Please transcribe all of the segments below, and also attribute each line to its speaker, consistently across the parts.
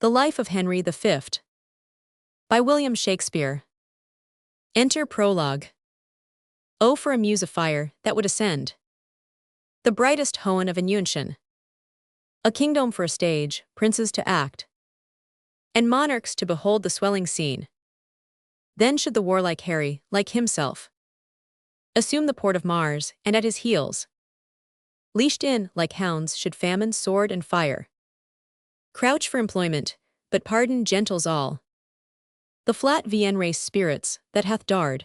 Speaker 1: The Life of Henry V. By William Shakespeare. Enter Prologue. Oh, for a muse of fire that would ascend the brightest Hohen of Inuntion. A kingdom for a stage, princes to act, and monarchs to behold the swelling scene. Then should the warlike Harry, like himself, assume the port of Mars, and at his heels, leashed in, like hounds, should famine, sword, and fire crouch for employment, but pardon gentles all. The flat Vienne race spirits that hath darred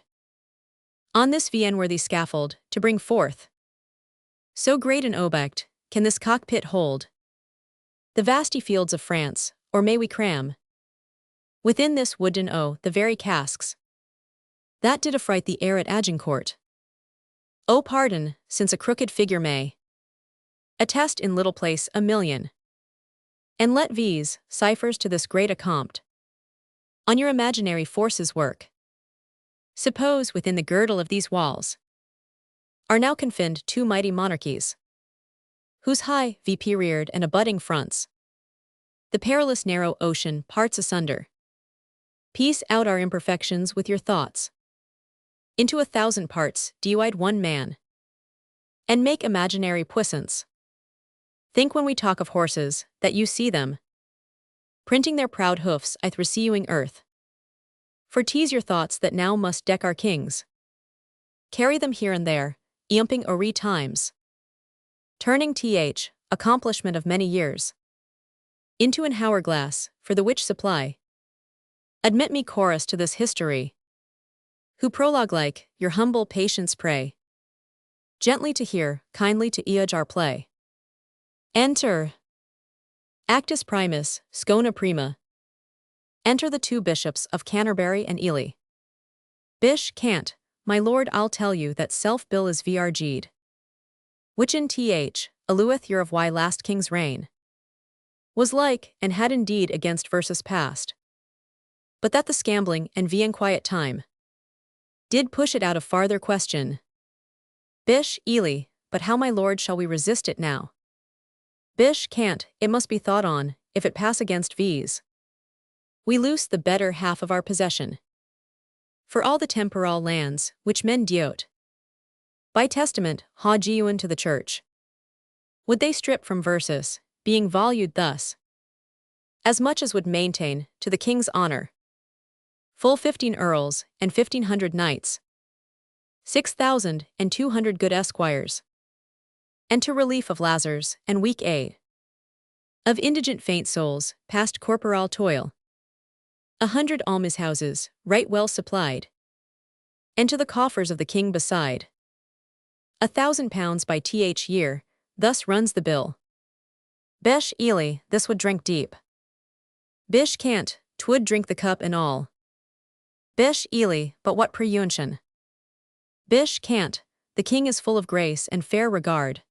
Speaker 1: on this Vienne-worthy scaffold to bring forth so great an object, can this cockpit hold the vasty fields of France, or may we cram within this wooden the very casks that did affright the air at Agincourt? Oh, pardon, since a crooked figure may attest in little place a million, and let these ciphers to this great accompt on your imaginary forces work. Suppose within the girdle of these walls are now confined two mighty monarchies, whose high VP reared and abutting fronts the perilous narrow ocean parts asunder. Piece out our imperfections with your thoughts into 1,000 parts, divide one man, and make imaginary puissance. Think when we talk of horses, that you see them printing their proud hoofs I receiving earth. For tease your thoughts that now must deck our kings. Carry them here and there, eomping ori times, turning accomplishment of many years into an hourglass, for the which supply. Admit me chorus to this history, who prologue like your humble patience pray, gently to hear, kindly to eage our play. Enter Actus Primus, Scona Prima. Enter the two bishops of Canterbury and Ely. Bish can't, my lord, I'll tell you that self-bill is vrg'd, which in allueth year of why last king's reign was like, and had indeed against versus past, but that the scambling and Vienne quiet time did push it out of farther question. Bish, Ely, but how, my lord, shall we resist it now? Bish can't, it must be thought on, if it pass against V's. We loose the better half of our possession. For all the temporal lands, which men diote by testament, ha giuen to the church, would they strip from versus, being valued thus, as much as would maintain, to the king's honor, full 15 earls, and 1,500 knights, 6,200 good esquires, and to relief of Lazars, and weak aid of indigent faint souls, past corporal toil, 100 almshouses, right well supplied, and to the coffers of the king beside, £1,000 by year, thus runs the bill. Bish, Ely, this would drink deep. Bish can't, 'twould drink the cup and all. Bish, Ely, but what preuntion? Bish can't, the king is full of grace and fair regard.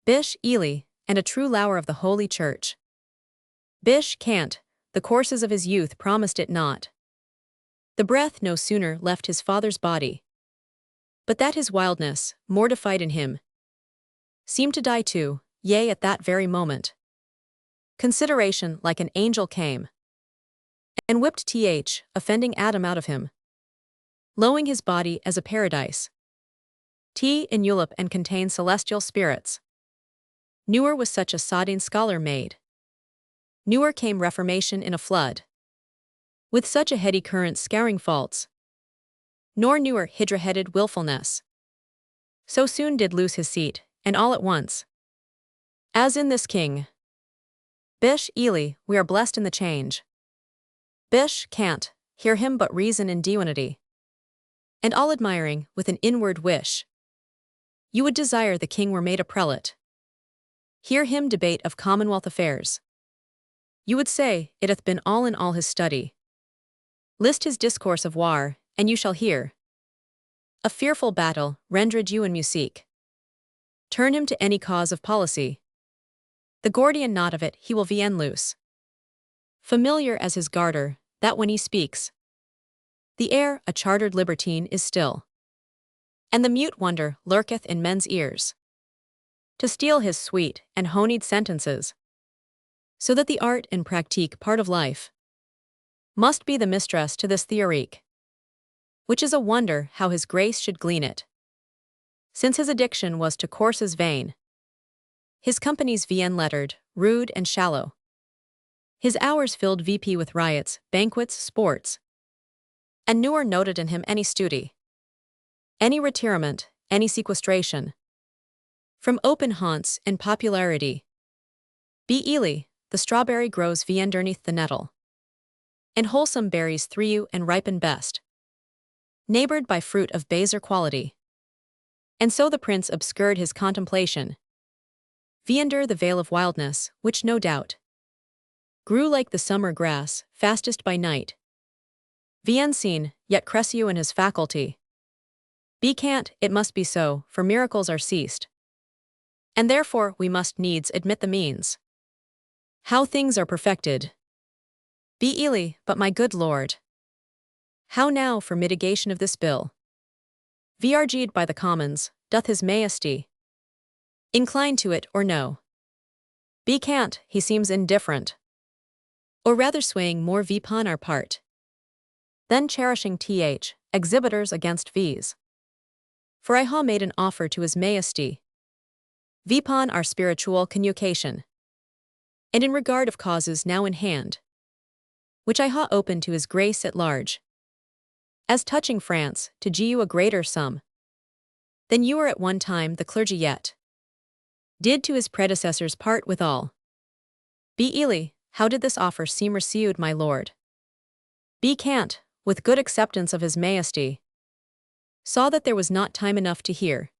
Speaker 1: Bish, Ely, and a true lower of the holy church. Bish can't, the courses of his youth promised it not. The breath no sooner left his father's body, but that his wildness, mortified in him, seemed to die too, yea, at that very moment. Consideration like an angel came, and whipped offending Adam out of him, lowing his body as a paradise. In Ulip and contain celestial spirits. Newer was such a sodding scholar made. Newer came reformation in a flood, with such a heady current scouring faults. Nor newer hydra-headed willfulness so soon did lose his seat, and all at once, as in this king. Bish, Ely, we are blessed in the change. Bish can't hear him but reason in divinity, and all admiring, with an inward wish, you would desire the king were made a prelate. Hear him debate of commonwealth affairs. You would say, it hath been all in all his study. List his discourse of war, and you shall hear a fearful battle, rendered you in musique. Turn him to any cause of policy. The Gordian knot of it he will Vienne loose. Familiar as his garter, that when he speaks, the air, a chartered libertine, is still, and the mute wonder lurketh in men's ears, to steal his sweet and honeyed sentences. so that the art and pratique part of life must be the mistress to this theorique, which is a wonder how his grace should glean it. Since his addiction was to courses vain, his companies VN lettered, rude and shallow, his hours filled VP with riots, banquets, sports, and newer noted in him any studi, any retirement, any sequestration, from open haunts and popularity. Be Ely, the strawberry grows V underneath the nettle, and wholesome berries threw and ripen best, neighbored by fruit of baser quality. And so the prince obscured his contemplation, V under the veil of wildness, which no doubt grew like the summer grass, fastest by night. V unseen, yet cresceu in his faculty. Be can't, it must be so, for miracles are ceased, and therefore we must needs admit the means how things are perfected. Be Ely, but my good lord, how now for mitigation of this bill? VRG'd by the commons, doth his majesty incline to it or no? Be can't, he seems indifferent, or rather swaying more vpon our part, than cherishing exhibitors against V's. For I ha made an offer to his majesty vpon our spiritual communication, and in regard of causes now in hand, which I ha open to his grace at large, as touching France, to gu a greater sum than you were at one time the clergy yet did to his predecessors part withal. Be Ely, how did this offer seem received, my lord? Be can't, with good acceptance of his majesty, saw that there was not time enough to hear,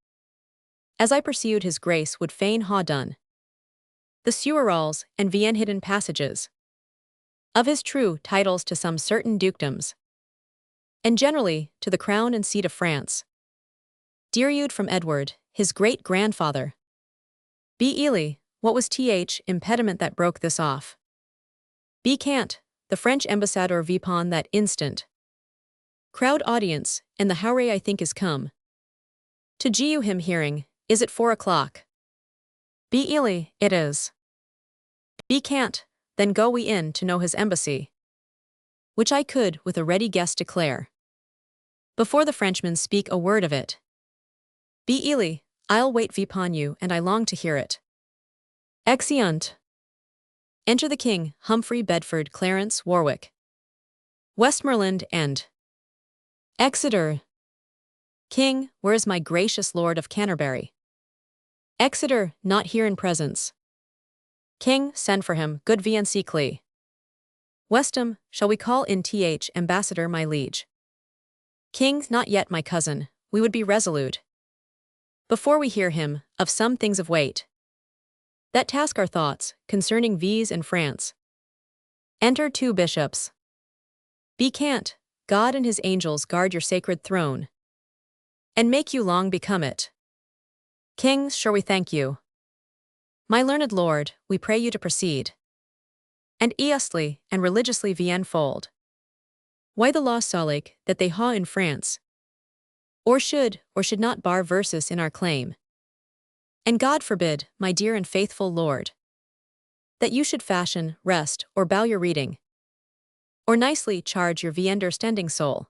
Speaker 1: as I pursued his grace would fain ha done, the seweralls and VN hidden passages of his true titles to some certain dukedoms, and generally to the crown and seat of France, derived from Edward, his great-grandfather. Be Ely, what was impediment that broke this off? Be can't, the French ambassador vpon that instant crowd audience, and the houre I think is come to gu him hearing, is it 4 o'clock? Be Ely, it is. Be can't, then go we in to know his embassy, which I could with a ready guess declare, before the Frenchmen speak a word of it. Be Ely, I'll wait vpon you, and I long to hear it. Exeunt. Enter the king, Humphrey, Bedford, Clarence, Warwick, Westmoreland, and Exeter. King, where is my gracious lord of Canterbury? Exeter, not here in presence. King, send for him, good VNC Clee. Westham, shall we call in ambassador, my liege? King, not yet, my cousin, we would be resolute, before we hear him, of some things of weight that task our thoughts concerning V's and France. Enter 2 bishops. Be can't, God and his angels guard your sacred throne, and make you long become it. Kings, sure we thank you. My learned lord, we pray you to proceed, and eastly and religiously VN fold. Why the law salic that they ha in France, or should not bar versus in our claim. And God forbid, my dear and faithful lord, that you should fashion, rest, or bow your reading, or nicely charge your understanding soul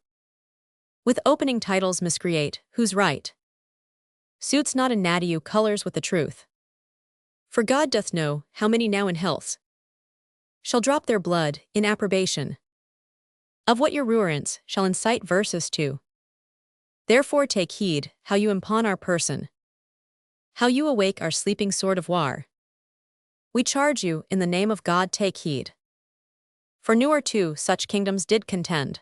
Speaker 1: with opening titles miscreate, whose right suits not in natty colors with the truth. For God doth know how many now in healths shall drop their blood in approbation of what your ruerance shall incite verses to. Therefore take heed how you impon our person, how you awake our sleeping sword of war. We charge you in the name of God, take heed. For newer 2 such kingdoms did contend,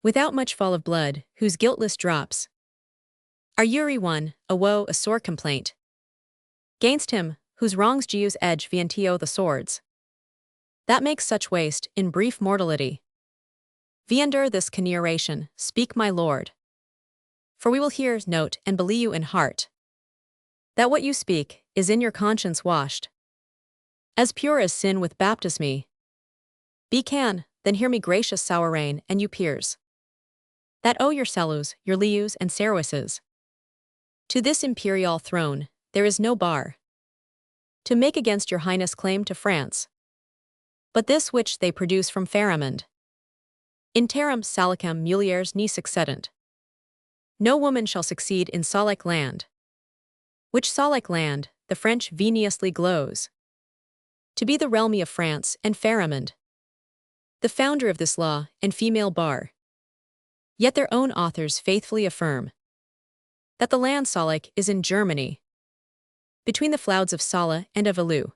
Speaker 1: without much fall of blood, whose guiltless drops are Uri one, a woe, a sore complaint, gainst him, whose wrongs Jews edge vnto the swords, that makes such waste in brief mortality. Under this narration, speak my lord, for we will hear, note, and believe you in heart, that what you speak is in your conscience washed, as pure as sin with baptismy. Be can, then hear me gracious soaring, and you peers, that owe your salus, your lius, and services to this imperial throne, there is no bar to make against your highness claim to France. but this which they produce from Pharamond. Interim salicam mulieres ni succedent. No woman shall succeed in Salic land. Which Salic land, the French veniusly glows to be the realmy of France and Pharamond, the founder of this law and female bar. Yet their own authors faithfully affirm that the land Salic is in Germany, between the flouds of Sala and of Alou,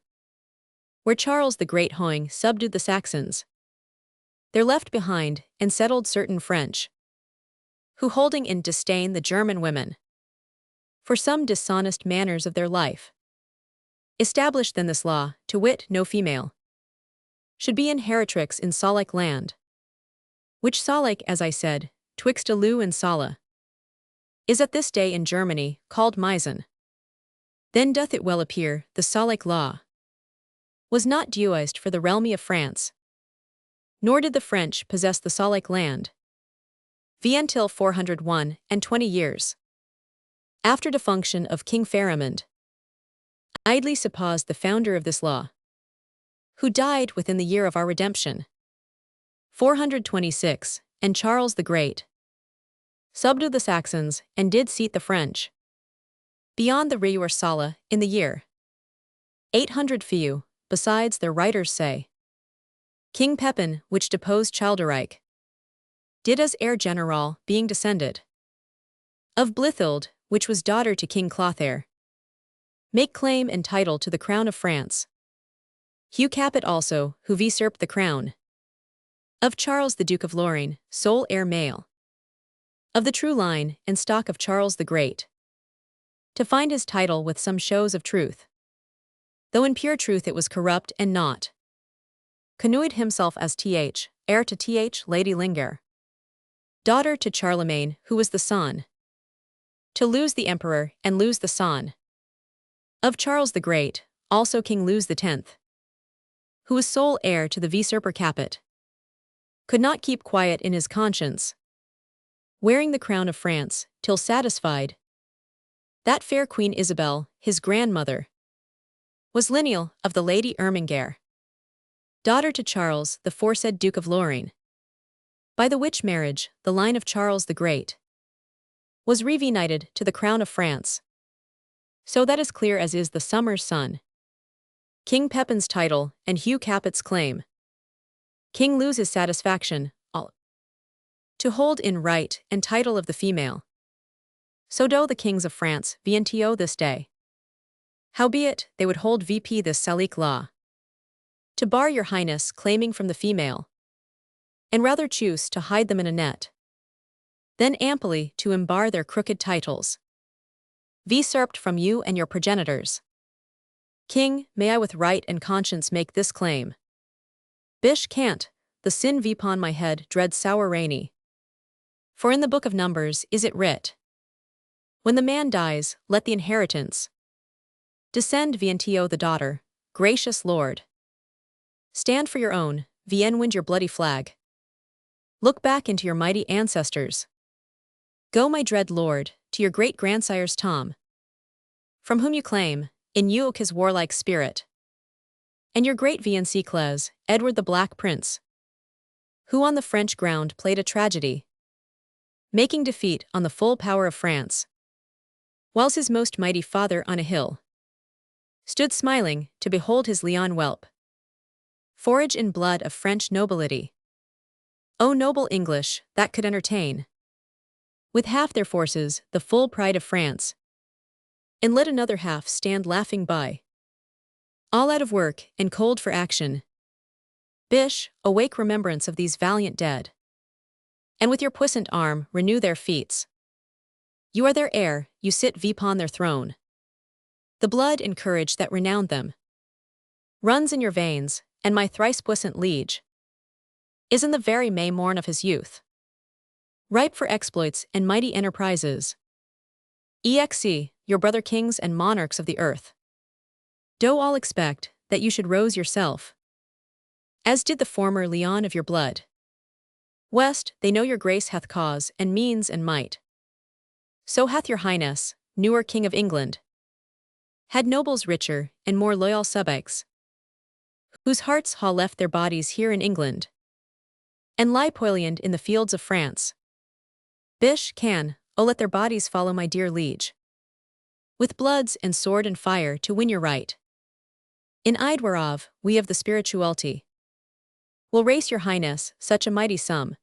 Speaker 1: where Charles the Great Hoing subdued the Saxons. There left behind and settled certain French, who holding in disdain the German women, for some dishonest manners of their life, established then this law, to wit, no female should be inheritrix in Salic land, which Salic, as I said, twixt Alou and Sala, is at this day in Germany called Meissen. Then doth it well appear the Salic law was not devised for the realmy of France, nor did the French possess the Salic land until 401 and 20 years after defunction of King Pharamond, idly supposed the founder of this law, who died within the year of our redemption, 426, and Charles the Great subdued the Saxons and did seat the French beyond the Rieur Sala in the year 800 few, besides their writers say, King Pepin, which deposed Childeric, did as heir general, being descended of Blithild, which was daughter to King Clothaire, make claim and title to the crown of France. Hugh Capet also, who usurped the crown of Charles the Duke of Lorraine, sole heir male of the true line and stock of Charles the Great, to find his title with some shows of truth, though in pure truth it was corrupt and not, canoed himself as heir to Lady Lingaire, daughter to Charlemagne, who was the son to lose the emperor and lose the son of Charles the Great, also King Louis X, who was sole heir to the usurper Capet, could not keep quiet in his conscience, wearing the crown of France, till satisfied that fair Queen Isabel, his grandmother, was lineal of the Lady Ermengarde, daughter to Charles the foresaid Duke of Lorraine, by the which marriage the line of Charles the Great was reunited to the crown of France. So that is clear as is the summer's sun. King Pepin's title and Hugh Capet's claim, King Louis's satisfaction, all to hold in right and title of the female. So do the kings of France vnto this day. Howbeit, they would hold VP this Salic law, to bar your highness claiming from the female, and rather choose to hide them in a net, than amply to embar their crooked titles, usurped from you and your progenitors. King, may I with right and conscience make this claim. Bish can't, the sin vipon my head dread sour rainy. For in the book of Numbers is it writ, when the man dies, let the inheritance descend vnto the daughter, gracious Lord. Stand for your own, vien wind your bloody flag. Look back into your mighty ancestors. Go, my dread Lord, to your great grandsire's Tom, from whom you claim, in you his warlike spirit, and your great Vincicles, Edward the Black Prince, who on the French ground played a tragedy, making defeat on the full power of France, whilst his most mighty father on a hill stood smiling to behold his Leon whelp forage in blood of French nobility. O noble English, that could entertain, with half their forces, the full pride of France, and let another half stand laughing by, all out of work and cold for action. Bish, awake remembrance of these valiant dead, and with your puissant arm renew their feats. You are their heir, you sit vipon their throne. The blood and courage that renowned them runs in your veins, and my thrice puissant liege is in the very May morn of his youth, ripe for exploits and mighty enterprises. Exe, your brother kings and monarchs of the earth, do all expect that you should rose yourself, as did the former Leon of your blood. West, they know your grace hath cause and means and might. So hath your highness, newer king of England, had nobles richer and more loyal subjects, whose hearts ha left their bodies here in England, and lie poilioned in the fields of France. Bish can, oh let their bodies follow my dear liege, with bloods and sword and fire to win your right. In aid whereof, we of the spirituality will race your highness such a mighty sum,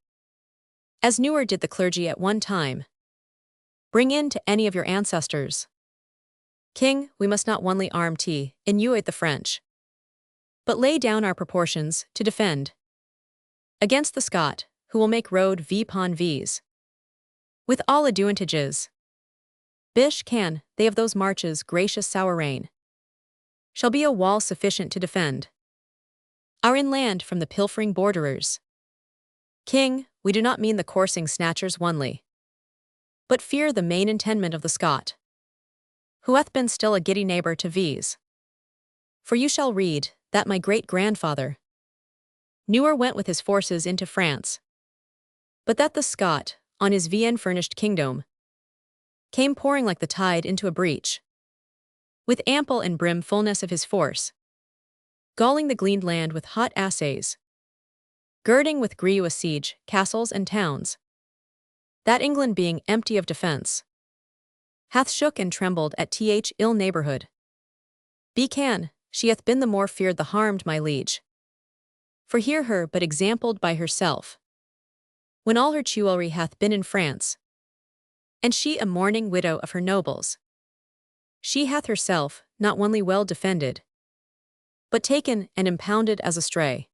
Speaker 1: as newer did the clergy at one time bring in to any of your ancestors. King, we must not only arm t, inuit the French, but lay down our proportions to defend against the Scot, who will make road v pon v's, with all advantages. Bish can, they of those marches gracious soaring, shall be a wall sufficient to defend our inland from the pilfering borderers. King, we do not mean the coursing snatchers only, but fear the main intendment of the Scot, who hath been still a giddy neighbour to v's. For you shall read, that my great-grandfather newer went with his forces into France, but that the Scot, on his Vienne-furnished kingdom, came pouring like the tide into a breach, with ample and brim fullness of his force, galling the gleaned land with hot assays, girding with grievous siege castles and towns, that England being empty of defence, hath shook and trembled at th ill neighbourhood. Be can, she hath been the more feared the harmed, my liege. For hear her but exampled by herself, when all her chivalry hath been in France, and she a mourning widow of her nobles. She hath herself not only well defended, but taken and impounded as a stray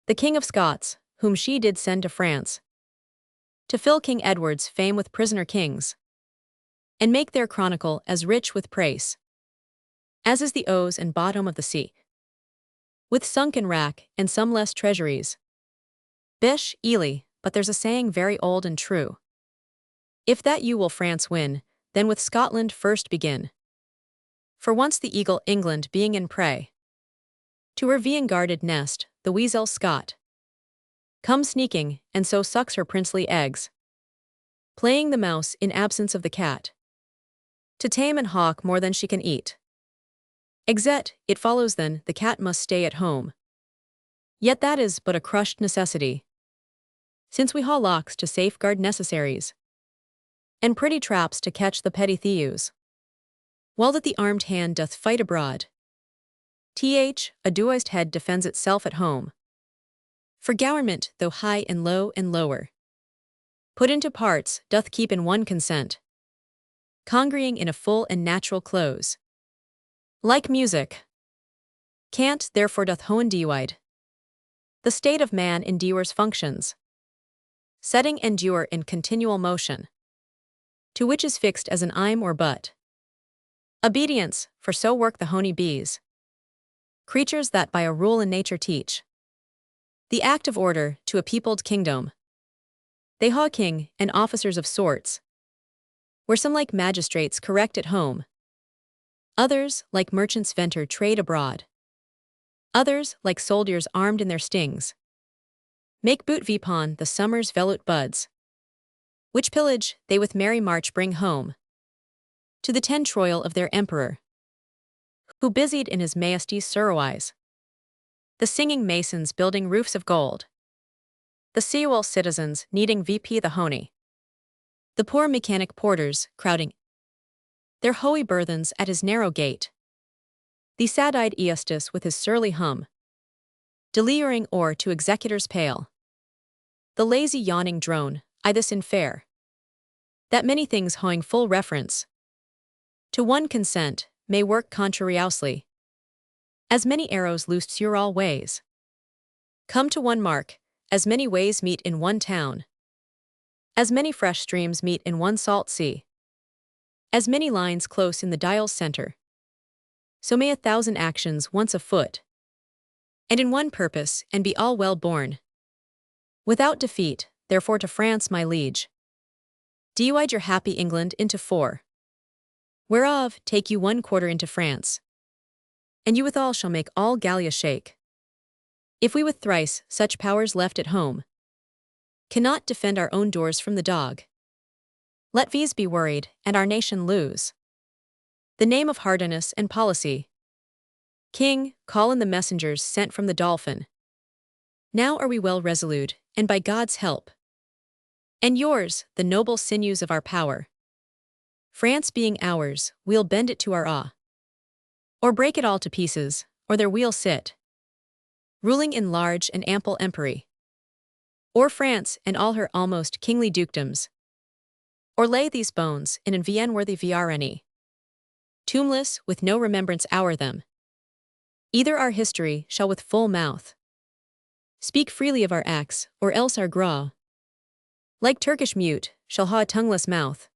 Speaker 1: the King of Scots, whom she did send to France, to fill King Edward's fame with prisoner kings, and make their chronicle as rich with praise as is the Ouse and bottom of the sea, with sunken rack and some less treasuries. Bish, Ely, but there's a saying very old and true. If that you will France win, then with Scotland first begin. For once the eagle England being in prey to her guarded nest, the weasel Scot comes sneaking, and so sucks her princely eggs, playing the mouse in absence of the cat, to tame and hawk more than she can eat. Exet, it follows then, the cat must stay at home. Yet that is but a crushed necessity, since we haul locks to safeguard necessaries, and pretty traps to catch the petty thieves, while that the armed hand doth fight abroad. A duized head defends itself at home. For government, though high and lower, put into parts, doth keep in one consent, congregating in a full and natural close, like music. Cant therefore doth hoen dewide the state of man endures functions, setting endure in continual motion, to which is fixed as an ime or but. Obedience, for so work the honey bees, creatures that by a rule in nature teach the act of order to a peopled kingdom. They haw king and officers of sorts, where some like magistrates correct at home, others like merchants venter trade abroad, others like soldiers armed in their stings make boot vipon the summer's veloute buds, which pillage they with merry march bring home to the tentroil of their emperor, who busied in his majesty's surroise, the singing masons building roofs of gold, the seawall citizens needing VP the honey, the poor mechanic porters crowding their hoey burthens at his narrow gate, the sad-eyed Eustis with his surly hum, delivering o'er to executors pale, the lazy yawning drone, I this in fair, that many things hoing full reference to one consent may work contrariously, as many arrows loosed sur all ways come to one mark, as many ways meet in one town, as many fresh streams meet in one salt sea, as many lines close in the dial's center, so may 1,000 actions once afoot, and in one purpose, and be all well born, without defeat. Therefore to France, my liege, divide your happy England into 4, whereof take you 1/4 into France, and you withal shall make all Gallia shake. If we with thrice such powers left at home cannot defend our own doors from the dog, let these be worried, and our nation lose the name of hardiness and policy. King, call in the messengers sent from the Dauphin. Now are we well resolute, and by God's help. And yours, the noble sinews of our power. France being ours, we'll bend it to our awe. Or break it all to pieces, or there we'll sit, ruling in large and ample empery. Or France and all her almost kingly dukedoms. Or lay these bones in an Vienne-worthy Viareny, tombless, with no remembrance o'er them. Either our history shall with full mouth speak freely of our acts, or else our graw, like Turkish mute, shall ha a tongueless mouth,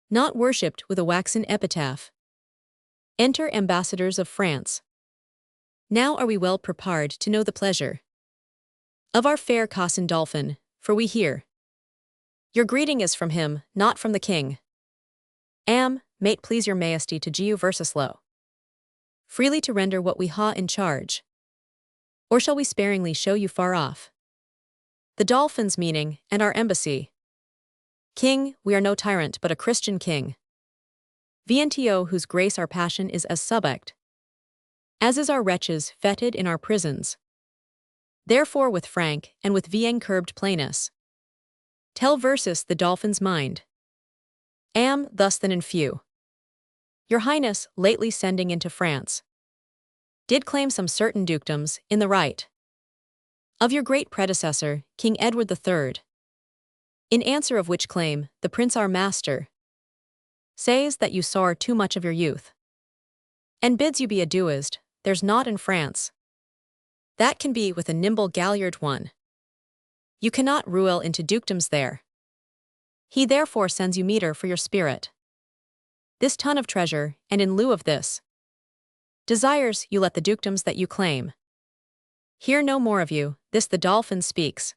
Speaker 1: not worshipped with a waxen epitaph. Enter ambassadors of France. Now are we well prepared to know the pleasure of our fair cousin Dauphin, for we hear your greeting is from him, not from the king. Mate please your majesty to Giu versus lo, freely to render what we ha in charge. Or shall we sparingly show you far off the Dauphin's meaning and our embassy? King, we are no tyrant but a Christian king. VNTO whose grace our passion is as subject as is our wretches fetid in our prisons. Therefore with frank and with VN curbed plainness, tell versus the Dauphin's mind. Thus then in few. Your Highness, lately sending into France, did claim some certain dukedoms in the right of your great predecessor, King Edward III. In answer of which claim, the prince our master says that you soar too much of your youth, and bids you be a duist. There's naught in France that can be with a nimble galliard one. You cannot rule into dukedoms there. He therefore sends you meter for your spirit, this ton of treasure, and in lieu of this, desires you let the dukedoms that you claim hear no more of you. This the Dauphin speaks.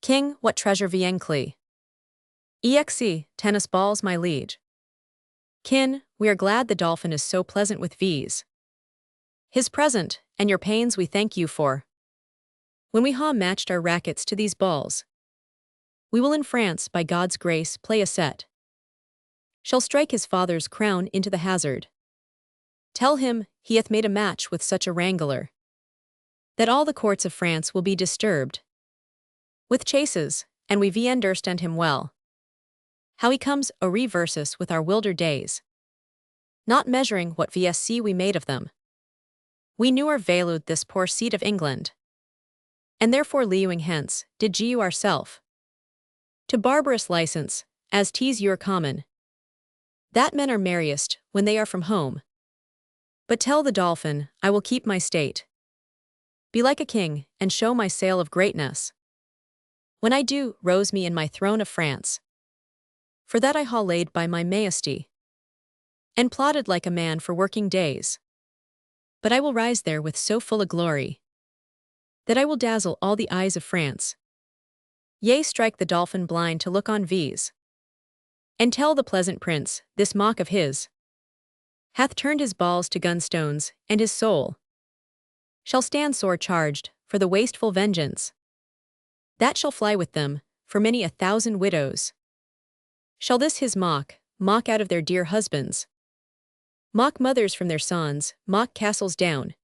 Speaker 1: King, what treasure viencly? Exe, tennis balls my liege. Kin, we are glad the Dauphin is so pleasant with V's. His present, and your pains we thank you for. When we ha matched our rackets to these balls, we will in France by God's grace play a set. Shall strike his father's crown into the hazard. Tell him, he hath made a match with such a wrangler, that all the courts of France will be disturbed with chases, and we understand him well. How he comes a reversus with our wilder days, not measuring what VSC we made of them. We knew our valud this poor seat of England, and therefore leewing hence, did you ourself to barbarous license, as tease your common, that men are merriest when they are from home. But tell the Dauphin, I will keep my state, be like a king, and show my sail of greatness. When I do rose me in my throne of France, for that I ha laid by my majesty, and plotted like a man for working days. But I will rise there with so full a glory, that I will dazzle all the eyes of France. Yea, strike the Dauphin blind to look on V's, and tell the pleasant prince, this mock of his hath turned his balls to gunstones, and his soul shall stand sore charged for the wasteful vengeance that shall fly with them, for many 1,000 widows. Shall this his mock out of their dear husbands, mock mothers from their sons, mock castles down,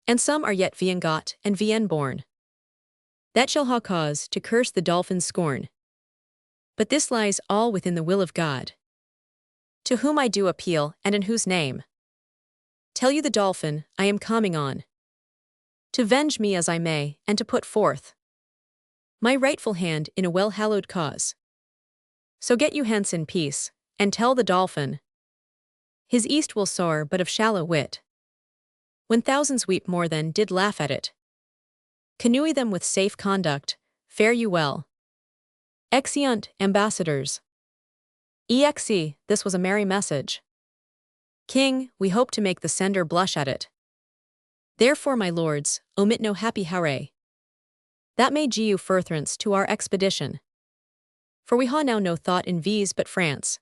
Speaker 1: and some are yet Vienne got and Vienne born, that shall ha cause to curse the Dauphin's scorn. But this lies all within the will of God, to whom I do appeal, and in whose name tell you the Dauphin, I am coming on, to venge me as I may, and to put forth my rightful hand in a well-hallowed cause. So get you hence in peace, and tell the Dauphin, his east will soar but of shallow wit, when thousands weep more than did laugh at it. Canoe them with safe conduct, fare you well. Exeunt, ambassadors. Exe, this was a merry message. King, we hope to make the sender blush at it. Therefore, my lords, omit no happy howray that may giu furtherance to our expedition. For we ha now no thought in V's but France.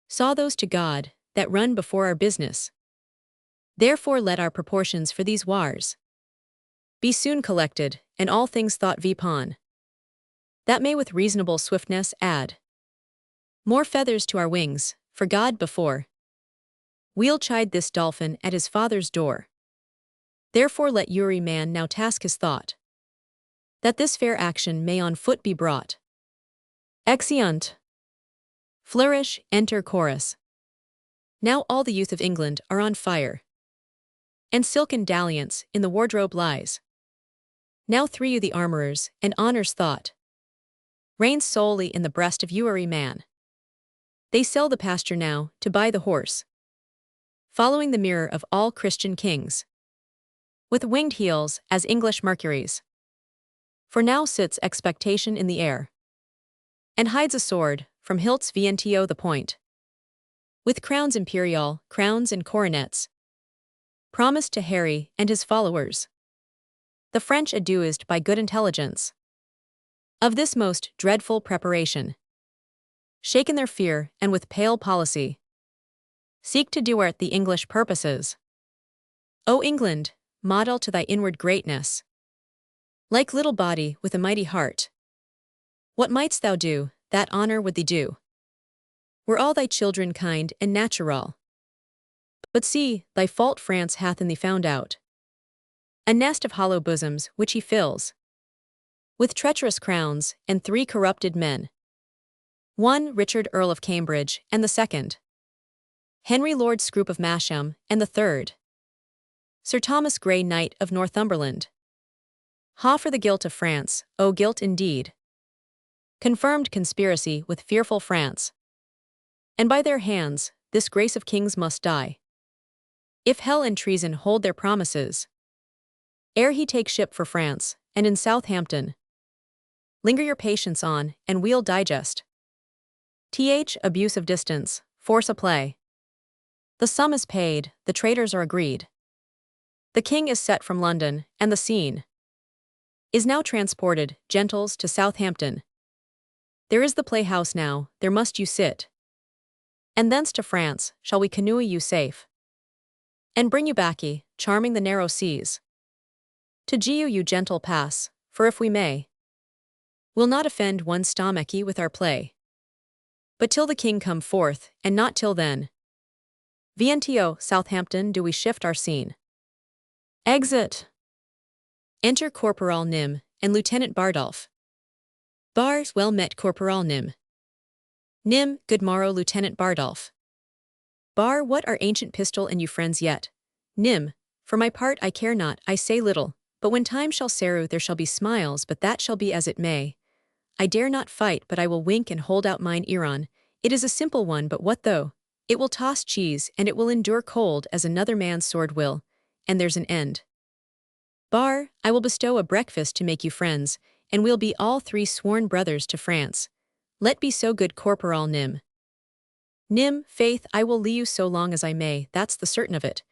Speaker 1: Saw those to God, that run before our business. Therefore let our proportions for these wars be soon collected, and all things thought vipon, that may with reasonable swiftness add more feathers to our wings, for God before We'll chide this Dauphin at his father's door. Therefore let Uri man now task his thought, that this fair action may on foot be brought. Exeunt. Flourish, enter chorus. Now all the youth of England are on fire, and silken dalliance in the wardrobe lies. Now three the armorers, and honor's thought reigns solely in the breast of Uri man. They sell the pasture now to buy the horse, following the mirror of all Christian kings, with winged heels as English Mercuries. For now sits expectation in the air, and hides a sword from hilts vento the point, with crowns imperial, crowns and coronets, promised to Harry and his followers. The French adduised by good intelligence of this most dreadful preparation, shaken their fear and with pale policy seek to duart the English purposes. O England, model to thy inward greatness, like little body with a mighty heart, what mightst thou do, that honor would thee do, were all thy children kind and natural. But see, thy fault France hath in thee found out, a nest of hollow bosoms which he fills with treacherous crowns and three corrupted men. One Richard Earl of Cambridge, and the second Henry Lord Scroop of Masham, and the third Sir Thomas Grey Knight of Northumberland. Ha for the guilt of France, O guilt indeed! Confirmed conspiracy with fearful France, and by their hands this grace of kings must die, if hell and treason hold their promises. Ere he take ship for France, and in Southampton linger your patience on, and we'll digest abuse of distance, force a play. The sum is paid, the traitors are agreed. The king is set from London, and the scene is now transported, gentles, to Southampton. There is the playhouse now, there must you sit, and thence to France shall we canoe you safe, and bring you baccy, charming the narrow seas. To Giu you gentle pass, for if we may, we'll not offend one stomachy with our play. But till the king come forth, and not till then, vento Southampton do we shift our scene. Exit. Enter Corporal Nym, and Lieutenant Bardolph. Bars, well met Corporal Nym. Nym, good morrow Lieutenant Bardolph. Bar, what are ancient pistol and you friends yet? Nym, for my part I care not, I say little, but when time shall seru there shall be smiles, but that shall be as it may. I dare not fight, but I will wink and hold out mine earon. It is a simple one, but what though? It will toss cheese, and it will endure cold as another man's sword will, and there's an end. Bar, I will bestow a breakfast to make you friends, and we'll be all three sworn brothers to France. Let be so good Corporal Nym. Nym, faith, I will lee you so long as I may, that's the certain of it,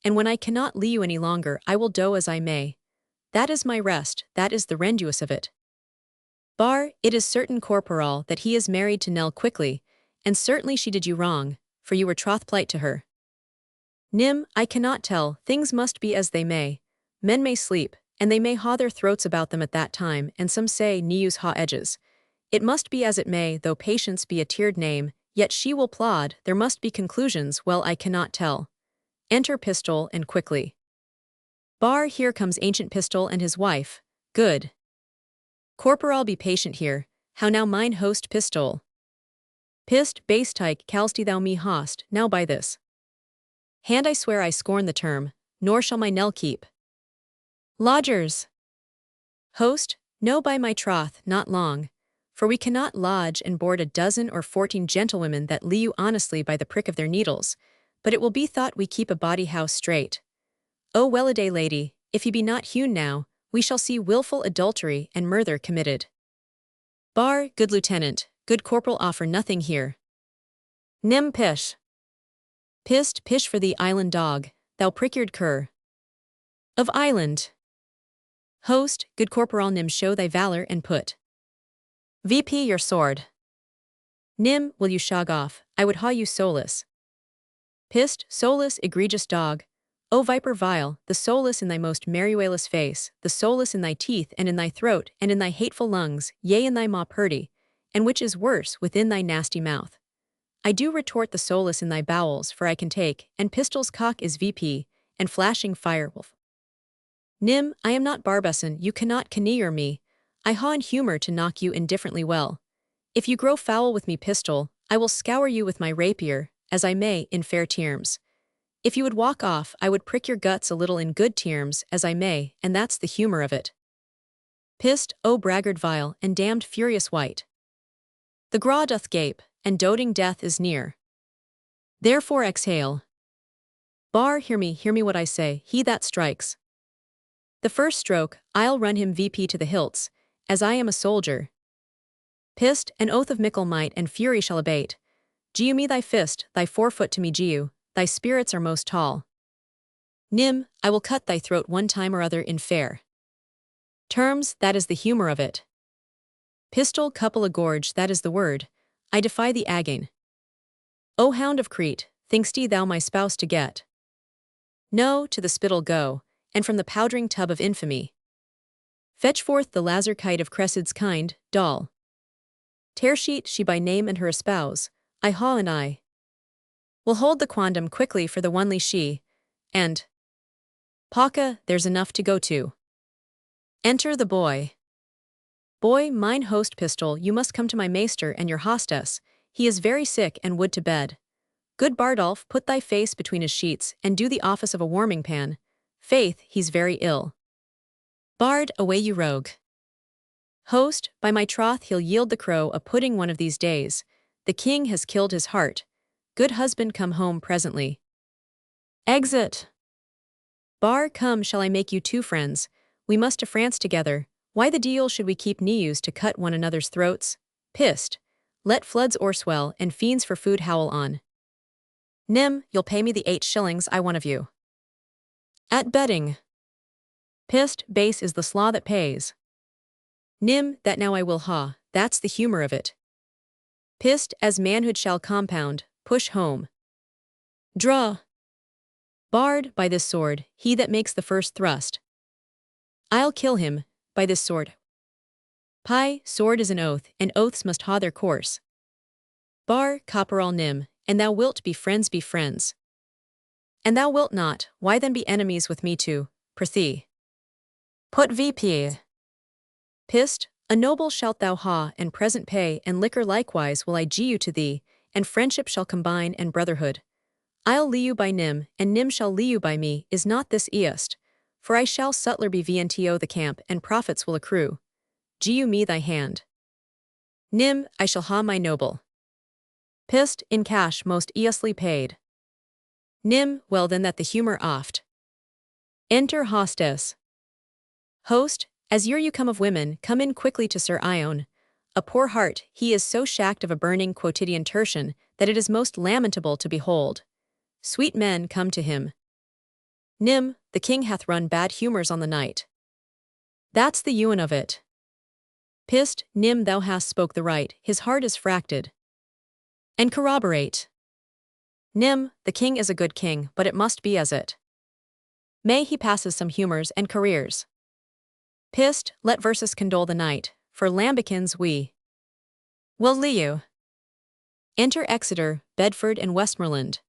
Speaker 1: and when I cannot lee you any longer I will doe as I may. That is my rest, that is the renduous of it. Bar, it is certain Corporal that he is married to Nell quickly, and certainly she did you wrong, for you were troth-plight to her. Nym, I cannot tell, things must be as they may. Men may sleep, and they may haw their throats about them at that time, and some say news haw edges. It must be as it may, though patience be a tiered name, yet she will plod, there must be conclusions, well I cannot tell. Enter Pistol, and quickly. Bar, here comes ancient Pistol and his wife. Good. Corporal, be patient here, how now mine host Pistol. Pist, base tyke, calsty thou me host, now by this hand I swear I scorn the term, nor shall my Nell keep lodgers. Host, no by my troth, not long, for we cannot lodge and board a dozen or 14 gentlewomen that lee you honestly by the prick of their needles, but it will be thought we keep a body house straight. O well-a-day lady, if he be not hewn now, we shall see wilful adultery and murder committed. Bar, good lieutenant, good corporal offer nothing here. Nym pish. Pist, pish for thee island dog, thou prick-eared cur. Of island. Host, good Corporal Nym, show thy valor and put VP your sword. Nym, will you shog off, I would haw you solus. Pist, solus, egregious dog. O viper vile, the solus in thy most merrywailous face, the solus in thy teeth and in thy throat and in thy hateful lungs, yea in thy maw purdy, and which is worse, within thy nasty mouth. I do retort the solace in thy bowels, for I can take, and pistol's cock is VP, and flashing fire wolf. Nim, I am not Barbesan, you cannot caneer me, I haw in humour to knock you indifferently well. If you grow foul with me pistol, I will scour you with my rapier, as I may, in fair terms. If you would walk off, I would prick your guts a little in good terms, as I may, and that's the humour of it. Pissed, O braggart vile, and damned furious wight. The graw doth gape, and doting death is near. Therefore exhale. Bar, hear me what I say, he that strikes. The first stroke, I'll run him VP to the hilts, as I am a soldier. Pissed, an oath of mickle might and fury shall abate. Giu me thy fist, thy forefoot to me giu, thy spirits are most tall. Nim, I will cut thy throat one time or other in fair terms, that is the humour of it. Pistol couple a gorge, that is the word, I defy thee again. O hound of Crete, think'st thou my spouse to get? No, to the spittle go, and from the powdering tub of infamy. Fetch forth the lazar kite of Cressid's kind, doll. Tearsheet she by name and her espouse, I haw and I will hold the quondam quickly for the onely she, and Pawka, there's enough to go to. Enter the boy. Boy, mine host pistol, you must come to my maester and your hostess, he is very sick and would to bed. Good Bardolph, put thy face between his sheets, and do the office of a warming pan. Faith, he's very ill. Bard, away you rogue. Host, by my troth he'll yield the crow a pudding one of these days. The king has killed his heart. Good husband, come home presently. Exit. Bar, come, shall I make you two friends? We must to France together. Why the deal should we keep news to cut one another's throats? Pissed. Let floods o'erswell, and fiends for food howl on. Nim, you'll pay me the 8 shillings I want of you. At betting. Pissed, base is the slaw that pays. Nim, that now I will haw, that's the humour of it. Pissed, as manhood shall compound, push home. Draw. Bard, by this sword, he that makes the first thrust. I'll kill him, by this sword. Pie, sword is an oath, and oaths must haw their course. Bar, copperall Nim, and thou wilt be friends be friends. And thou wilt not, why then be enemies with me too, prithee. Put VP. Pissed, a noble shalt thou haw, and present pay, and liquor likewise will I gie you to thee, and friendship shall combine and brotherhood. I'll lee you by Nim, and Nim shall lee you by me, is not this east? For I shall sutler be VNTO the camp, and profits will accrue. Gie you me thy hand. Nim, I shall haw my noble. Pissed, in cash most easily paid. Nim, well then that the humour oft. Enter hostess. Host, as you come of women, come in quickly to Sir Ione. A poor heart, he is so shacked of a burning quotidian tertian, that it is most lamentable to behold. Sweet men come to him. Nim, the king hath run bad humours on the night. That's the ewan of it. Pissed, Nim, thou hast spoke the right, his heart is fracted. And corroborate. Nim, the king is a good king, but it must be as it may he passes some humours and careers. Pissed, let verses condole the night, for lambicans we will lee you. Enter Exeter, Bedford and Westmoreland.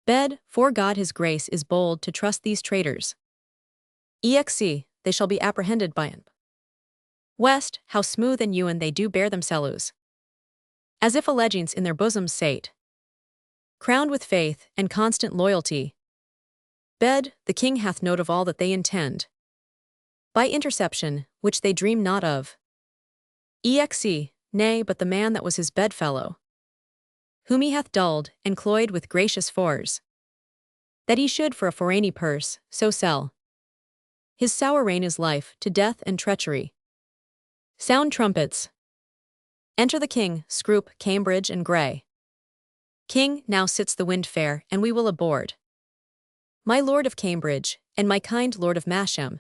Speaker 1: Bed, for God his grace is bold to trust these traitors. Exe, they shall be apprehended by him. West, how smooth and ewan they do bear themselves, as if allegiance in their bosoms sate, crowned with faith and constant loyalty. Bed, the king hath note of all that they intend, by interception, which they dream not of. Exe, nay, but the man that was his bedfellow, whom he hath dulled and cloyed with gracious fors, that he should for a foreigny purse so sell his sour reign is life to death and treachery. Sound trumpets. Enter the king, Scroop, Cambridge, and Grey. King, now sits the wind fair, and we will aboard. My lord of Cambridge, and my kind lord of Masham,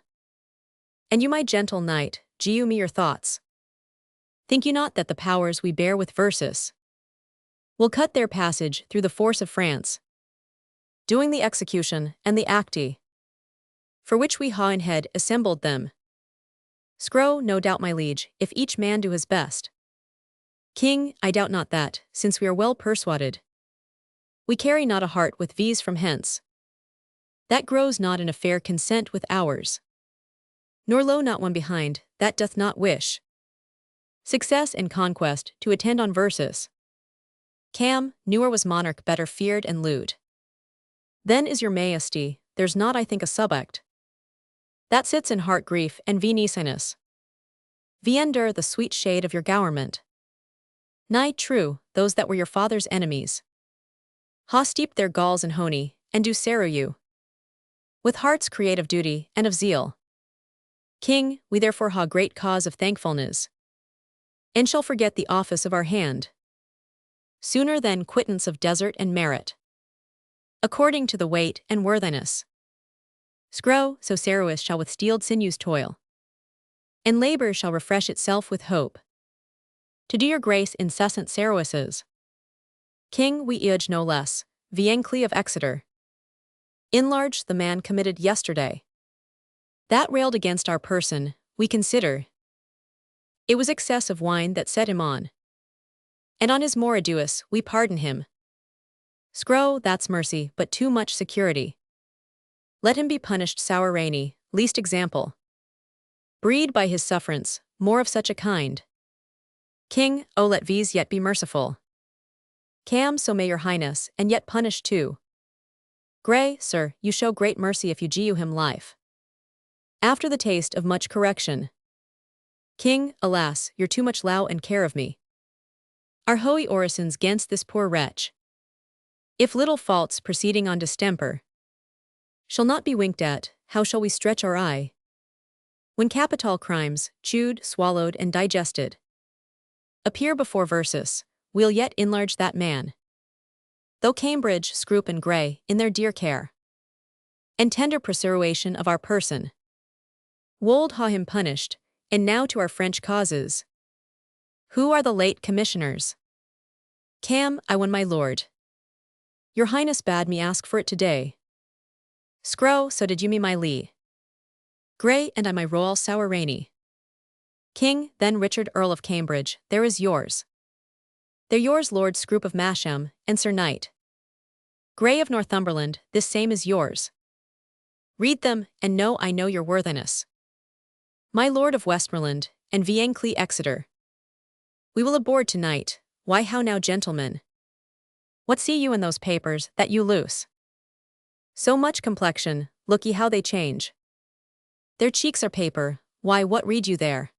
Speaker 1: and you my gentle knight, gie you me your thoughts. Think you not that the powers we bear with verses will cut their passage through the force of France, doing the execution and the acti, for which we haw in head assembled them. Scrow, no doubt my liege, if each man do his best. King, I doubt not that, since we are well persuaded, we carry not a heart with vies from hence. That grows not in a fair consent with ours. Nor lo not one behind, that doth not wish success and conquest to attend on verses. Cam, newer was monarch better feared and lewd. Then is your majesty, there's not I think a subject that sits in heart grief and veneaciness. Viender the sweet shade of your government. Nay, true, those that were your father's enemies ha steeped their galls in honey, and do sarrow you with hearts creative duty and of zeal. King, we therefore ha great cause of thankfulness, and shall forget the office of our hand sooner than quittance of desert and merit, according to the weight and worthiness. Scrow, so sarrowis shall with steeled sinews toil, and labor shall refresh itself with hope. To do your grace incessant sarrowisses. King, we urge no less, Viencley of Exeter. Enlarge the man committed yesterday. That railed against our person, we consider. It was excess of wine that set him on. And on his more arduous, we pardon him. Scrow, that's mercy, but too much security. Let him be punished sour rainy, least example. Breed by his sufferance, more of such a kind. King, O let vies yet be merciful. Cam, so may your highness, and yet punish too. Grey, sir, you show great mercy if you gew him life. After the taste of much correction. King, alas, you're too much low and care of me. Our holy orisons gainst this poor wretch. If little faults proceeding on distemper shall not be winked at, how shall we stretch our eye? When capital crimes, chewed, swallowed, and digested, appear before versus, we'll yet enlarge that man. Though Cambridge, Scroop, and Grey, in their dear care and tender preservation of our person, wold ha him punished, and now to our French causes. Who are the late commissioners? Cam, I won my lord. Your highness bade me ask for it today. Scrow, so did you me my lee. Grey, and I my royal sour rainy. King, then Richard Earl of Cambridge, there is yours. They're yours Lord Scroop of Masham, and Sir Knight Grey of Northumberland, this same is yours. Read them, and know I know your worthiness. My Lord of Westmoreland, and Viencley Exeter. We will aboard tonight. Why how now, gentlemen? What see you in those papers, that you loose? So much complexion, look ye how they change. Their cheeks are paper, why what read you there?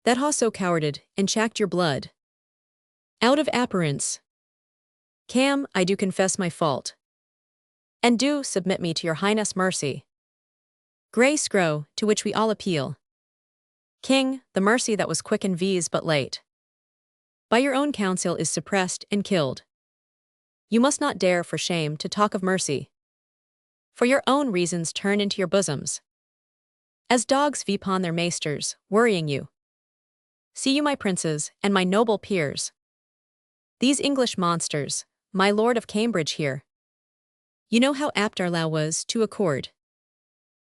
Speaker 1: That ha so cowarded, and chacked your blood. Out of apparence. Cam, I do confess my fault. And do submit me to your highness mercy. Grey Scrow, to which we all appeal. King, the mercy that was quick and vies but late, by your own counsel is suppressed and killed. You must not dare for shame to talk of mercy. For your own reasons turn into your bosoms. As dogs vipon their maisters, worrying you. See you my princes, and my noble peers. These English monsters, my Lord of Cambridge here. You know how apt our law was to accord,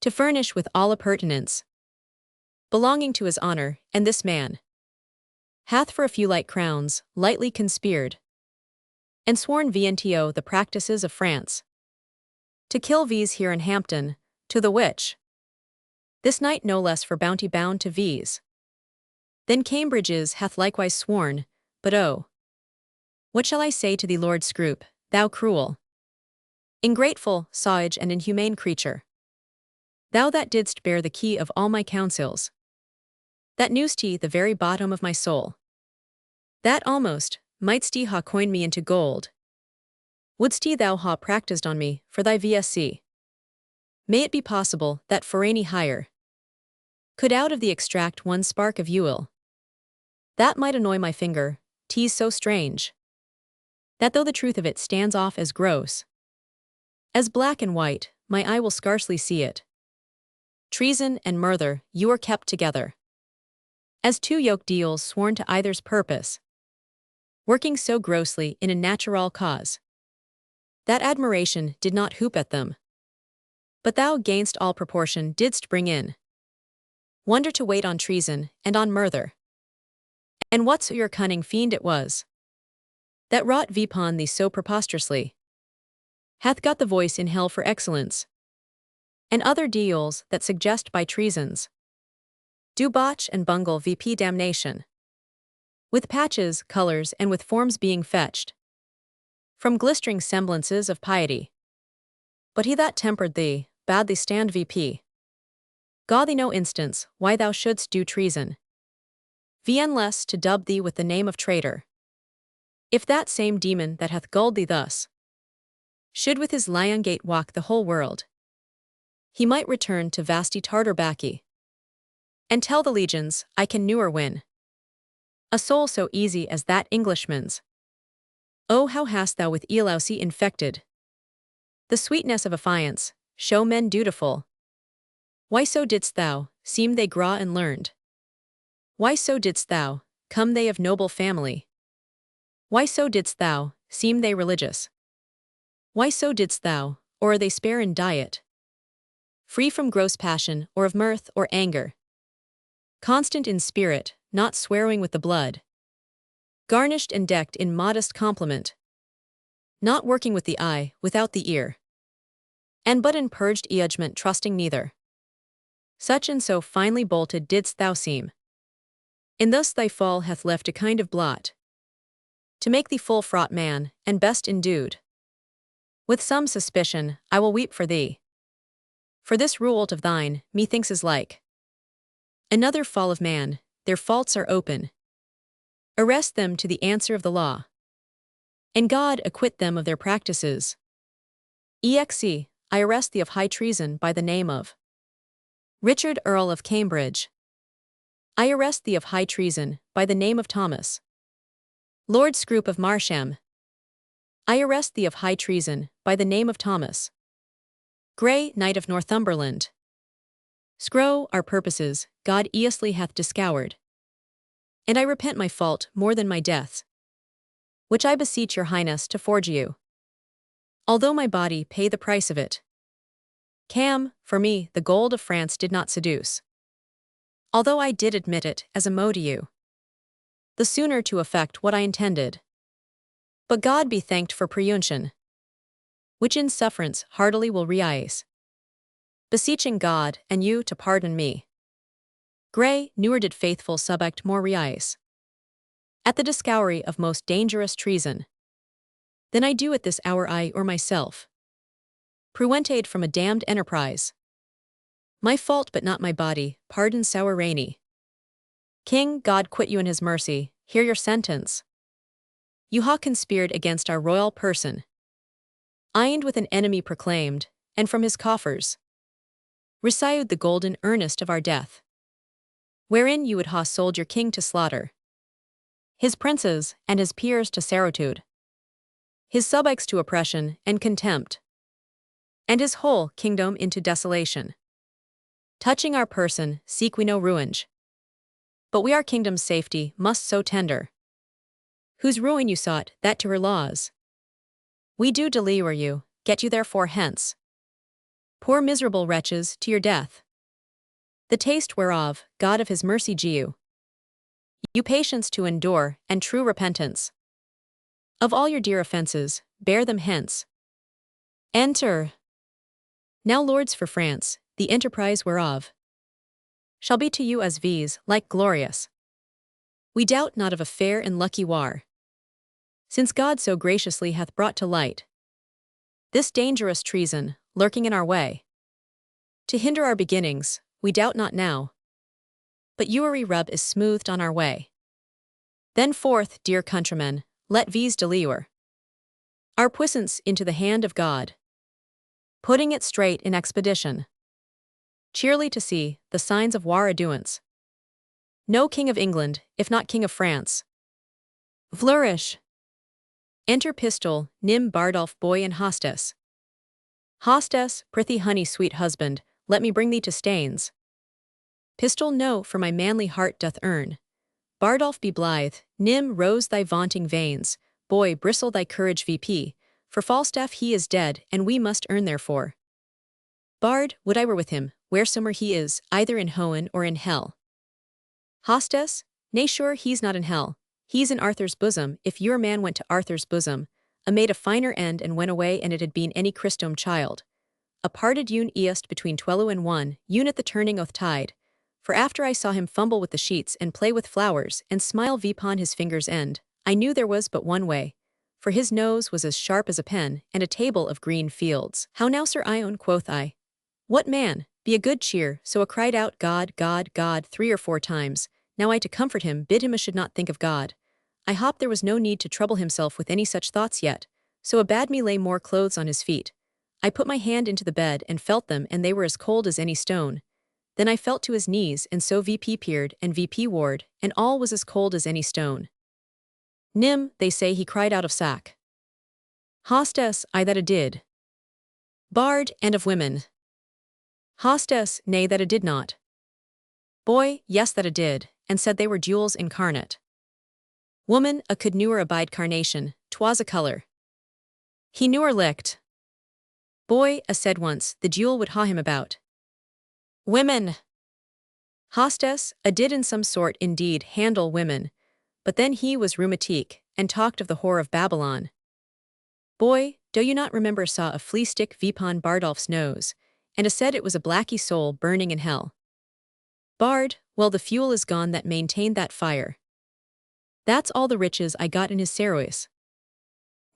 Speaker 1: to furnish with all appurtenance belonging to his honor, and this man hath for a few light crowns lightly conspired, and sworn vnto the practices of France, to kill vies here in Hampton, to the which this knight no less for bounty bound to vies than Cambridge's hath likewise sworn, but oh, what shall I say to thee, Lord Scroop, thou cruel, ingrateful, savage, and inhumane creature? Thou that didst bear the key of all my counsels, that knewst he the very bottom of my soul, that almost mightst he ha coined me into gold, wouldst he thou ha practised on me for thy VSC. May it be possible that for any hire could out of thee extract one spark of Ewell, that might annoy my finger, 'tis so strange, that though the truth of it stands off as gross, as black and white, my eye will scarcely see it. Treason and murder, you are kept together, as two yoke deals sworn to either's purpose, working so grossly in a natural cause, that admiration did not hoop at them. But thou gainst all proportion didst bring in wonder to wait on treason and on murder. And whatso your cunning fiend it was, that wrought vipon thee so preposterously, hath got the voice in hell for excellence, and other deals that suggest by treasons, do botch and bungle vp damnation, with patches, colors, and with forms being fetched from glistering semblances of piety. But he that tempered thee, bade thee stand vp. Gaw thee no instance why thou shouldst do treason, vn less to dub thee with the name of traitor. If that same demon that hath gulled thee thus should with his lion gait walk the whole world, he might return to vasty Tartarbaki, and tell the legions, I can newer win a soul so easy as that Englishman's. Oh, how hast thou with Elausi infected the sweetness of affiance, show men dutiful. Why so didst thou, seem they graw and learned? Why so didst thou, come they of noble family? Why so didst thou, seem they religious? Why so didst thou, or are they spare in diet? Free from gross passion, or of mirth, or anger? Constant in spirit, not swearing with the blood? Garnished and decked in modest compliment? Not working with the eye, without the ear? And but in purged judgment trusting neither? Such and so finely bolted didst thou seem. And thus thy fall hath left a kind of blot, to make thee full fraught man, and best endued. With some suspicion, I will weep for thee. For this rule of thine, methinks is like another fall of man, their faults are open. Arrest them to the answer of the law, and God acquit them of their practices. Exe, I arrest thee of high treason by the name of Richard Earl of Cambridge. I arrest thee of high treason by the name of Thomas Lord Scroop of Marsham. I arrest thee of high treason by the name of Thomas Grey, Knight of Northumberland. Scrow, our purposes, God easily hath discovered, and I repent my fault more than my deaths, which I beseech your highness to forge you, although my body pay the price of it. Cam, for me, the gold of France did not seduce, although I did admit it as a mot to you, the sooner to effect what I intended. But God be thanked for preuntion, which in sufferance heartily will reise, beseeching God and you to pardon me. Grey, newer did faithful subject more reise at the discovery of most dangerous treason than I do at this hour I or myself. Pruentade from a damned enterprise. My fault but not my body, pardon sour rainy. King, God quit you in his mercy, hear your sentence. You ha conspired against our royal person, eined with an enemy proclaimed, and from his coffers received the golden earnest of our death, wherein you would ha sold your king to slaughter, his princes and his peers to servitude, his subjects to oppression and contempt, and his whole kingdom into desolation. Touching our person, seek we no ruinage, but we our kingdom's safety must so tender, whose ruin you sought, that to her laws we do deliver you, get you therefore hence, poor miserable wretches, to your death, the taste whereof, God of his mercy give you patience to endure, and true repentance. Of all your dear offences, bear them hence. Enter. Now lords for France, the enterprise whereof shall be to you as viz like glorious. We doubt not of a fair and lucky war, since God so graciously hath brought to light this dangerous treason, lurking in our way, to hinder our beginnings, we doubt not now, but Uary rub is smoothed on our way. Then forth, dear countrymen, let viz deliver our puissance into the hand of God, putting it straight in expedition, cheerly to see the signs of war adduance. No king of England, if not king of France, flourish. Enter pistol, Nym Bardolph boy and hostess. Hostess, prithee honey sweet husband, let me bring thee to Staines. Pistol no, for my manly heart doth earn. Bardolph be blithe, Nym rose thy vaunting veins, boy bristle thy courage vp, for Falstaff he is dead, and we must earn therefore. Bard, would I were with him, wheresoever he is, either in Hoen or in hell. Hostess, Nay sure he's not in hell. He's in Arthur's bosom. If your man went to Arthur's bosom, a made a finer end and went away and it had been any Christome child. A parted un east between twelve and one, un at the turning o'th tide. For after I saw him fumble with the sheets and play with flowers and smile vpon his finger's end, I knew there was but one way. For his nose was as sharp as a pen, and a table of green fields. How now, Sir Ione, quoth I. What man? Be a good cheer. So I cried out, God, God, God, 3 or 4 times. Now I to comfort him bid him a should not think of God. I hopped there was no need to trouble himself with any such thoughts yet, so a bade me lay more clothes on his feet. I put my hand into the bed and felt them and they were as cold as any stone. Then I felt to his knees and so VP peered and VP ward, and all was as cold as any stone. Nim, they say he cried out of sack. Hostess, I that a did. Bard, and of women. Hostess, nay that a did not. Boy, yes that a did, and said they were jewels incarnate. Woman, a could newer abide carnation, 'twas a color. He newer licked. Boy, a said once, the jewel would haw him about. Women. Hostess, a did in some sort indeed handle women, but then he was rheumatique, and talked of the whore of Babylon. Boy, do you not remember saw a flea stick vpon Bardolph's nose, and a said it was a blacky soul burning in hell. Bard, well the fuel is gone that maintained that fire. That's all the riches I got in his Cerois.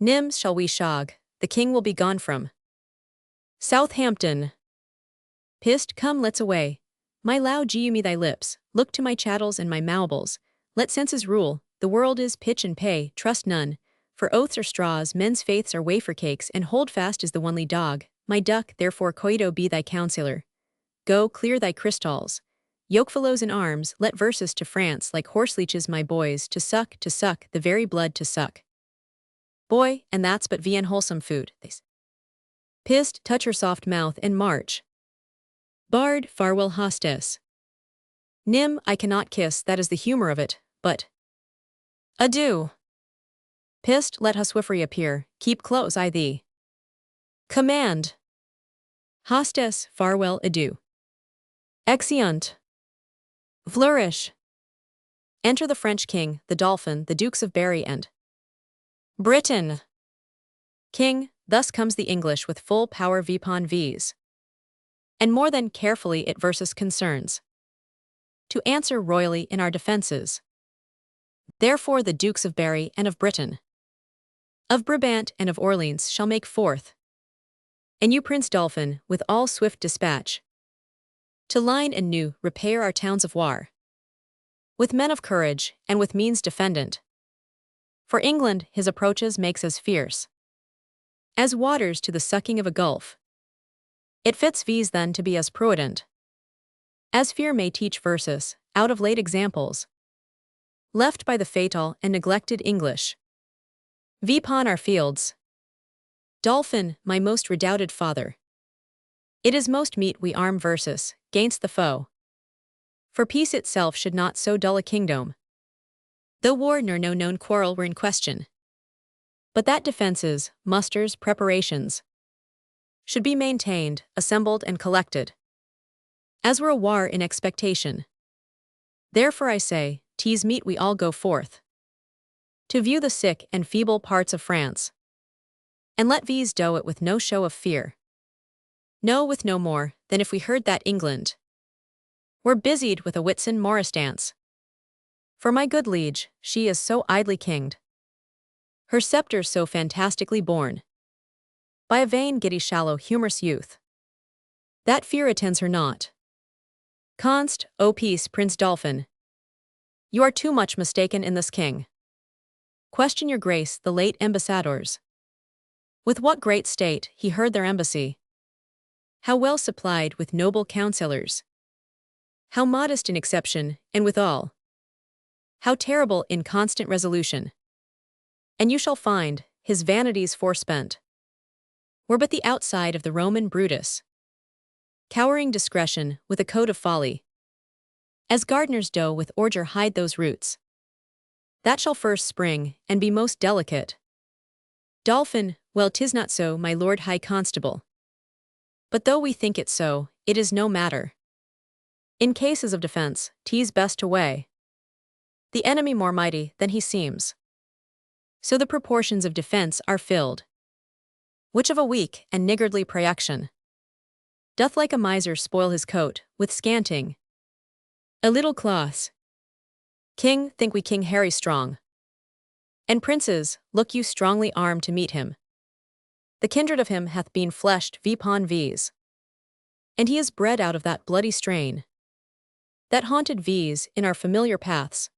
Speaker 1: Nims shall we shog, the king will be gone from Southampton. Pist, come let's away. My low giu me thy lips, look to my chattels and my moubles, let senses rule, the world is pitch and pay, trust none, for oaths are straws, men's faiths are wafer cakes, and holdfast is the onely dog, my duck, therefore coito be thy counsellor. Go, clear thy crystals. Yokefellows in arms, let verses to France like horseleeches my boys, to suck, the very blood to suck. Boy, and that's but the unwholesome food, they say. Pist, touch her soft mouth and march. Bard, farewell hostess. Nim, I cannot kiss, that is the humor of it, but adieu. Pist, let huswifery appear, keep close I thee. Command. Hostess, farewell, adieu. Exeunt. Flourish. Enter the French king, the Dauphin, the Dukes of Berry and Britain. King, thus comes the English with full power vpon v's. And more than carefully it versus concerns. To answer royally in our defences. Therefore the Dukes of Berry and of Britain, of Brabant and of Orleans shall make forth. And you Prince Dauphin, with all swift dispatch, to line and new repair our towns of war, with men of courage and with means defendant. For England his approaches makes as fierce as waters to the sucking of a gulf. It fits these then to be as prudent as fear may teach versus, out of late examples, left by the fatal and neglected English. Vpon our fields. Dauphin, my most redoubted father. It is most meet we arm versus, gainst the foe. For peace itself should not so dull a kingdom, though war nor no known quarrel were in question. But that defences, musters, preparations, should be maintained, assembled and collected, as were a war in expectation. Therefore I say, 'tis meet we all go forth, to view the sick and feeble parts of France, and let these do it with no show of fear. No, with no more, than if we heard that England were busied with a Whitsun Morris dance. For my good liege, she is so idly kinged, her sceptre so fantastically borne, by a vain giddy shallow humorous youth, that fear attends her not. Const, O peace, Prince Dauphin. You are too much mistaken in this king. Question your grace the late ambassadors. With what great state he heard their embassy. How well supplied with noble counsellors. How modest in exception, and withal how terrible in constant resolution. And you shall find, his vanities forespent were but the outside of the Roman Brutus, cowering discretion with a coat of folly, as gardeners do with ordure hide those roots that shall first spring and be most delicate. Dauphin, well 'tis not so, my lord high constable. But though we think it so, it is no matter. In cases of defense, 'tis best to weigh the enemy more mighty than he seems. So the proportions of defense are filled. Which of a weak and niggardly projection doth like a miser spoil his coat with scanting a little cloths? King, think we King Harry strong, and princes, look you strongly armed to meet him. The kindred of him hath been fleshed vpon v's, and he is bred out of that bloody strain that haunted v's in our familiar paths.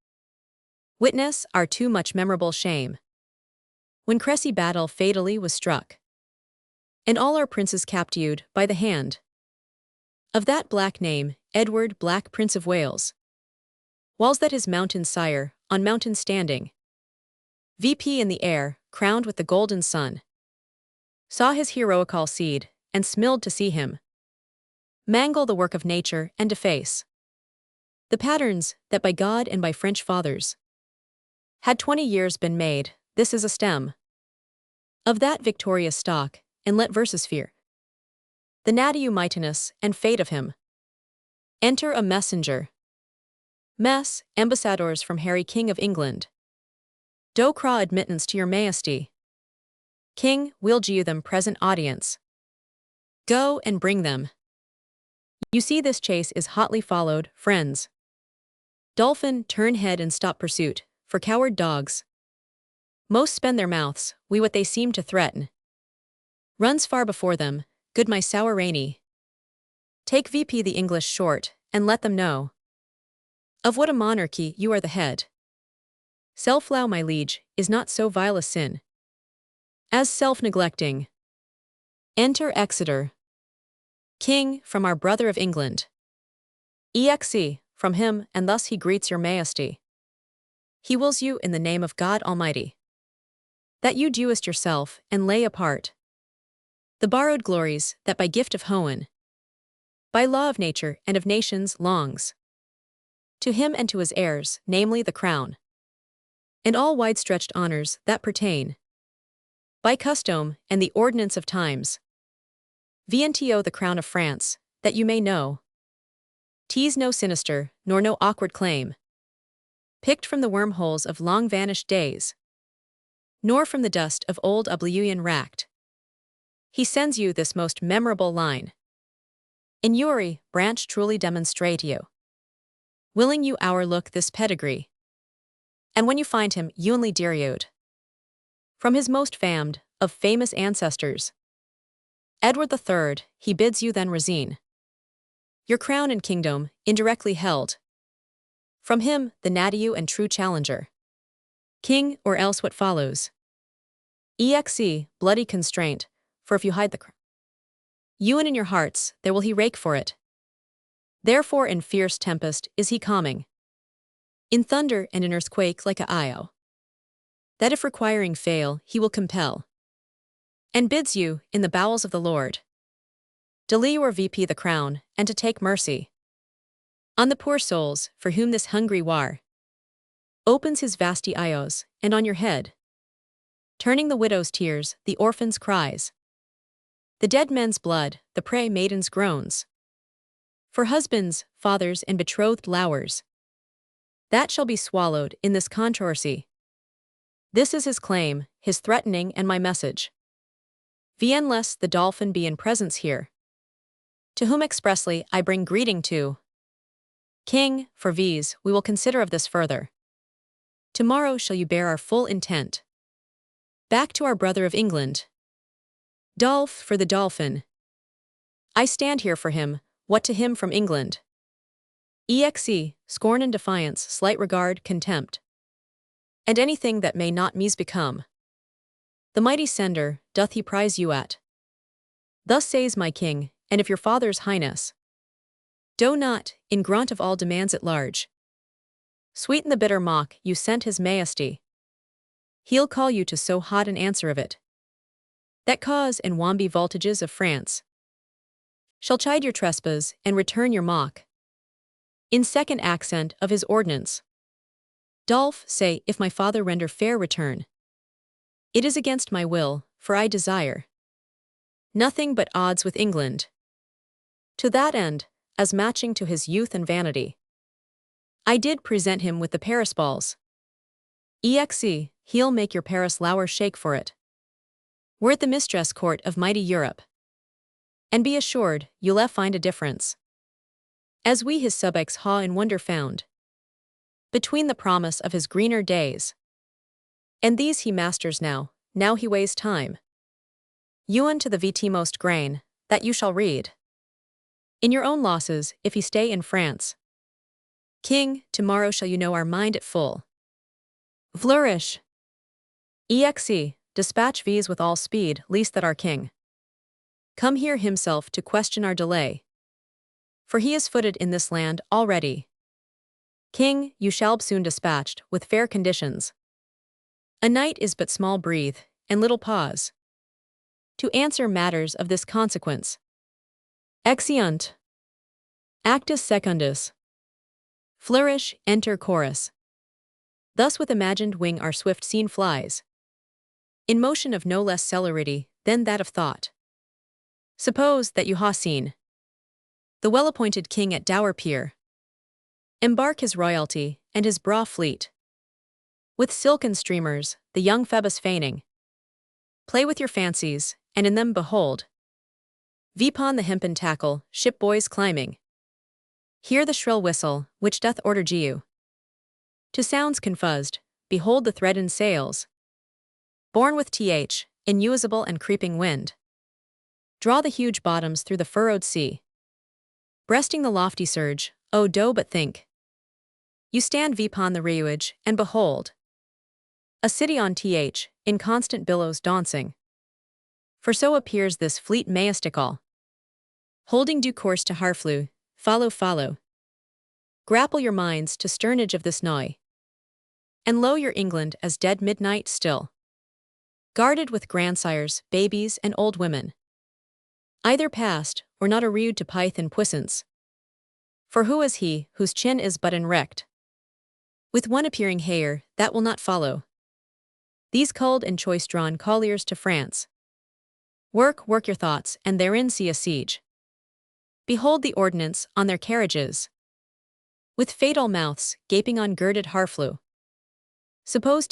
Speaker 1: Witness our too much memorable shame, when Cressy battle fatally was struck, and all our princes captured by the hand of that black name, Edward Black Prince of Wales. Whiles that his mountain sire, on mountain standing, VP in the air, crowned with the golden sun, saw his heroical seed, and smilled to see him mangle the work of nature and deface the patterns that by God and by French fathers had 20 years been made. This is a stem of that victorious stock, and let verses fear the natty mightiness and fate of him. Enter a messenger. Mess, ambassadors from Harry King of England. Do craw admittance to your majesty. King, will you them present audience. Go and bring them. You see this chase is hotly followed, friends. Dauphin, turn head and stop pursuit, for coward dogs most spend their mouths, we what they seem to threaten. Runs far before them, good my sour rainy. Take VP the English short, and let them know of what a monarchy you are the head. Self-low, my liege, is not so vile a sin as self-neglecting. Enter Exeter. King, from our brother of England. Exe, from him, and thus he greets your majesty. He wills you in the name of God Almighty, that you doest yourself, and lay apart the borrowed glories that by gift of Hohen, by law of nature and of nations, longs to him and to his heirs, namely the crown, and all wide-stretched honors that pertain by custom and the ordinance of times. VNTO the crown of France, that you may know. 'Tis no sinister, nor no awkward claim, picked from the wormholes of long-vanished days, nor from the dust of old oblivion racked. He sends you this most memorable line. In Uri, branch truly demonstrate you, willing you our look this pedigree. And when you find him, you only deariode from his most famed, of famous ancestors, Edward III, he bids you then resign your crown and kingdom, indirectly held from him, the natty and true challenger, king, or else what follows. Exe, bloody constraint, for if you hide the crown, you and in your hearts, there will he rake for it. Therefore in fierce tempest is he calming, in thunder and in earthquake like a io, that if requiring fail, he will compel, and bids you, in the bowels of the Lord, delay your VP the crown, and to take mercy on the poor souls, for whom this hungry war opens his vasty eyes, and on your head, turning the widow's tears, the orphan's cries, the dead men's blood, the prey maiden's groans, for husbands, fathers, and betrothed lowers, that shall be swallowed in this controversy. This is his claim, his threatening, and my message. Vien lest the Dauphin be in presence here, to whom expressly I bring greeting to. King, for these, we will consider of this further. Tomorrow shall you bear our full intent back to our brother of England. Dolph, for the Dauphin, I stand here for him, what to him from England. Exe, scorn and defiance, slight regard, contempt, and anything that may not me's become. The mighty sender, doth he prize you at. Thus says my king, and if your father's highness do not, in grant of all demands at large, sweeten the bitter mock you sent his majesty, he'll call you to so hot an answer of it, that cause and wamby voltages of France shall chide your trespass and return your mock. In second accent of his ordinance, Dolph, say, if my father render fair return, it is against my will, for I desire nothing but odds with England. To that end, as matching to his youth and vanity, I did present him with the Paris balls. Exe, he'll make your Paris lower shake for it. We're at the mistress court of mighty Europe. And be assured, you'll find a difference. As we his subjects haw in wonder found. Between the promise of his greener days. And these he masters now he weighs time. Ewan to the VT most grain, that you shall read. In your own losses, if he stay in France. King, tomorrow shall you know our mind at full. Flourish. Exe, dispatch these with all speed, least that our king come here himself to question our delay. For he is footed in this land already. King, you shall be soon dispatched, with fair conditions. A night is but small breathe, and little pause. To answer matters of this consequence. Exeunt. Actus secundus. Flourish, enter chorus. Thus with imagined wing our swift scene flies. In motion of no less celerity than that of thought. Suppose that you ha seen the well-appointed king at Dower Pier embark his royalty and his braw fleet. With silken streamers, the young Phoebus feigning. Play with your fancies, and in them behold. Vipon the hempen tackle, ship boys climbing. Hear the shrill whistle, which doth order you. To sounds confused, behold the threadened sails. Borne with inusable and creeping wind. Draw the huge bottoms through the furrowed sea. Breasting the lofty surge, do but think. You stand vipon the reuage, and behold. A city on in constant billows dancing. For so appears this fleet majestic holding due course to Harflew, follow. Grapple your minds to sternage of this noy. And lo your England as dead midnight still. Guarded with grandsires, babies, and old women. Either past, or not a rude to pyth and puissance. For who is he, whose chin is but erect? With one appearing hair, that will not follow. These culled and choice-drawn colliers to France. Work your thoughts, and therein see a siege. Behold the ordnance on their carriages. With fatal mouths, gaping on girded Harflew. Suppose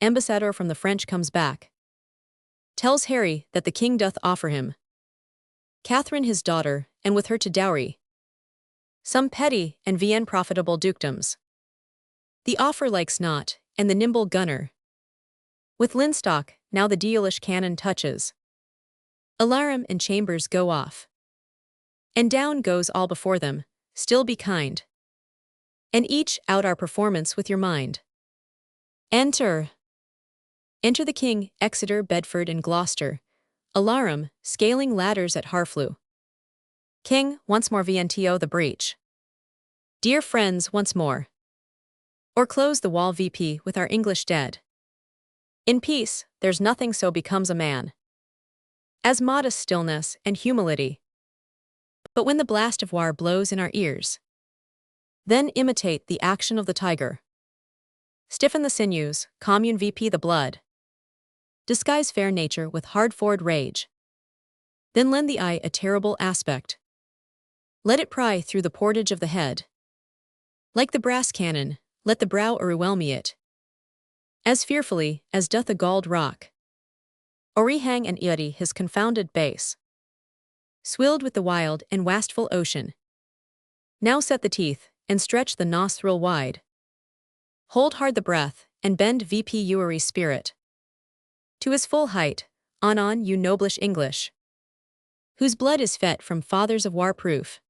Speaker 1: ambassador from the French comes back. Tells Harry that the king doth offer him Catherine his daughter, and with her to dowry some petty and Vienne profitable dukedoms. The offer likes not, and the nimble gunner with linstock now the dealish cannon touches. Alarum and chambers go off. And down goes all before them, still be kind. And each out our performance with your mind. Enter the king, Exeter, Bedford, and Gloucester. Alarum, scaling ladders at Harflew. King, once more VNTO the breach. Dear friends, once more. Or close the wall VP with our English dead. In peace, there's nothing so becomes a man as modest stillness and humility. But when the blast of war blows in our ears, then imitate the action of the tiger. Stiffen the sinews, commune VP the blood. Disguise fair nature with hard-forward rage. Then lend the eye a terrible aspect. Let it pry through the portage of the head. Like the brass cannon, let the brow o'erwhelm it. As fearfully as doth a galled rock. O'erhang and eddy his confounded base. Swilled with the wild and wastful ocean. Now set the teeth, and stretch the nostril wide. Hold hard the breath, and bend VP Uary spirit. To his full height, on you noblish English. Whose blood is fet from fathers of war proof.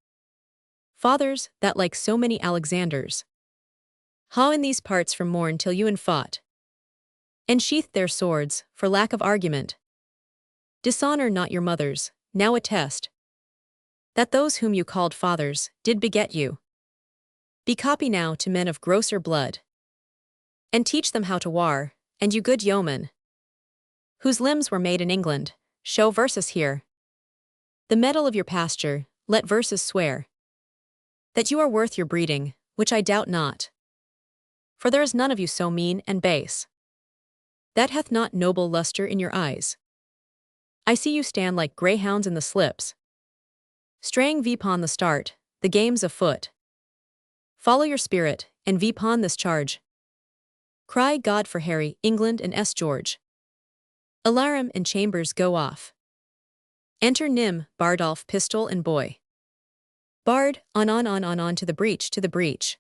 Speaker 1: Fathers that like so many Alexanders. Haw in these parts from morn till you fought. And sheathed their swords, for lack of argument. Dishonor not your mothers, now attest. That those whom you called fathers, did beget you. Be copy now to men of grosser blood. And teach them how to war, and you good yeomen. Whose limbs were made in England, show verses here. The metal of your pasture, let verses swear. That you are worth your breeding, which I doubt not. For there is none of you so mean and base. That hath not noble lustre in your eyes. I see you stand like greyhounds in the slips. Straying vipon the start, the game's afoot. Follow your spirit, and vipon this charge. Cry God for Harry, England and S. George. Alarum and chambers go off. Enter Nym, Bardolph, pistol and boy. Bard, on to the breach, to the breach.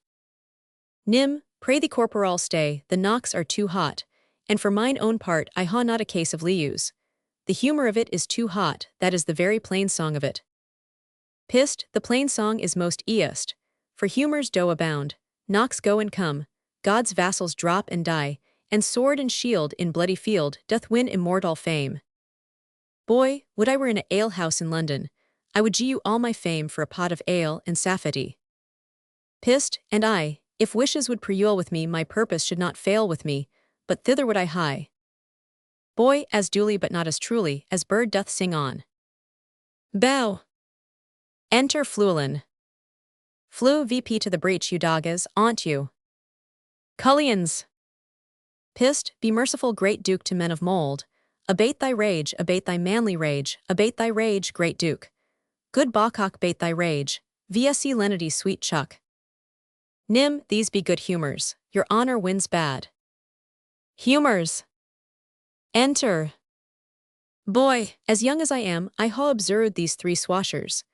Speaker 1: Nym, pray thee corporal stay, the knocks are too hot, and for mine own part I ha not a case of leus. The humour of it is too hot, that is the very plain song of it. Pist, the plain song is most east, for humours do abound, knocks go and come, God's vassals drop and die, and sword and shield in bloody field doth win immortal fame. Boy, would I were in a alehouse in London, I would gie you all my fame for a pot of ale and saffety. Pist, and I, if wishes would prevail with me my purpose should not fail with me, but thither would I hie. Boy, as duly but not as truly, as bird doth sing on. Bow. Enter Fluellen. Flew VP to the breach you dogges, aunt you. Cullions. Pist, be merciful great duke to men of mould, abate thy rage, abate thy manly rage, abate thy rage, great duke. Good Bawcock bate thy rage, VSC lenity sweet chuck. Nym, these be good humours, your honour wins bad. Humours. Enter. Boy, as young as I am, I ha observed these three swashers.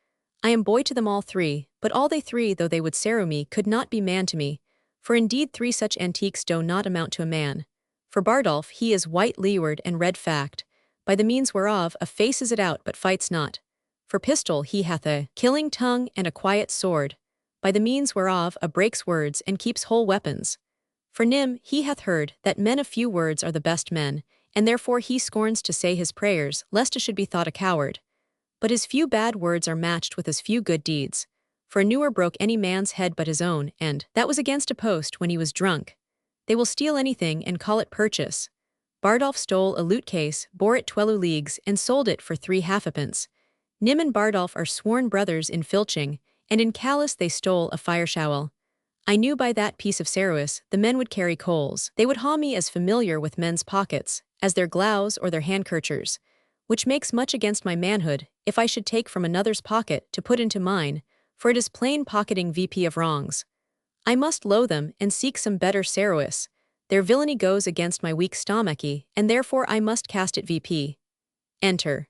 Speaker 1: I am boy to them all three, but all they three though they would serow me could not be man to me, for indeed three such antiques do not amount to a man. For Bardolph he is white leeward and red fact, by the means whereof a faces it out but fights not. For Pistol he hath a killing tongue and a quiet sword, by the means whereof a breaks words and keeps whole weapons. For Nym he hath heard that men of few words are the best men, and therefore he scorns to say his prayers, lest it should be thought a coward. But his few bad words are matched with his few good deeds. For a newer broke any man's head but his own, and that was against a post when he was drunk. They will steal anything and call it purchase. Bardolph stole a lute case, bore it 12 leagues, and sold it for 3 halfpence. Nym and Bardolph are sworn brothers in filching, and in Calais they stole a fire shovel. I knew by that piece of cerewis the men would carry coals. They would haw me as familiar with men's pockets, as their glows or their handkerchers, which makes much against my manhood, if I should take from another's pocket to put into mine, for it is plain pocketing VP of wrongs. I must loathe them and seek some better cerewis. Their villainy goes against my weak stomachy, and therefore I must cast it VP. Enter.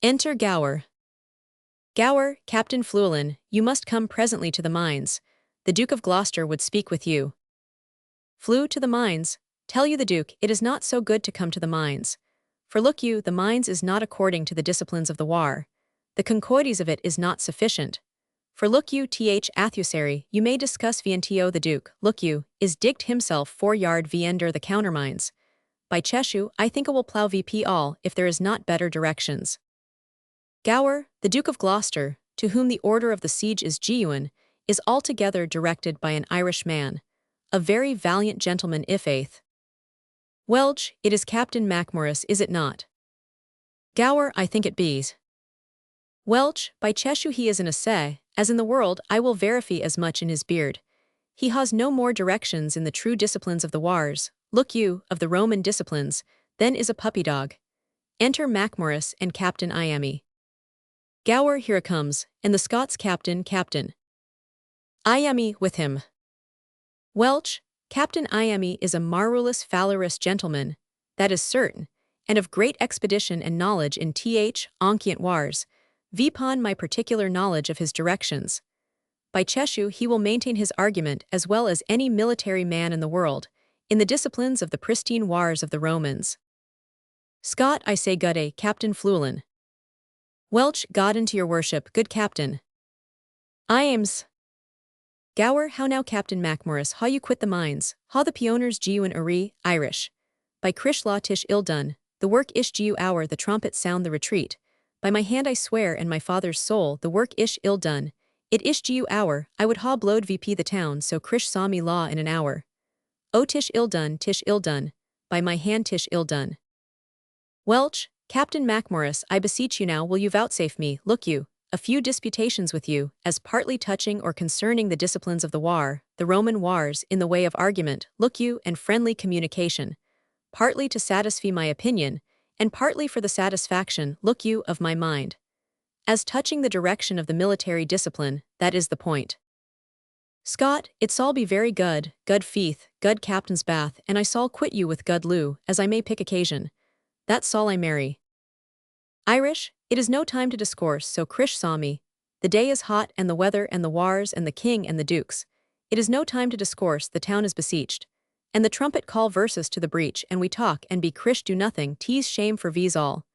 Speaker 1: Enter Gower. Gower, Captain Fluellen, you must come presently to the mines. The Duke of Gloucester would speak with you. Flew to the mines. Tell you the Duke, it is not so good to come to the mines. For look you, the mines is not according to the disciplines of the war. The concoities of it is not sufficient. For look you, adversary, you may discuss VNTO the Duke, look you, is digged himself 4 yard viender the countermines. By Cheshire, I think it will plough VP all, if there is not better directions. Gower, the Duke of Gloucester, to whom the order of the siege is genuine, is altogether directed by an Irish man, a very valiant gentleman if aith. Welch, it is Captain MacMorris, is it not? Gower, I think it bees. Welch, by Cheshire he is an assay, as in the world I will verify as much in his beard. He has no more directions in the true disciplines of the wars, look you, of the Roman disciplines, than is a puppy dog. Enter MacMorris and Captain Iamy. Gower, here it comes, and the Scots Captain. Iamy with him. Welch, Captain Iamy is a marvellous valorous gentleman, that is certain, and of great expedition and knowledge in oncient wars, vipon my particular knowledge of his directions. By Cheshire he will maintain his argument as well as any military man in the world, in the disciplines of the pristine wars of the Romans. Scott, I say good day, Captain Fluellen. Welch, God into your worship, good captain. Iams. Gower, how now Captain MacMorris, how you quit the mines, how the pioners giu and Uri, Irish. By Crishlaw tish ill done, the work ish giu hour the trumpet sound the retreat. By my hand I swear and my father's soul the work ish ill done, it ish giu hour, I would ha blowed VP the town so Krish saw me law in an hour. O tish ill done, by my hand tish ill done. Welch, Captain MacMorris, I beseech you now will you vouchsafe me, look you, a few disputations with you, as partly touching or concerning the disciplines of the war, the Roman wars, in the way of argument, look you, and friendly communication, partly to satisfy my opinion, and partly for the satisfaction, look you, of my mind. As touching the direction of the military discipline, that is the point. Scott, it sall be very good, feath, good captain's bath, and I sall quit you with good loo, as I may pick occasion. That sall I marry. Irish, it is no time to discourse, so Crish saw me. The day is hot, and the weather, and the wars, and the king, and the dukes. It is no time to discourse, the town is besieged. And the trumpet call verses to the breach, and we talk, and be Crish do nothing, tease shame for v's all.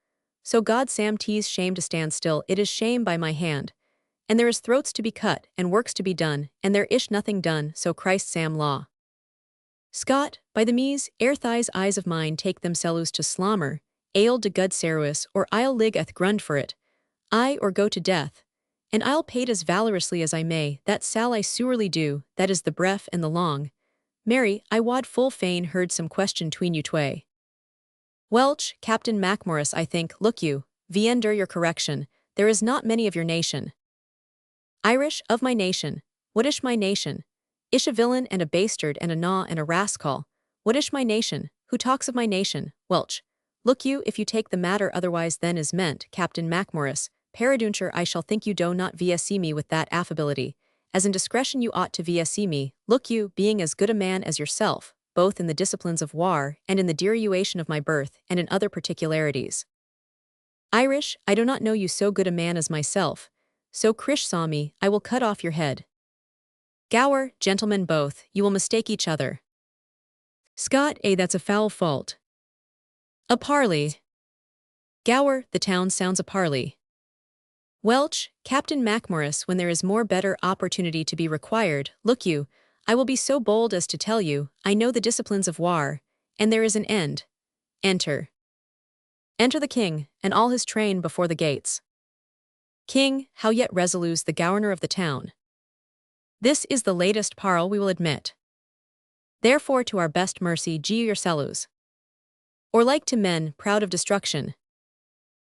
Speaker 1: So God Sam tease shame to stand still, it is shame by my hand. And there is throats to be cut, and works to be done, and there ish nothing done, so Christ Sam law. Scott, by the mees, ere thighs eyes of mine take themselves to slumber, ale de good seruis, or I'll lig ath grund for it, I or go to death, and I'll pay it as valorously as I may, that sall I sewerly do, that is the bref and the long. Mary, I wad full fain heard some question tween you tway. Welch, Captain Macmorris, I think, look you, viender your correction, there is not many of your nation. Irish, of my nation, what ish my nation? Ish a villain and a bastard and a gnaw and a rascal, what ish my nation, who talks of my nation, Welch? Look you, if you take the matter otherwise than is meant, Captain Macmorris, peradventure I shall think you do not VSC me with that affability, as in discretion you ought to VSC me, look you, being as good a man as yourself, both in the disciplines of war and in the derivation of my birth and in other particularities. Irish, I do not know you so good a man as myself, so Crish saw me, I will cut off your head. Gower, gentlemen both, you will mistake each other. Scott, that's a foul fault. A parley. Gower, the town sounds a parley. Welch, Captain Macmorris, when there is more better opportunity to be required, look you, I will be so bold as to tell you, I know the disciplines of war, and there is an end. Enter. Enter the king, and all his train before the gates. King, how yet resolutes the governor of the town. This is the latest parle we will admit. Therefore to our best mercy gie yourselves. Or like to men proud of destruction.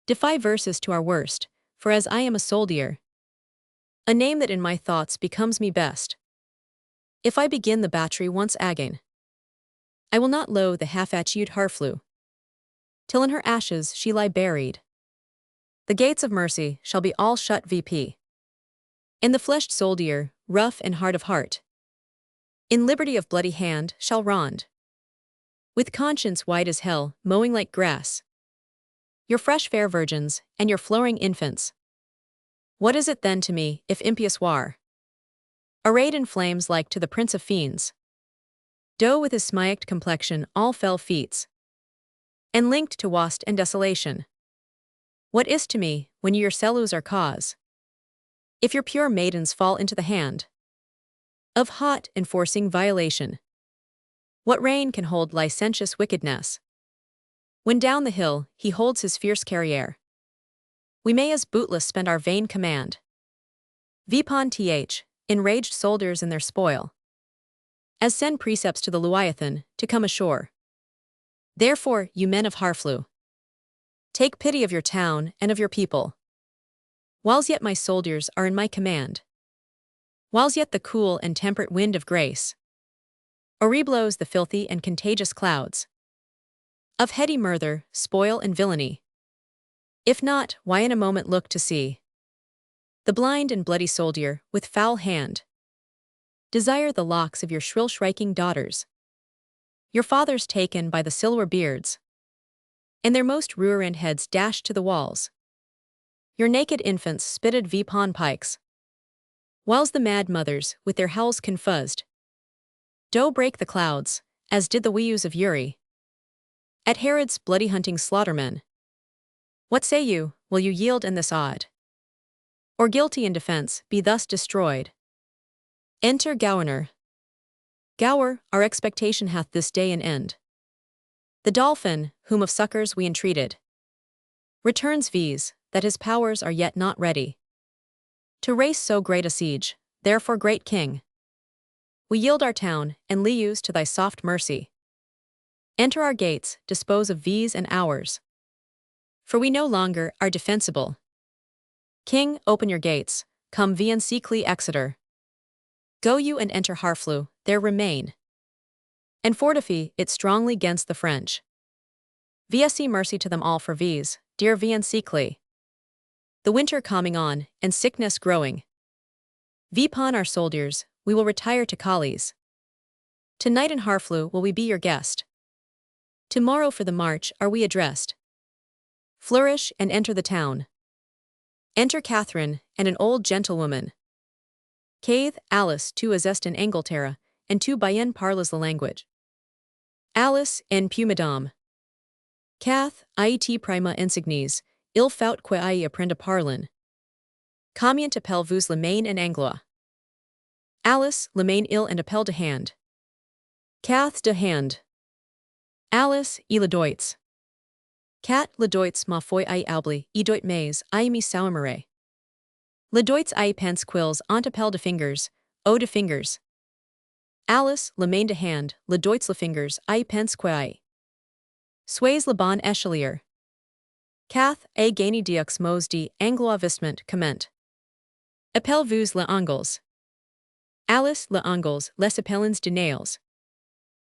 Speaker 1: Defy verses to our worst, for as I am a soldier. A name that in my thoughts becomes me best. If I begin the battery once again, I will not loe the half-achieved harflew, till in her ashes she lie buried. The gates of mercy shall be all shut VP. In the fleshed soldier, rough and hard of heart, in liberty of bloody hand shall rond. With conscience white as hell, mowing like grass. Your fresh fair virgins, and your flowering infants. What is it then to me, if impious war? Arrayed in flames like to the prince of fiends. Doe with his smiact complexion all fell feats. And linked to wast and desolation. What is to me, when you yourselves are cause? If your pure maidens fall into the hand of hot enforcing violation. What reign can hold licentious wickedness? When down the hill he holds his fierce carriere, we may as bootless spend our vain command. Vipon th, enraged soldiers in their spoil, as send precepts to the Leviathan to come ashore. Therefore, you men of Harflew, take pity of your town and of your people. Whiles yet my soldiers are in my command. Whiles yet the cool and temperate wind of grace blows the filthy and contagious clouds of heady murther, spoil and villainy. If not, why in a moment look to see the blind and bloody soldier, with foul hand, desire the locks of your shrill shrieking daughters, your fathers taken by the silver beards, and their most ruined heads dashed to the walls, your naked infants spitted vipon pikes, whiles the mad mothers, with their howls confuzzed, do break the clouds, as did the weus of Uri, at Herod's bloody hunting slaughtermen. What say you, will you yield in this odd, or guilty in defense, be thus destroyed? Enter Gowner. Gower, our expectation hath this day an end. The Dauphin, whom of succors we entreated, returns viz, that his powers are yet not ready to race so great a siege, therefore great king. We yield our town, and lius to thy soft mercy. Enter our gates, dispose of these and ours. For we no longer are defensible. King, open your gates, come viencically Exeter. Go you and enter Harflew, there remain. And fortify it strongly gainst the French. VSC mercy to them all for these, dear viencically. The winter coming on, and sickness growing. Vipon our soldiers, we will retire to Collies. Tonight in Harflew will we be your guest. Tomorrow for the march are we addressed. Flourish and enter the town. Enter Catherine and an old gentlewoman. Caith Alice tu azest in Angleterra, and tu bien parles la language. Alice en pu madame. Cath it prima insignes, il faut que I apprend à parler. Combien appelle vous le main en anglois? Alice, le main il and appelle de hand. Cath de hand. Alice, le deutz. Cat le deutz ma foi I albli, deut mais, I me saumeray. Le deutz I pense quills ont appelle de fingers, o de fingers. Alice, le main de hand, le deutz le fingers, I pense que I. Sois le bon échelier. Cath a gagné deux mots de anglois vestment comment. Appelle vous le angles. Alice le angles les appellens de nails.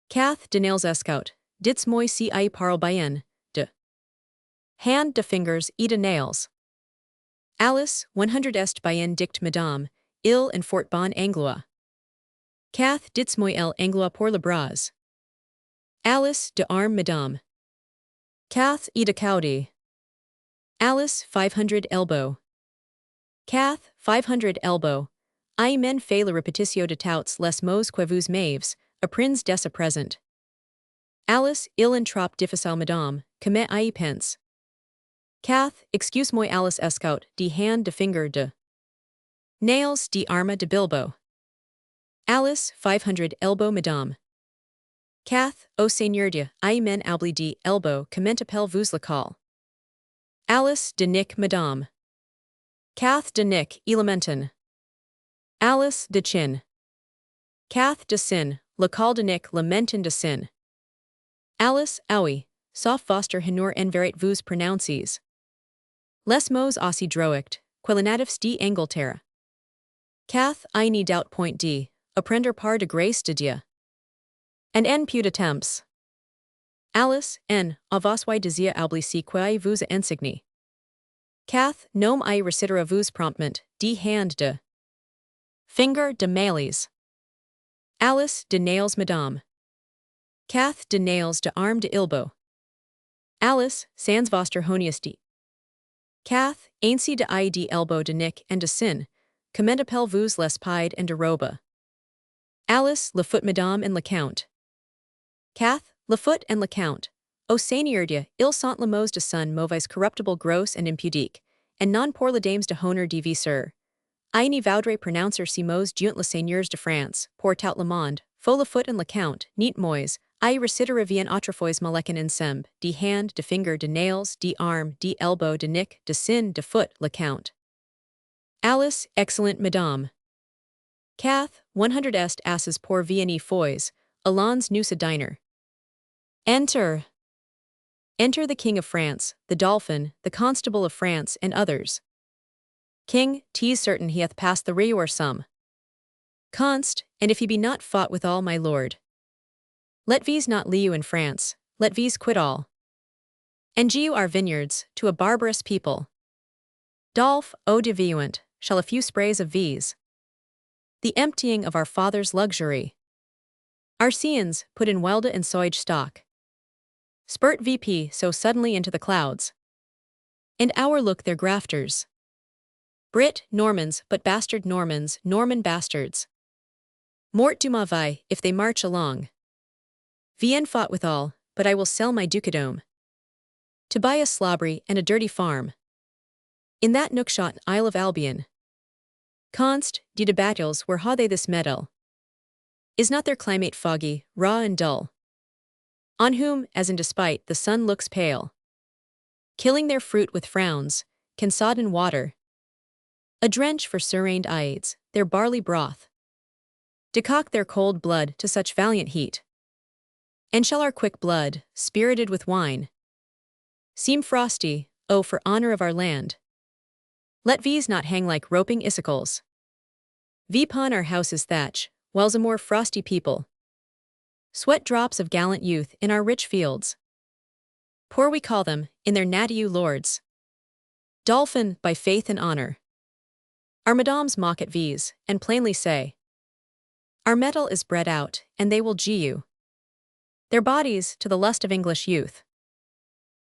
Speaker 1: Cath de nails escout, dits moi si I parle bien, de. Hand de fingers et de nails. Alice, 100 est bien dict madame, il en fort bon anglois. Cath dits moi el anglois pour le bras. Alice de arm madame. Cath et de caudi. Alice 500 elbow. Cath 500 elbow. I men fait la repetitio de touts les mots que vous m'aves, apprends des à present. Alice il en trop difficile madame, comment I pense. Cath, excuse-moi Alice escout, de hand de finger de. Nails de arma de bilbo. Alice 500 elbow madame. Cath, o seigneur de, I men albli de elbow, comment appelle vous le call. Alice de nick madame. Cath de nick elementen. Alice de chin. Cath de sin, le call de nick lamenten de sin. Alice, owie, sauf foster henor enverit vous prononces. Les mots aussi droict, quelinatifs de Angleterre. Cath I ni doubt point d, apprendre par de grace de Dieu. And en peu de temps. Alice, en, avosui désir albli si quae vous insigni. Cath, nom I recitera vous promptement, de hand de. Finger de malies. Alice de nails madame. Cath de nails de arm de ilbo. Alice, sans voster honiesti. Cath, ainsi de I de elbow de nick and de sin, comment appelle vous les pied and de robe. Alice, le foot madame and le count. Cath, le foot and le count. O seigneur de, ils sont le mots de son mauvais corruptible gross and impudique, and non pour les dames de honneur de viseur. I ni vaudrais prononcer si mots duant les seigneurs de France, pour tout le monde, faux le foot and le count, neat mois, I recitera bien autrefois malekin ensemble, de hand, de finger, de nails, de arm, de elbow, de nick, de sin, de foot, le count. Alice, excellent madame. Cath, 100 est asses pour vienne fois, allons nous a diner. Enter. Enter the King of France, the Dauphin, the Constable of France, and others. King, 'tis certain he hath passed the Rio or some. Const, and if he be not fought withal, my lord. Let vise not lieu in France, let vise quit all. And giu our vineyards, to a barbarous people. Dolph, o deviuant, shall a few sprays of vise. The emptying of our father's luxury. Arceans, put in welde and soige stock. Spurt VP so suddenly into the clouds. And our look their grafters. Brit, Normans, but bastard Normans, Norman bastards. Mort du mauvais, if they march along. Vienne fought withal, but I will sell my dukedom. To buy a slobbery and a dirty farm. In that nookshot Isle of Albion. Const, de battles where ha they this medal. Is not their climate foggy, raw and dull? On whom, as in despite, the sun looks pale. Killing their fruit with frowns, can sodden water. A drench for surrained ides, their barley broth. Decoct their cold blood to such valiant heat. And shall our quick blood, spirited with wine, seem frosty, oh, for honor of our land? Let these not hang like roping issacles. Vipon our houses thatch, whiles a more frosty people. Sweat drops of gallant youth in our rich fields. Poor we call them, in their natiu lords. Dauphin, by faith and honor. Our madames mock at these, and plainly say, Our metal is bred out, and they will you. Their bodies to the lust of English youth.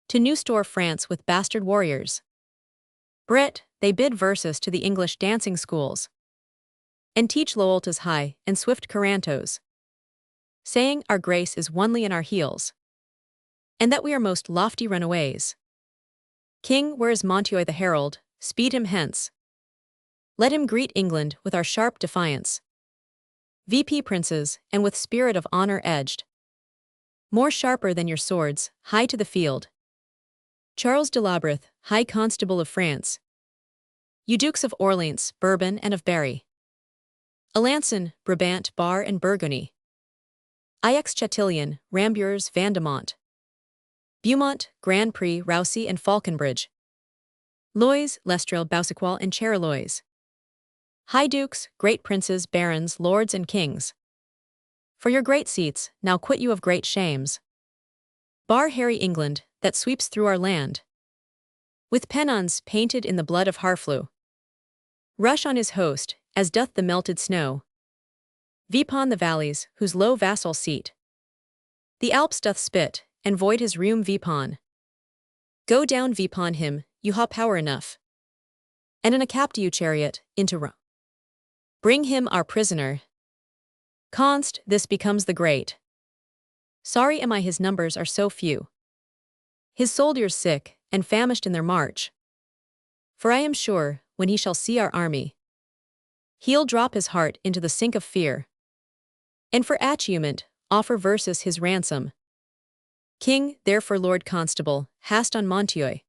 Speaker 1: To new store France with bastard warriors. Brit, they bid verses to the English dancing schools. And teach Lowoltas high and swift carantos. Saying our grace is onely in our heels. And that we are most lofty runaways. King, where is Montoy the herald, speed him hence. Let him greet England with our sharp defiance. VP princes, and with spirit of honor edged. More sharper than your swords, high to the field. Charles de Labreth, High Constable of France. You Dukes of Orleans, Bourbon and of Berry. Alençon, Brabant, Bar and Burgundy. Aix Chatillon, Rambures, Vandemont. Beaumont, Grand Prix, Rousey and Falconbridge. Loys, Lestrel, Boucicaul and Cherelois. High Dukes, great princes, barons, lords and kings. For your great seats, now quit you of great shames. Bar Harry England, that sweeps through our land. With pennons painted in the blood of Harflew. Rush on his host, as doth the melted snow. Vipon the valleys, whose low vassal seat. The Alps doth spit, and void his rheum Vipon. Go down Vipon him, you ha power enough. And in a captive chariot, into Rome. Bring him our prisoner. Const, this becomes the great. Sorry am I his numbers are so few. His soldiers sick, and famished in their march. For I am sure, when he shall see our army, he'll drop his heart into the sink of fear. And for achievement, offer versus his ransom. King, therefore Lord Constable, hast on Montoy.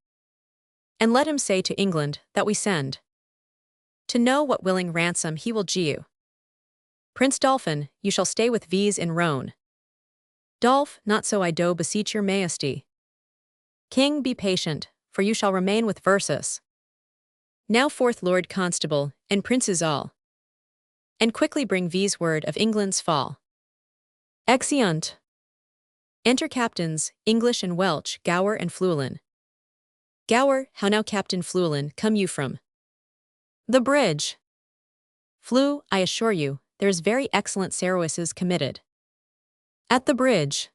Speaker 1: And let him say to England, that we send. To know what willing ransom he will you. Prince Dauphin, you shall stay with V's in Rhone. Dolph, not so I do beseech your majesty. King, be patient, for you shall remain with versus. Now forth Lord Constable, and princes all. And quickly bring V's word of England's fall. Exeunt. Enter captains, English and Welsh, Gower and Fluellen. Gower, how now Captain Fluellen, come you from? The bridge. Flew, I assure you, there is very excellent services committed. At the bridge.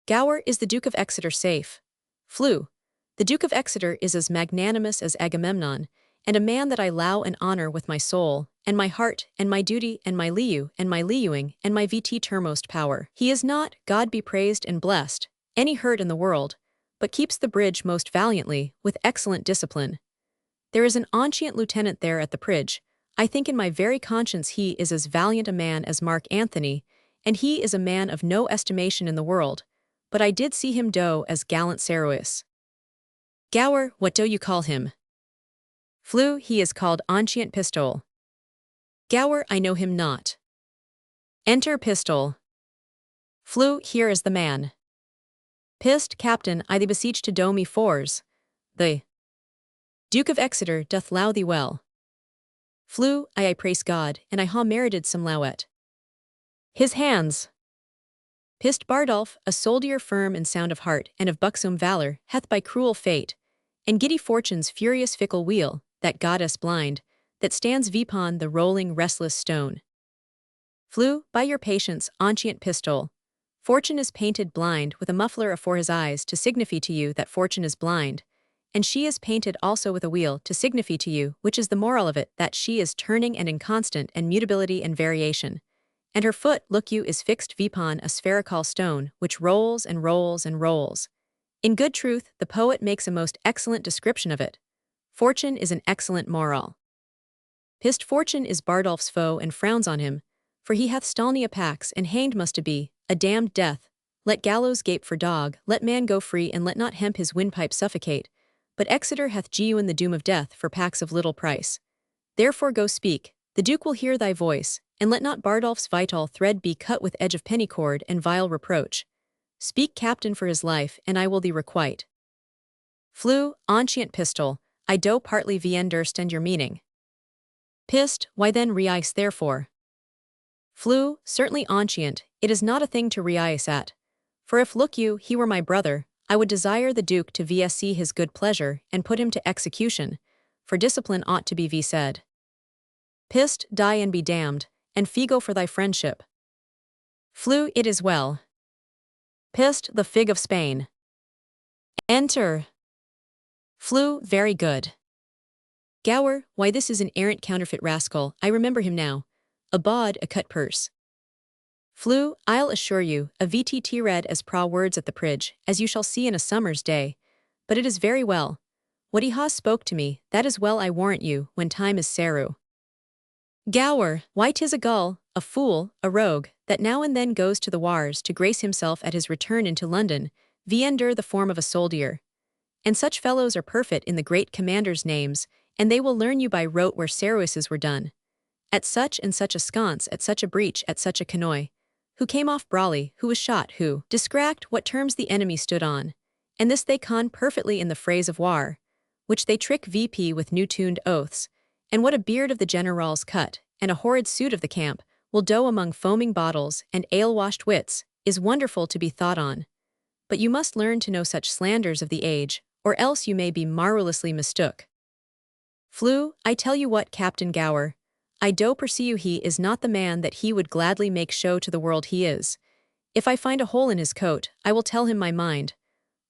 Speaker 1: Gower, is the Duke of Exeter safe? Flew, the Duke of Exeter is as magnanimous as Agamemnon, and a man that I low and honor with my soul, and my heart, and my duty, and my liu, and my liuing, and my VT termost power. He is not, God be praised and blessed, any hurt in the world, but keeps the bridge most valiantly, with excellent discipline. There is an ancient lieutenant there at the bridge. I think in my very conscience he is as valiant a man as Mark Antony, and he is a man of no estimation in the world, but I did see him do as gallant Serois. Gower, what do you call him? Flew, he is called Ancient Pistol. Gower, I know him not. Enter Pistol. Flew, here is the man. Pist, Captain, I thee beseech to do me fors. The Duke of Exeter doth low thee well. Flew, I praise God, and I ha merited some lowet. His hands. Pist Bardolph, a soldier firm and sound of heart and of buxom valor, hath by cruel fate, and giddy fortune's furious fickle wheel, that goddess blind, that stands vipon the rolling restless stone. Flew, by your patience, ancient Pistol. Fortune is painted blind with a muffler afore his eyes to signify to you that fortune is blind, and she is painted also with a wheel to signify to you, which is the moral of it, that she is turning and inconstant and mutability and variation. And her foot, look you, is fixed vipon a spherical stone, which rolls and rolls and rolls. In good truth, the poet makes a most excellent description of it. Fortune is an excellent moral. Pist Fortune is Bardolph's foe and frowns on him, for he hath stolny a pax and hanged must be, a damned death. Let gallows gape for dog, let man go free and let not hemp his windpipe suffocate, but Exeter hath genuine the doom of death for pax of little price. Therefore go speak, the Duke will hear thy voice, and let not Bardolph's vital thread be cut with edge of pennycord and vile reproach. Speak, Captain, for his life, and I will thee requite. Flew, ancient Pistol, I do partly understand your meaning. Pist, why then reice therefore? Flew, certainly ancient, it is not a thing to reice at. For if look you, he were my brother, I would desire the Duke to VSC his good pleasure, and put him to execution, for discipline ought to be said. Pist, die and be damned, and figo for thy friendship. Flew, it is well. Pissed, the fig of Spain. Enter. Flew, very good. Gower, why this is an arrant counterfeit rascal, I remember him now. A bawd, a cut purse. Flew, I'll assure you, a vtt read as pra words at the pridge, as you shall see in a summer's day. But it is very well. What he ha spoke to me, that is well I warrant you, when time is seru. Gower, why 'tis a gull, a fool, a rogue, that now and then goes to the wars to grace himself at his return into London, viender the form of a soldier. And such fellows are perfect in the great commanders' names, and they will learn you by rote where seruises were done. At such and such a sconce, at such a breach, at such a canoy. Who came off brawly, who was shot, who discracked what terms the enemy stood on. And this they con perfectly in the phrase of war, which they trick VP with new-tuned oaths, and what a beard of the general's cut, and a horrid suit of the camp, will doe among foaming bottles and ale-washed wits, is wonderful to be thought on. But you must learn to know such slanders of the age, or else you may be marvellously mistook. Flew, I tell you what, Captain Gower, I do perceive he is not the man that he would gladly make show to the world he is. If I find a hole in his coat, I will tell him my mind.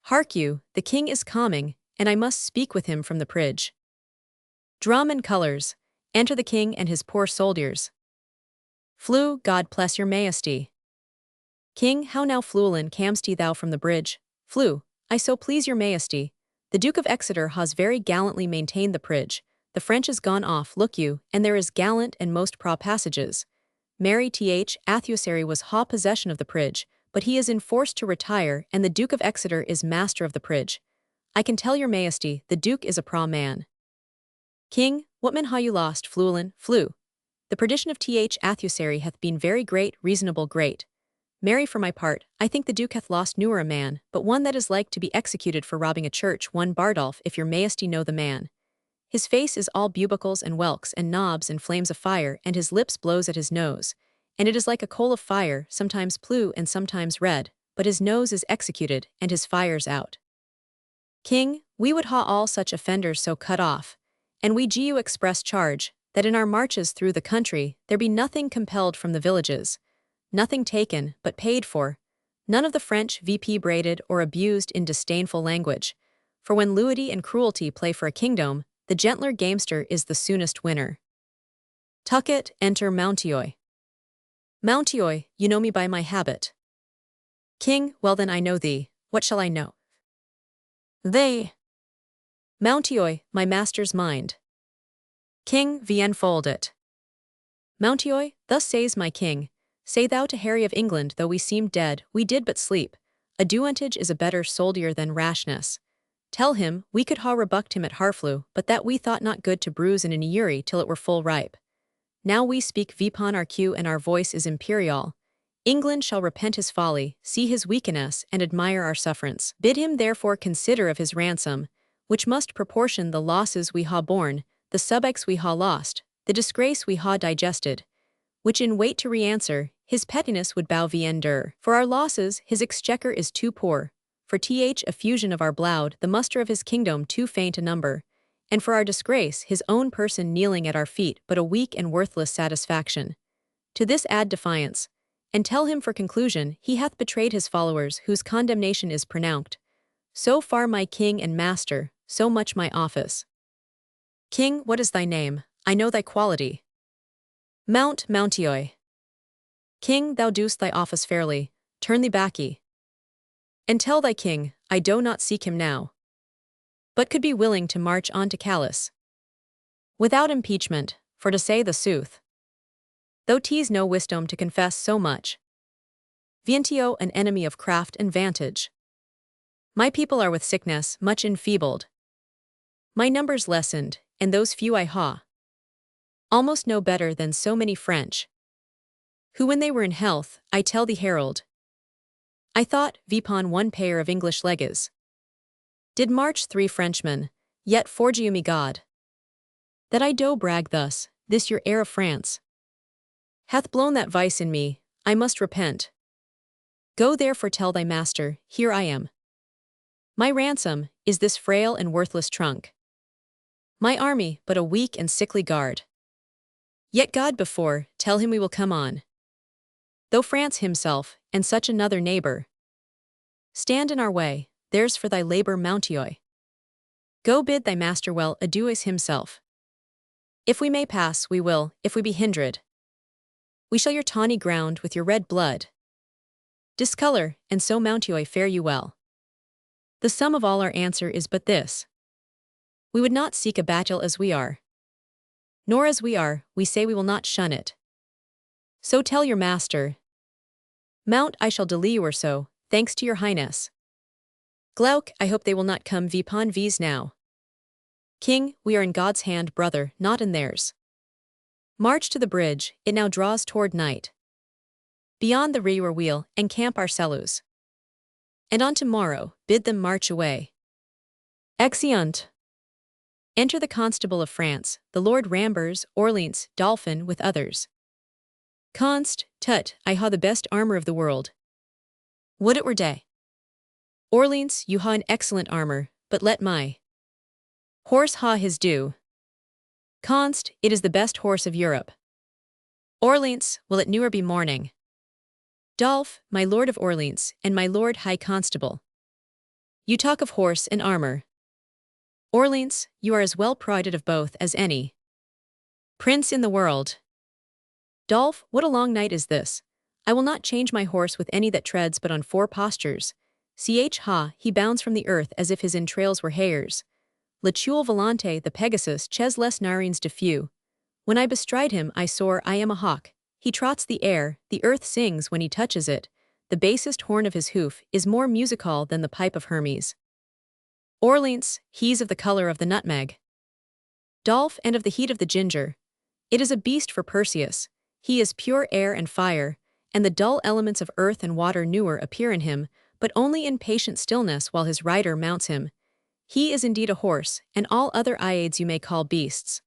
Speaker 1: Hark you, the king is coming, and I must speak with him from the pridge. Drum and colours, enter the king and his poor soldiers. Flew, God bless your majesty. King, how now Fluelin cam'st thou from the bridge? Flew, I so please your majesty. The Duke of Exeter has very gallantly maintained the pridge. The French is gone off, look you, and there is gallant and most pra passages. Mary th. Athussary was ha possession of the pridge, but he is enforced to retire, and the Duke of Exeter is master of the pridge. I can tell your majesty, the Duke is a pra man. King, what man ha you lost, Fluelin? Flew. The perdition of th. Athussary hath been very great, reasonable great. Mary, for my part, I think the Duke hath lost newer a man, but one that is like to be executed for robbing a church, one Bardolph, if your majesty know the man. His face is all bubicles and whelks and knobs and flames of fire, and his lips blows at his nose, and it is like a coal of fire, sometimes blue and sometimes red, but his nose is executed, and his fire's out. King, we would ha all such offenders so cut off, and we gu express charge, that in our marches through the country there be nothing compelled from the villages, nothing taken, but paid for, none of the French VP braided or abused in disdainful language, for when lewity and cruelty play for a kingdom, the gentler gamester is the soonest winner. Tucket, enter Mountioy. Mountioy, you know me by my habit. King, well then I know thee, what shall I know? They. Mountioy, my master's mind. King, vien fold it. Mountioy, thus says my king, say thou to Harry of England, though we seemed dead, we did but sleep. A duentage is a better soldier than rashness. Tell him, we could ha rebucked him at Harflew, but that we thought not good to bruise in an eyrie till it were full ripe. Now we speak vipon our cue and our voice is imperial. England shall repent his folly, see his weakness, and admire our sufferance. Bid him therefore consider of his ransom, which must proportion the losses we ha borne, the subjects we ha lost, the disgrace we ha digested, which in wait to re-answer, his pettiness would bow viender. For our losses, his exchequer is too poor. For th. effusion of our blood, the muster of his kingdom too faint a number, and for our disgrace, his own person kneeling at our feet but a weak and worthless satisfaction. To this add defiance, and tell him for conclusion, he hath betrayed his followers whose condemnation is pronounced. So far my king and master, so much my office. King, what is thy name? I know thy quality. Mountioy. King, thou doest thy office fairly, turn thee backy. And tell thy king, I do not seek him now, but could be willing to march on to Calais. Without impeachment, for to say the sooth. Though 'tis no wisdom to confess so much. Vientio an enemy of craft and vantage. My people are with sickness much enfeebled. My numbers lessened, and those few I ha. Almost no better than so many French. Who when they were in health, I tell thee herald. I thought, vipon one pair of English leges. Did march 3 Frenchmen, yet forgiu me God. That I do brag thus, this your heir of France hath blown that vice in me, I must repent. Go therefore tell thy master, here I am. My ransom is this frail and worthless trunk. My army but a weak and sickly guard. Yet God before, tell him we will come on. Though France himself, and such another neighbor, stand in our way, there's for thy labor Mountioy. Go bid thy master well adieus himself. If we may pass, we will, if we be hindered. We shall your tawny ground with your red blood discolor, and so Mountioy fare you well. The sum of all our answer is but this. We would not seek a battle as we are. Nor as we are, we say we will not shun it. So tell your master. Mount I shall delay you or so, thanks to your highness. Glauc, I hope they will not come vipon vis now. King, we are in God's hand, brother, not in theirs. March to the bridge, it now draws toward night. Beyond the rear wheel, encamp our cellus. And on tomorrow, bid them march away. Exeunt. Enter the Constable of France, the Lord Rambers, Orleans, Dauphin, with others. Const, tut, I ha the best armor of the world. Would it were day. Orleans, you ha an excellent armor, but let my horse ha his due. Const, it is the best horse of Europe. Orleans, will it newer be morning? Dolph, my lord of Orleans, and my lord high constable. You talk of horse and armor. Orleans, you are as well prided of both as any prince in the world. Dolph, what a long night is this! I will not change my horse with any that treads but on 4 postures. Ch ha, he bounds from the earth as if his entrails were hares. L'Tuile volante, the Pegasus, ches les narines de feu. When I bestride him, I soar, I am a hawk. He trots the air, the earth sings when he touches it. The basest horn of his hoof is more musical than the pipe of Hermes. Orleans, he's of the color of the nutmeg. Dolph, and of the heat of the ginger. It is a beast for Perseus. He is pure air and fire, and the dull elements of earth and water newer appear in him, but only in patient stillness while his rider mounts him. He is indeed a horse, and all other iades you may call beasts.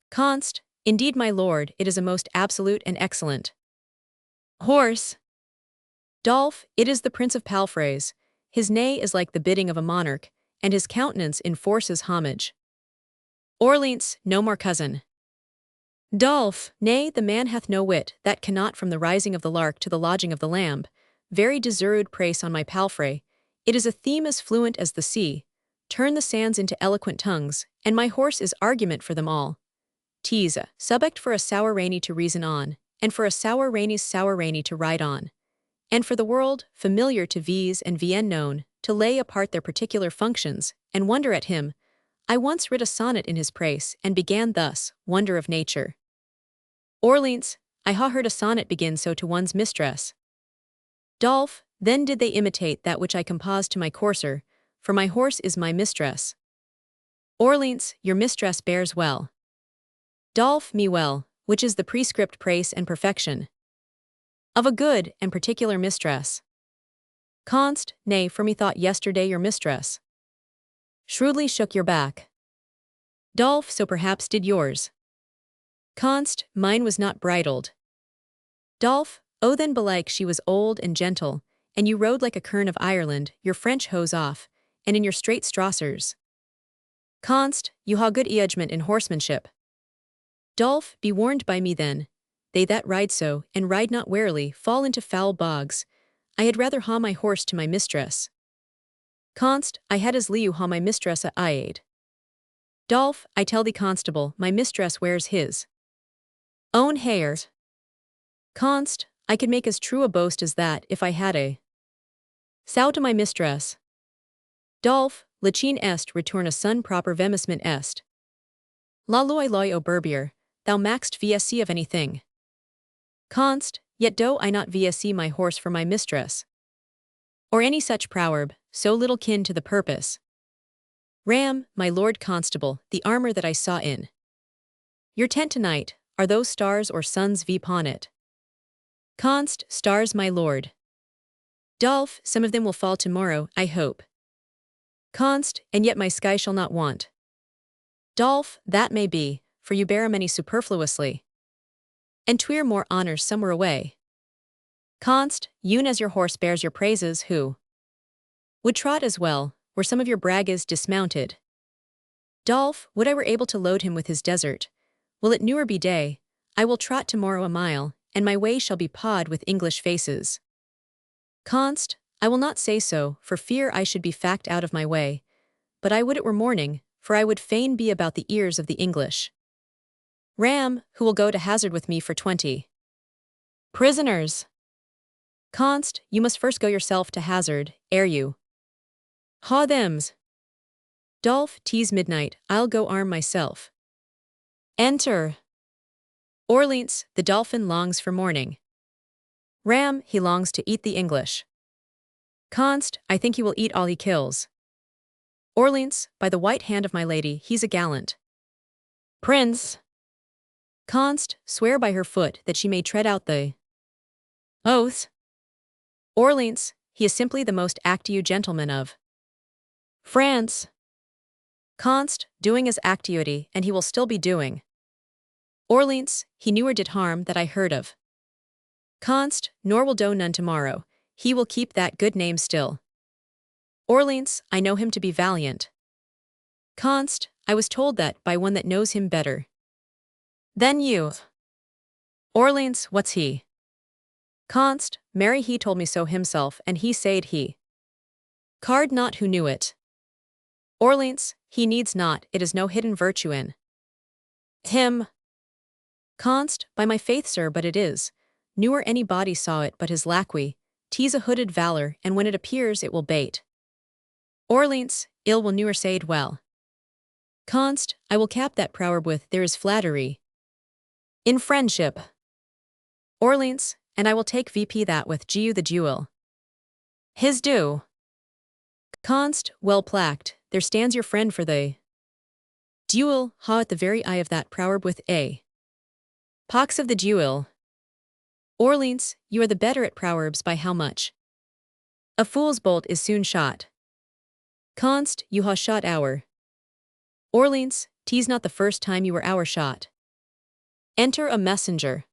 Speaker 1: Const, indeed my lord, it is a most absolute and excellent horse. Dolph, it is the Prince of Palfreys. His neigh is like the bidding of a monarch, and his countenance enforces homage. Orleans, no more cousin. Dolph, nay, the man hath no wit, that cannot from the rising of the lark to the lodging of the lamb, very deserved praise on my palfrey. It is a theme as fluent as the sea, turn the sands into eloquent tongues, and my horse is argument for them all. Tease, subject for a sour rainy to reason on, and for a sour rainy's sour rainy to ride on. And for the world, familiar to vis and vien known, to lay apart their particular functions, and wonder at him. I once writ a sonnet in his praise, and began thus, wonder of nature. Orleans, I ha heard a sonnet begin so to one's mistress. Dolph, then did they imitate that which I composed to my courser, for my horse is my mistress. Orleans, your mistress bears well. Dolph, me well, which is the prescript praise and perfection of a good and particular mistress. Const, nay, for me thought yesterday your mistress shrewdly shook your back. Dolph, so perhaps did yours. Const, mine was not bridled. Dolph, oh then belike she was old and gentle, and you rode like a kern of Ireland, your French hose off, and in your straight strossers. Const, you ha good judgment in horsemanship. Dolph, be warned by me then. They that ride so, and ride not warily, fall into foul bogs. I had rather ha my horse to my mistress. Const, I had as lieu ha my mistress a iade. Dolph, I tell thee constable, my mistress wears his own hair. Const, I could make as true a boast as that if I had a sow to my mistress. Dolph, licine est return son proper vemisment est. La loi o berbier, thou maxed vsc of anything. Const, yet do I not vsc my horse for my mistress. Or any such proverb, so little kin to the purpose. Ram, my lord constable, the armor that I saw in your tent tonight, are those stars or suns vipon it? Const, stars my lord. Dolph, some of them will fall tomorrow, I hope. Const, and yet my sky shall not want. Dolph, that may be, for you bear many superfluously. And twere more honors somewhere away. Const, youn as your horse bears your praises who would trot as well, were some of your braggas dismounted. Dolph, would I were able to load him with his desert, Will it newer be day? I will trot tomorrow a mile, and my way shall be pawed with English faces. Const, I will not say so, for fear I should be fact out of my way, but I would it were morning, for I would fain be about the ears of the English. Ram, who will go to hazard with me for 20 prisoners? Const, you must first go yourself to hazard, ere you haw thems. Dolph, tease midnight, I'll go arm myself. Enter. Orleans, the Dauphin longs for morning. Ram, he longs to eat the English. Const, I think he will eat all he kills. Orleans, by the white hand of my lady, he's a gallant prince. Const, swear by her foot that she may tread out the oaths. Orleans, he is simply the most active gentleman of France. Const, doing as activity, and he will still be doing. Orleans, he newer did harm that I heard of. Const, nor will do none tomorrow, he will keep that good name still. Orleans, I know him to be valiant. Const, I was told that by one that knows him better than you. Orleans, what's he? Const, marry he told me so himself, and he said he card not who knew it. Orleans, he needs not, it is no hidden virtue in him. Const, by my faith, sir, but it is. Newer any body saw it but his lacquey, 'tis a hooded valor, and when it appears it will bait. Orleans, ill will newer sayed well. Const, I will cap that proverb with, there is flattery in friendship. Orleans, and I will take VP that with Giu the jewel. His due. Const, well placked, there stands your friend for the duel, ha at the very eye of that proverb with a pox of the duel. Orleans, you are the better at proverbs by how much? A fool's bolt is soon shot. Const, you ha shot our. Orleans, 'tis not the first time you were our shot. Enter a messenger.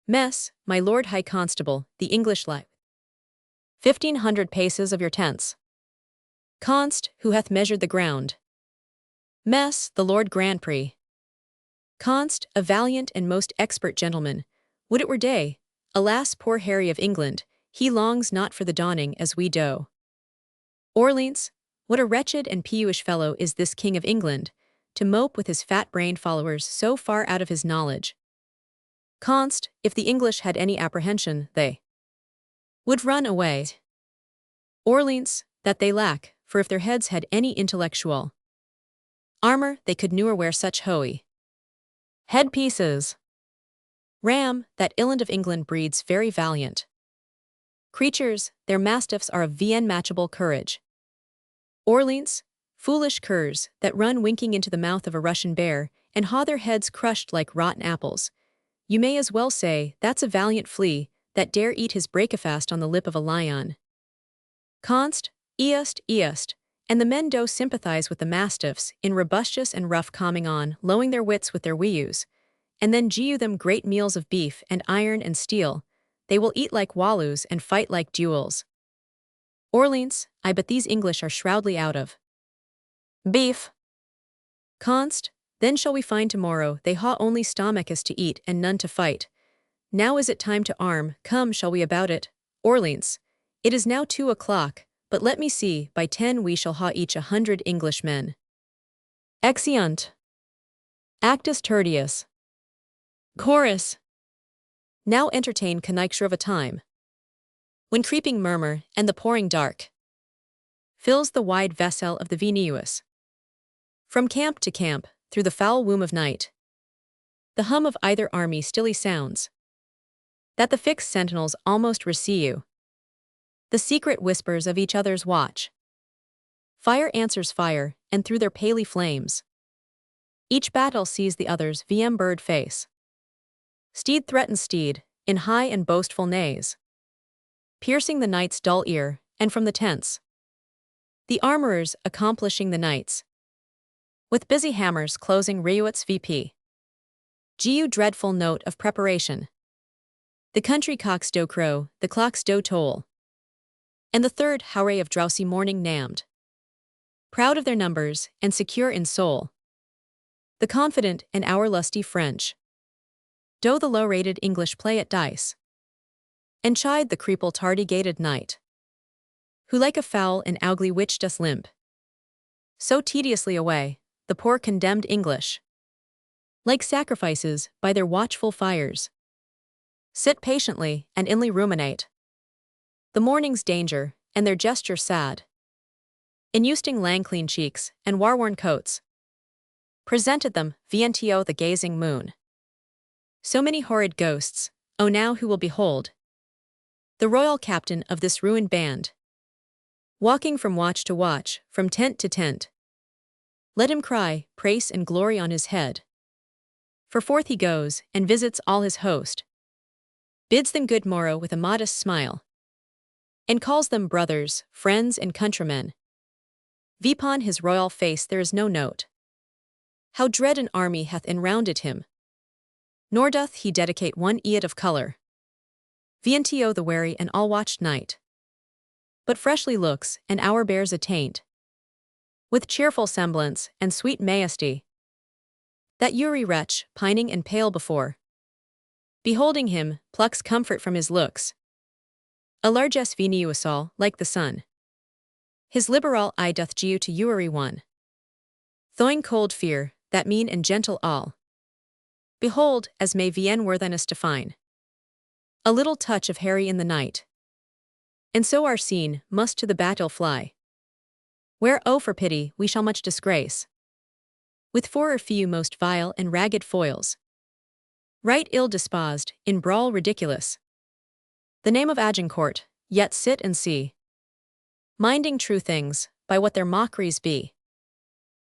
Speaker 1: Mess, my lord high constable, the English life. 1500 paces of your tents. Const, who hath measured the ground? Mess, the Lord Grand Prix. Const, a valiant and most expert gentleman. Would it were day, alas poor Harry of England, he longs not for the dawning as we do. Orleans, what a wretched and peevish fellow is this King of England, to mope with his fat-brained followers so far out of his knowledge. Const, if the English had any apprehension, they would run away. Orleans, that they lack, for if their heads had any intellectual armor, they could newer wear such hoey headpieces. Ram, that Illand of England breeds very valiant creatures, their mastiffs are of unmatchable courage. Orleans, foolish curs, that run winking into the mouth of a Russian bear, and haw their heads crushed like rotten apples. You may as well say, that's a valiant flea, that dare eat his breakfast on the lip of a lion. Const, east, and the men do sympathize with the mastiffs, in robustious and rough calming on, lowing their wits with their weeus, and then giu them great meals of beef and iron and steel, they will eat like wallows and fight like duels. Orleans, I but these English are shroudly out of beef. Const, then shall we find tomorrow they ha only stomachus to eat and none to fight. Now is it time to arm, come shall we about it, Orleans. It is now 2 o'clock, but let me see, by 10 we shall ha each 100 Englishmen. Exeunt. Actus tertius. Chorus. Now entertain conjecture of a time when creeping murmur and the pouring dark fills the wide vessel of the Venus. From camp to camp, through the foul womb of night, the hum of either army stilly sounds, that the fixed sentinels almost receive the secret whispers of each other's watch. Fire answers fire, and through their paly flames, each battle sees the other's bird face. Steed threatens steed, in high and boastful neighs, piercing the night's dull ear, and from the tents, the armorers accomplishing the nights, with busy hammers closing Reuet's VP. Giu dreadful note of preparation. The country cocks do crow, the clocks do toll, and the third howray of drowsy morning nammed. Proud of their numbers, and secure in soul, the confident and our lusty French. Do the low-rated English play at dice. And chide the creeple tardy-gated knight, who like a foul and ugly witch does limp so tediously away, the poor condemned English, like sacrifices by their watchful fires, sit patiently and inly ruminate the morning's danger, and their gesture sad, in usting lang clean cheeks and war-worn coats, presented them viento the gazing moon. So many horrid ghosts, oh now who will behold the royal captain of this ruined band, walking from watch to watch, from tent to tent. Let him cry praise and glory on his head. For forth he goes, and visits all his host, bids them good morrow with a modest smile, and calls them brothers, friends, and countrymen. Vipon his royal face there is no note how dread an army hath enrounded him, nor doth he dedicate one ead of colour. Viento the wary and all-watched night, but freshly looks, and hour bears a taint, with cheerful semblance and sweet majesty. That Uri wretch, pining and pale before, beholding him, plucks comfort from his looks. A largesse venuusal, like the sun. His liberal eye doth due to Uri one. Thoing cold fear, that mean and gentle all. Behold, as may vien worthiness define. A little touch of Harry in the night. And so our scene must to the battle fly, where, oh for pity, we shall much disgrace, with four or few most vile and ragged foils, right ill disposed, in brawl ridiculous. The name of Agincourt, yet sit and see, minding true things, by what their mockeries be.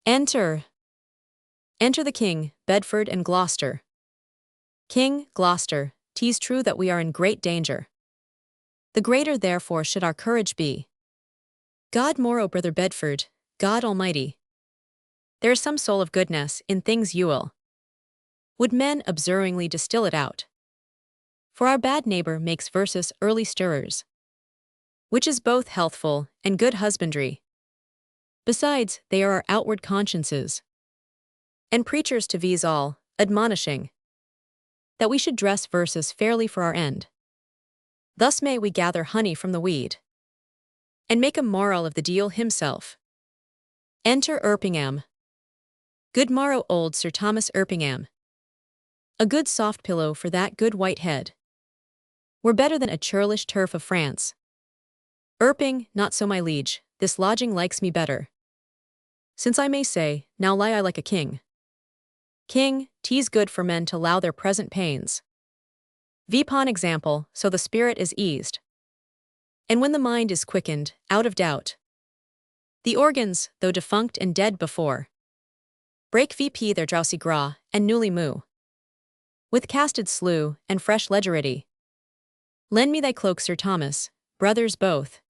Speaker 1: Enter the King, Bedford and Gloucester. King, Gloucester, 'tis true that we are in great danger. The greater therefore should our courage be. God more, O brother Bedford, God Almighty. There is some soul of goodness in things you will. Would men observingly distill it out. For our bad neighbor makes versus early stirrers, which is both healthful and good husbandry. Besides, they are our outward consciences, and preachers to these all, admonishing that we should dress verses fairly for our end. Thus may we gather honey from the weed, and make a moral of the deal himself. Enter Erpingham. Good morrow, old Sir Thomas Erpingham. A good soft pillow for that good white head were better than a churlish turf of France. Erping, not so my liege, this lodging likes me better, since I may say, now lie I like a king. King, 'tis good for men to allow their present pains. Vipon example, so the spirit is eased, and when the mind is quickened, out of doubt, the organs, though defunct and dead before, break vp their drowsy gra, and newly moo, with casted slew, and fresh legerity. Lend me thy cloak, Sir Thomas, brothers both.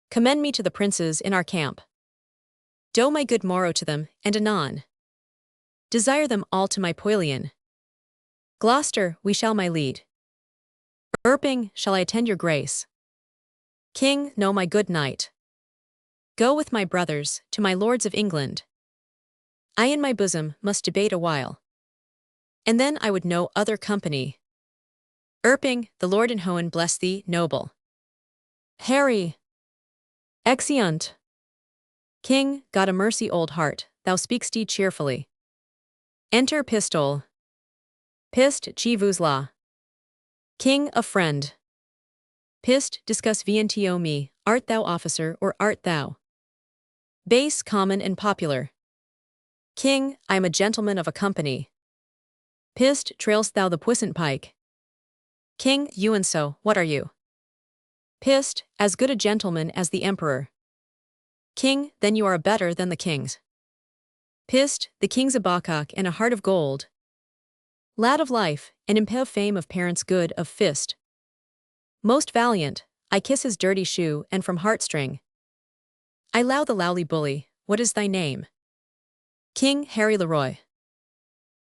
Speaker 1: Commend me to the princes in our camp. Do my good morrow to them, and anon desire them all to my poilion. Gloucester, we shall my lead. Erping, shall I attend your grace? King, no my good knight. Go with my brothers, to my lords of England. I in my bosom must debate a while, and then I would know other company. Erping, the Lord in Hohen bless thee, noble Harry. Exeunt. King, God a mercy, old heart, thou speak'st cheerfully. Enter Pistol. Pist, chi vous la. King, a friend. Pist, discuss viento me, art thou officer or art thou base, common, and popular? King, I am a gentleman of a company. Pist, trailst thou the puissant pike? King, you and so, what are you? Pist, as good a gentleman as the emperor. King, then you are better than the kings. Pist, the king's a bawcock and a heart of gold. Lad of life, and impev fame of parents good of fist. Most valiant, I kiss his dirty shoe, and from heartstring I low the lowly bully, what is thy name? King, Harry Leroy.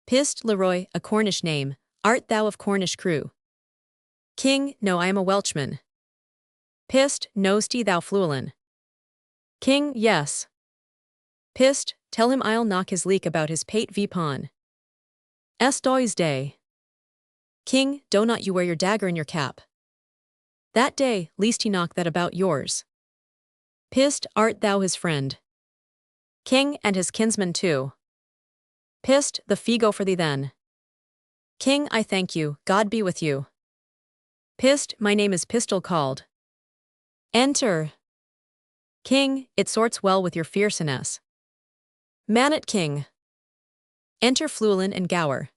Speaker 1: Pist, Leroy, a Cornish name, art thou of Cornish crew? King, no, I am a Welchman. Pist, know'st thou Fluellen? King, yes. Pist, tell him I'll knock his leak about his pate vipon. Estois day. King, do not you wear your dagger in your cap. That day, least he knock that about yours. Pissed art thou his friend. King, and his kinsman too. Pissed, the fee go for thee then. King, I thank you, God be with you. Pissed, my name is Pistol called. Enter. King, it sorts well with your fierceness. Manet King. Enter Fluellen and Gower.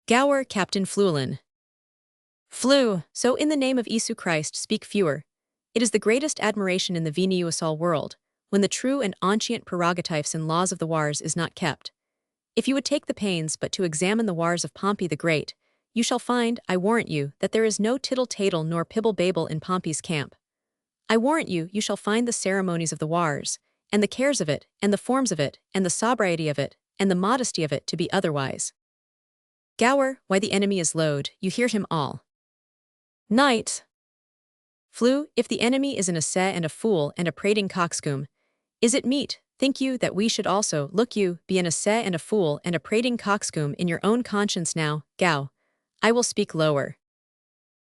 Speaker 1: Gower, Captain Fluellen. Flew, so in the name of Isu Christ speak fewer. It is the greatest admiration in the Veneusal world, when the true and ancient prerogatives and laws of the wars is not kept. If you would take the pains but to examine the wars of Pompey the Great, you shall find, I warrant you, that there is no tittle-tattle nor pibble-babble in Pompey's camp. I warrant you, you shall find the ceremonies of the wars, and the cares of it, and the forms of it, and the sobriety of it, and the modesty of it to be otherwise. Gower, why the enemy is low, you hear him all. Knight. Flew, if the enemy is an assay and a fool and a prating coxcomb, is it meet, think you, that we should also, look you, be an assay and a fool and a prating coxcomb in your own conscience now, Gow? I will speak lower.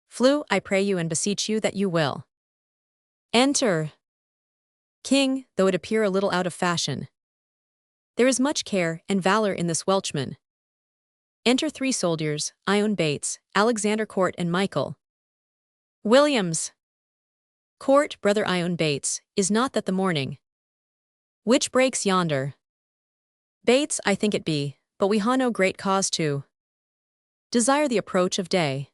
Speaker 1: Flew, I pray you and beseech you that you will. Enter. King, though it appear a little out of fashion. There is much care and valor in this Welchman. Enter 3 soldiers, Ione Bates, Alexander Court and Michael Williams. Court, brother Ione Bates, is not that the morning which breaks yonder? Bates, I think it be, but we ha no great cause to desire the approach of day.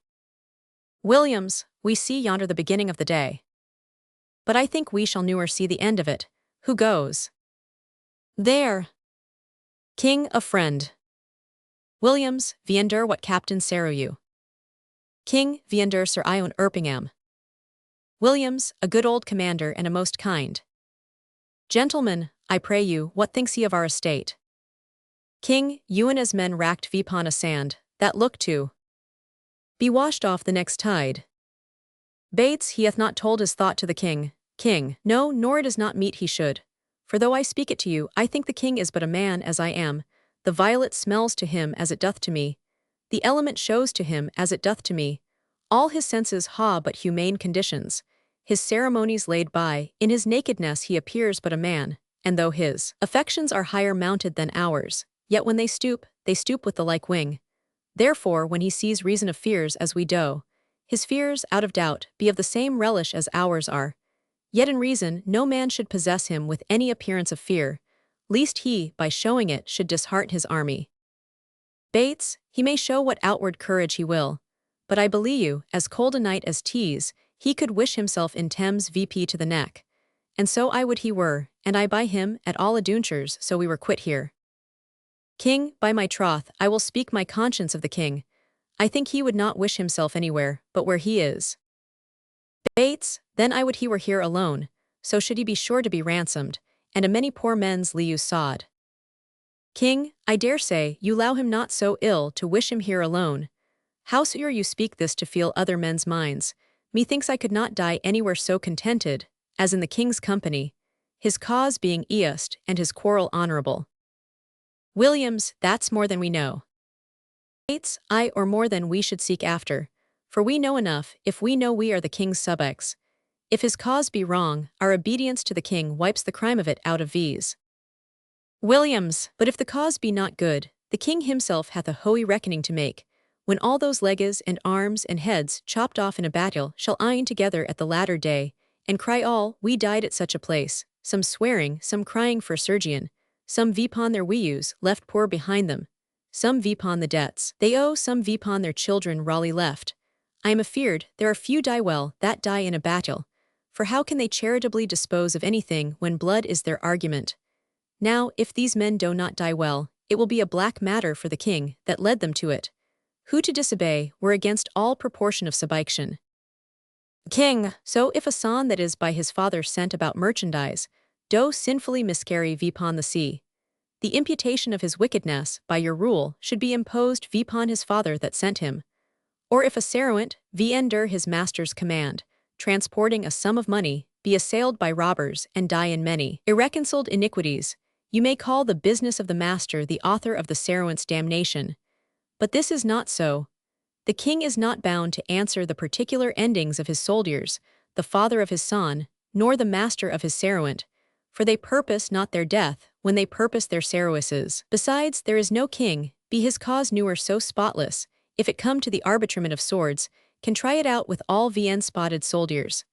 Speaker 1: Williams, we see yonder the beginning of the day. But I think we shall newer see the end of it. Who goes there? King, a friend. Williams, viender what Captain Saru you. King, viender Sir Ione Erpingham. Williams, a good old commander and a most kind gentleman, I pray you, what thinks he of our estate? King, Ewan as men racked vipon a sand, that look to be washed off the next tide. Bates, he hath not told his thought to the king. King, no, nor it is not meet he should. For though I speak it to you, I think the king is but a man as I am. The violet smells to him as it doth to me. The element shows to him as it doth to me. All his senses ha but humane conditions. His ceremonies laid by, in his nakedness he appears but a man, and though his affections are higher mounted than ours, yet when they stoop with the like wing. Therefore when he sees reason of fears as we do, his fears, out of doubt, be of the same relish as ours are. Yet in reason no man should possess him with any appearance of fear, lest he, by showing it, should disheart his army. Bates, he may show what outward courage he will, but I believe you, as cold a knight as tease, he could wish himself in Thames VP to the neck. And so I would he were, and I by him, at all adventures, so we were quit here. King, by my troth, I will speak my conscience of the king. I think he would not wish himself anywhere, but where he is. Bates, then I would he were here alone, so should he be sure to be ransomed, and a many poor men's liu sod. King, I dare say, you allow him not so ill to wish him here alone. Howsoe'er you speak this to feel other men's minds, methinks I could not die anywhere so contented, as in the king's company, his cause being east and his quarrel honorable. Williams, that's more than we know. Bates, I or more than we should seek after, for we know enough, if we know we are the king's subjects. If his cause be wrong, our obedience to the king wipes the crime of it out of these. Williams, but if the cause be not good, the king himself hath a holy reckoning to make, when all those legs and arms and heads chopped off in a battle shall iron together at the latter day, and cry all, we died at such a place, some swearing, some crying for surgeon, some vipon their weus left poor behind them, some vipon the debts they owe, some vipon their children Raleigh left. I am afeard there are few die well that die in a battle, for how can they charitably dispose of anything when blood is their argument? Now, if these men do not die well, it will be a black matter for the king that led them to it, who to disobey were against all proportion of subjection. King, so if a son that is by his father sent about merchandise, do sinfully miscarry vipon the sea, the imputation of his wickedness, by your rule, should be imposed vipon his father that sent him. Or if a servant, under his master's command, transporting a sum of money, be assailed by robbers and die in many irreconciled iniquities, You may call the business of the master the author of the servant's damnation. But this is not so. The king is not bound to answer the particular endings of his soldiers, the father of his son, nor the master of his servant, for they purpose not their death when they purpose their services. Besides, there is no king, be his cause newer so spotless, if it come to the arbitrament of swords, can try it out with all spotted soldiers.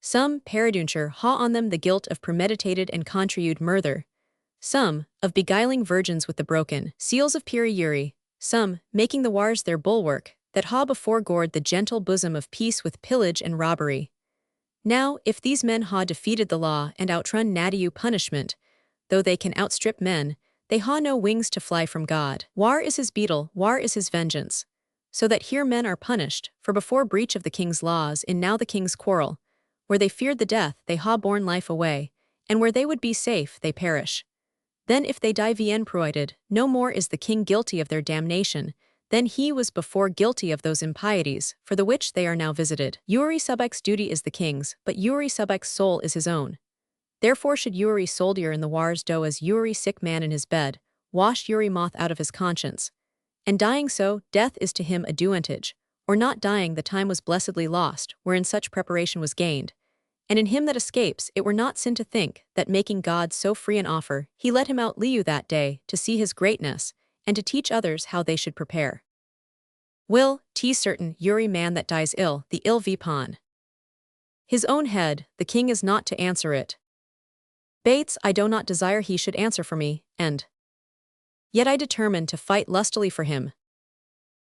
Speaker 1: Some, peradventure, ha on them the guilt of premeditated and contrived murder. Some, of beguiling virgins with the broken seals of peri. Some, making the wars their bulwark, that ha before gored the gentle bosom of peace with pillage and robbery. Now, if these men ha defeated the law and outrun natty punishment, though they can outstrip men, they ha no wings to fly from God. War is his beetle, war is his vengeance. So that here men are punished, for before breach of the king's laws in now the king's quarrel, where they feared the death they ha borne life away, and where they would be safe they perish. Then if they die proited, no more is the king guilty of their damnation, than he was before guilty of those impieties, for the which they are now visited. Uri subject's duty is the king's, but Uri subject's soul is his own. Therefore should Uri soldier in the wars do as Uri sick man in his bed, wash Uri moth out of his conscience. And dying so, death is to him a duantage, or not dying the time was blessedly lost, wherein such preparation was gained. And in him that escapes, it were not sin to think, that making God so free an offer, he let him out liu that day, to see his greatness, and to teach others how they should prepare. Will, 'tis certain, Uri man that dies ill, the ill vipon. His own head, the king is not to answer it. Bates, I do not desire he should answer for me, and yet I determined to fight lustily for him.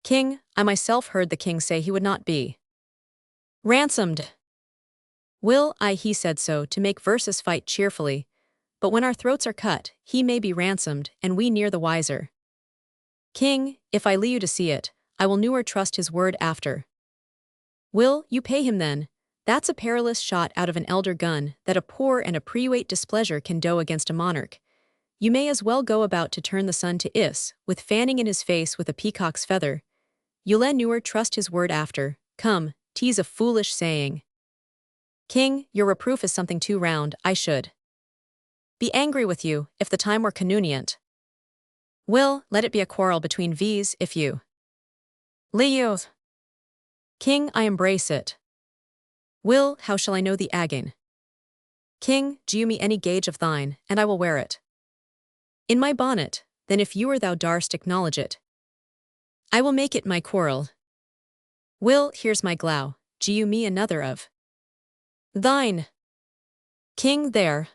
Speaker 1: King, I myself heard the king say he would not be ransomed. Will, he said so to make versus fight cheerfully, but when our throats are cut, he may be ransomed, and we near the wiser. King, if I leave you to see it, I will newer trust his word after. Will, you pay him then? That's a perilous shot out of an elder gun, that a poor and a prewate displeasure can do against a monarch. You may as well go about to turn the sun to is, with fanning in his face with a peacock's feather. You'll newer trust his word after, come, 'tis a foolish saying. King, your reproof is something too round, I should be angry with you, if the time were convenient. Will, let it be a quarrel between v's, if you Leo. King, I embrace it. Will, how shall I know the again? King, do you me any gage of thine, and I will wear it. In my bonnet, then if you or thou darst acknowledge it, I will make it my quarrel. Will, here's my glow, do you me another of thine. King, there.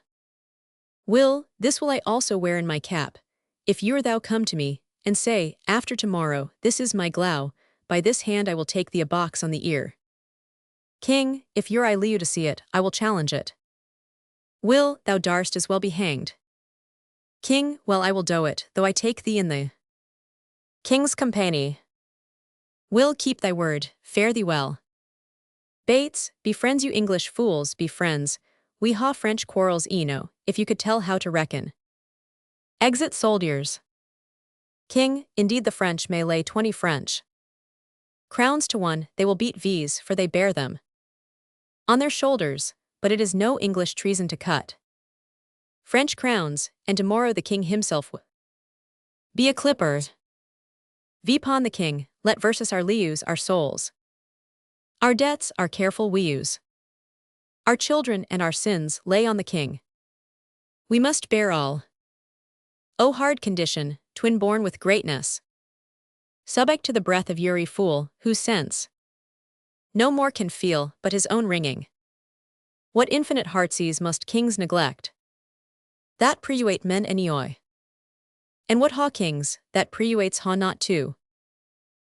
Speaker 1: Will, this will I also wear in my cap, if you or thou come to me, and say, after tomorrow, this is my glow, by this hand I will take thee a box on the ear. King, if you're I leave you to see it, I will challenge it. Will, thou darst as well be hanged. King, well I will do it, though I take thee in the king's company. Will, keep thy word, fare thee well. Bates, be friends you English fools, be friends, we ha French quarrels eno, if you could tell how to reckon. Exit soldiers. King, indeed the French may lay 20 French crowns to one, they will beat V's, for they bear them on their shoulders, but it is no English treason to cut French crowns, and tomorrow the king himself be a clipper. Vipon the king, let versus our lius our souls. Our debts, our careful we use. Our children and our sins lay on the king. We must bear all. O hard condition, twin born with greatness. Subject to the breath of Uri fool, whose sense no more can feel but his own ringing. What infinite heartsease must kings neglect? That preuate men enioi. And what ha kings, that preuates ha not too?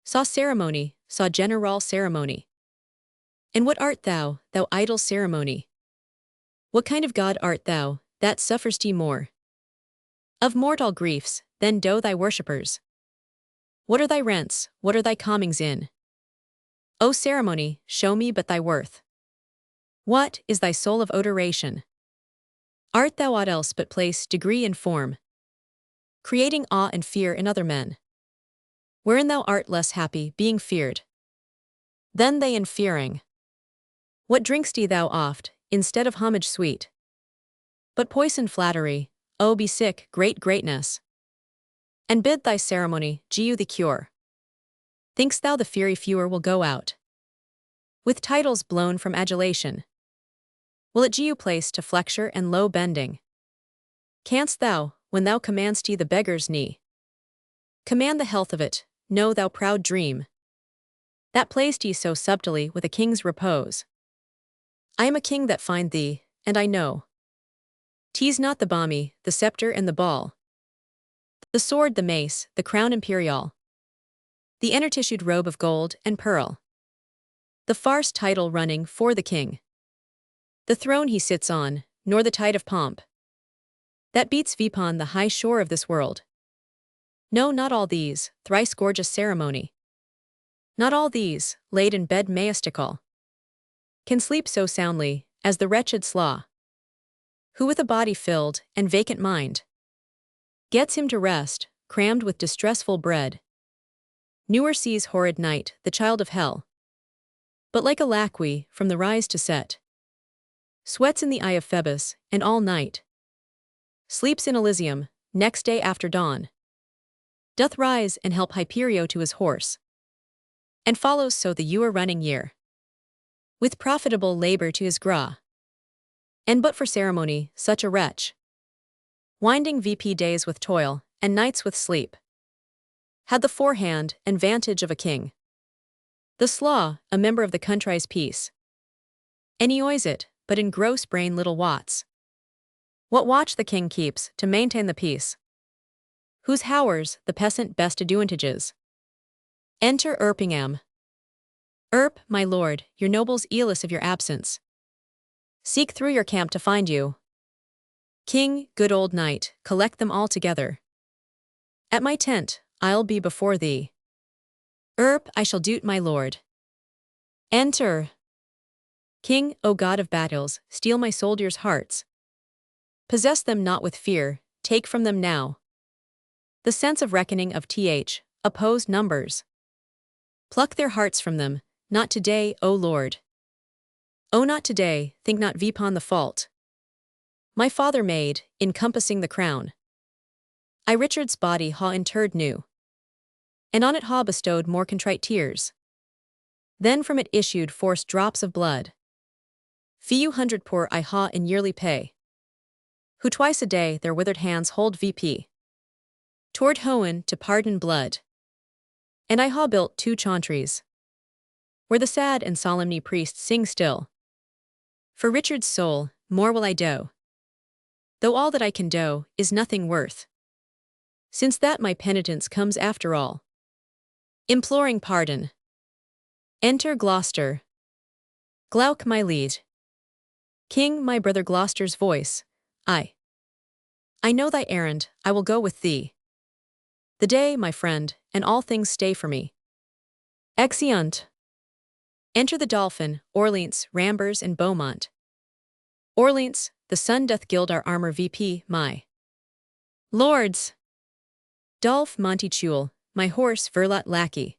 Speaker 1: Saw ceremony, saw general ceremony. And what art thou, thou idle ceremony? What kind of God art thou, that suffers thee more of mortal griefs, than do thy worshippers? What are thy rents, what are thy comings in? O ceremony, show me but thy worth. What is thy soul of odoration? Art thou aught else but place, degree, and form, creating awe and fear in other men? Wherein thou art less happy, being feared than they in fearing. What drink'st thou oft, instead of homage sweet? But poison flattery, O be sick, great greatness. And bid thy ceremony, Giu the cure. Think'st thou the fiery fewer will go out? With titles blown from adulation. Will it Giu place to flexure and low bending? Canst thou, when thou command'st ye the beggar's knee, command the health of it, know thou proud dream, that placed ye so subtly with a king's repose? I am a king that find thee, and I know. Tease not the balmy, the scepter and the ball, the sword, the mace, the crown imperial, the intertissued robe of gold and pearl, the farce title running for the king, the throne he sits on, nor the tide of pomp that beats upon the high shore of this world. No, not all these, thrice gorgeous ceremony. Not all these, laid in bed majestical, can sleep so soundly as the wretched slaw, who with a body filled and vacant mind gets him to rest, crammed with distressful bread. Newer sees horrid night, the child of hell, but like a lacquey from the rise to set, sweats in the eye of Phoebus, and all night sleeps in Elysium, next day after dawn doth rise and help Hyperio to his horse, and follows so the ewer running year, with profitable labor to his gra. And but for ceremony, such a wretch, winding VP days with toil, and nights with sleep, had the forehand and vantage of a king. The slaw, a member of the country's peace, and he oys it, but in gross brain little wots what watch the king keeps to maintain the peace, whose howers the peasant best advantages. Enter Erpingham. Erp, my lord, your nobles eeless of your absence, seek through your camp to find you. King, good old knight, collect them all together. At my tent, I'll be before thee. Erp, I shall do't, my lord. Enter. King, O God of battles, steel my soldiers' hearts. Possess them not with fear, take from them now the sense of reckoning of opposed numbers. Pluck their hearts from them, not today, O Lord. O not today, think not upon the fault my father made, encompassing the crown. I Richard's body ha interred new, and on it ha bestowed more contrite tears. Then from it issued forced drops of blood. Few hundred poor I ha in yearly pay, who twice a day their withered hands hold VP toward Hohen to pardon blood. And I ha built 2 chauntries, where the sad and solemny priests sing still. For Richard's soul, more will I do, though all that I can do is nothing worth, since that my penitence comes after all, imploring pardon. Enter Gloucester. Glauc, my liege. King, my brother Gloucester's voice, I know thy errand, I will go with thee. The day, my friend, and all things stay for me. Exeunt. Enter the Dauphin, Orleans, Rambers, and Beaumont. Orleans, the sun doth gild our armor VP, my lords. Dolph Montechuel, my horse Verlat lackey.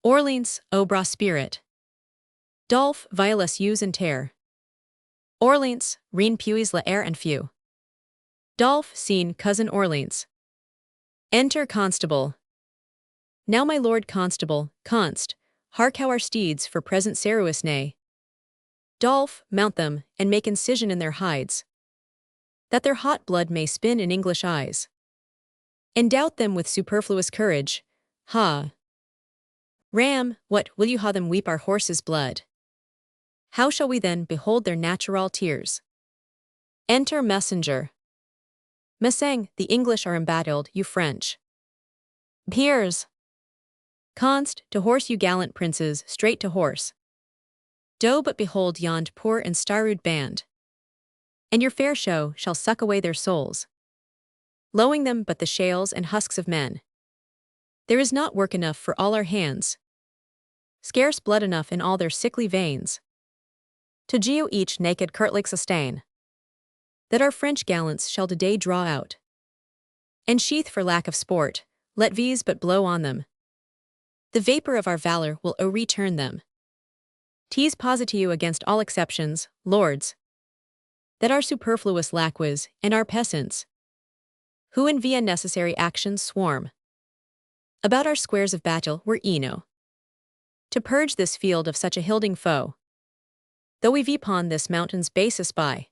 Speaker 1: Orleans, O bra spirit. Dolph, violes use and tear. Orleans, rien puis la air and few. Dolph, scene, cousin Orleans. Enter Constable. Now my lord Constable, const, hark how our steeds for present Ceruus neigh. Dolph, mount them, and make incision in their hides, that their hot blood may spin in English eyes. Endow them with superfluous courage, Ram, what, will you ha them weep our horses' blood? How shall we then behold their natural tears? Enter Messenger. Messeng, the English are embattled, you French. Peers. Const, to horse you gallant princes, straight to horse. Do but behold yond poor and starrude band, and your fair show shall suck away their souls, lowing them but the shales and husks of men. There is not work enough for all our hands, scarce blood enough in all their sickly veins, to geo each naked curtlick sustain, that our French gallants shall today draw out, and sheath for lack of sport, let these but blow on them. The vapor of our valor will return them. Tease positive against all exceptions, lords. that our superfluous laquas and our peasants, who in via necessary actions swarm about our squares of battle, were to purge this field of such a hilding foe, though we upon this mountain's base espy,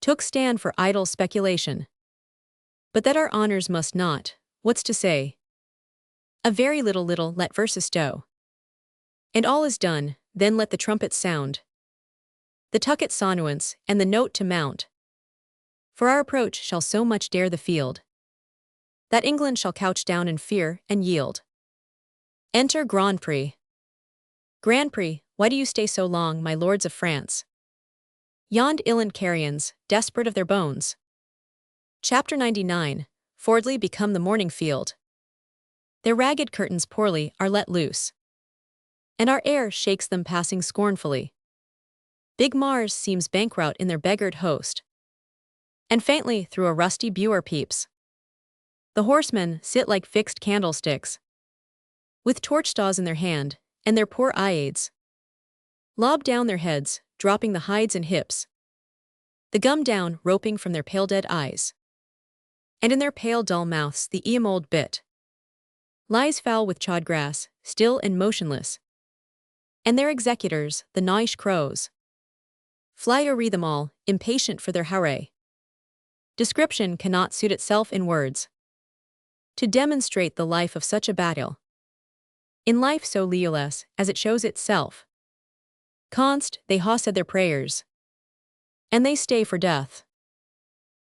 Speaker 1: took stand for idle speculation. But that our honors must not, what's to say, a very little let verses stow. And all is done, then let the trumpet sound, the tucket sonuance, and the note to mount. For our approach shall so much dare the field, that England shall couch down in fear and yield. Enter Grand Prix. Grand Prix, why do you stay so long, my lords of France? Yond illant carrions, desperate of their bones. Chapter 99. Fordly become the morning field. Their ragged curtains poorly are let loose, and our air shakes them passing scornfully. Big Mars seems bankrupt in their beggared host, and faintly through a rusty buer peeps. The horsemen sit like fixed candlesticks, with torch stars in their hand, and their poor eyades lob down their heads, dropping the hides and hips, the gum down roping from their pale dead eyes. And in their pale dull mouths the eamold bit lies foul with chawed grass, still and motionless. And their executors, the gnawish crows, fly o'er them all, impatient for their hurray. Description cannot suit itself in words to demonstrate the life of such a battle. In life so leoless as it shows itself, const they ha said their prayers, and they stay for death.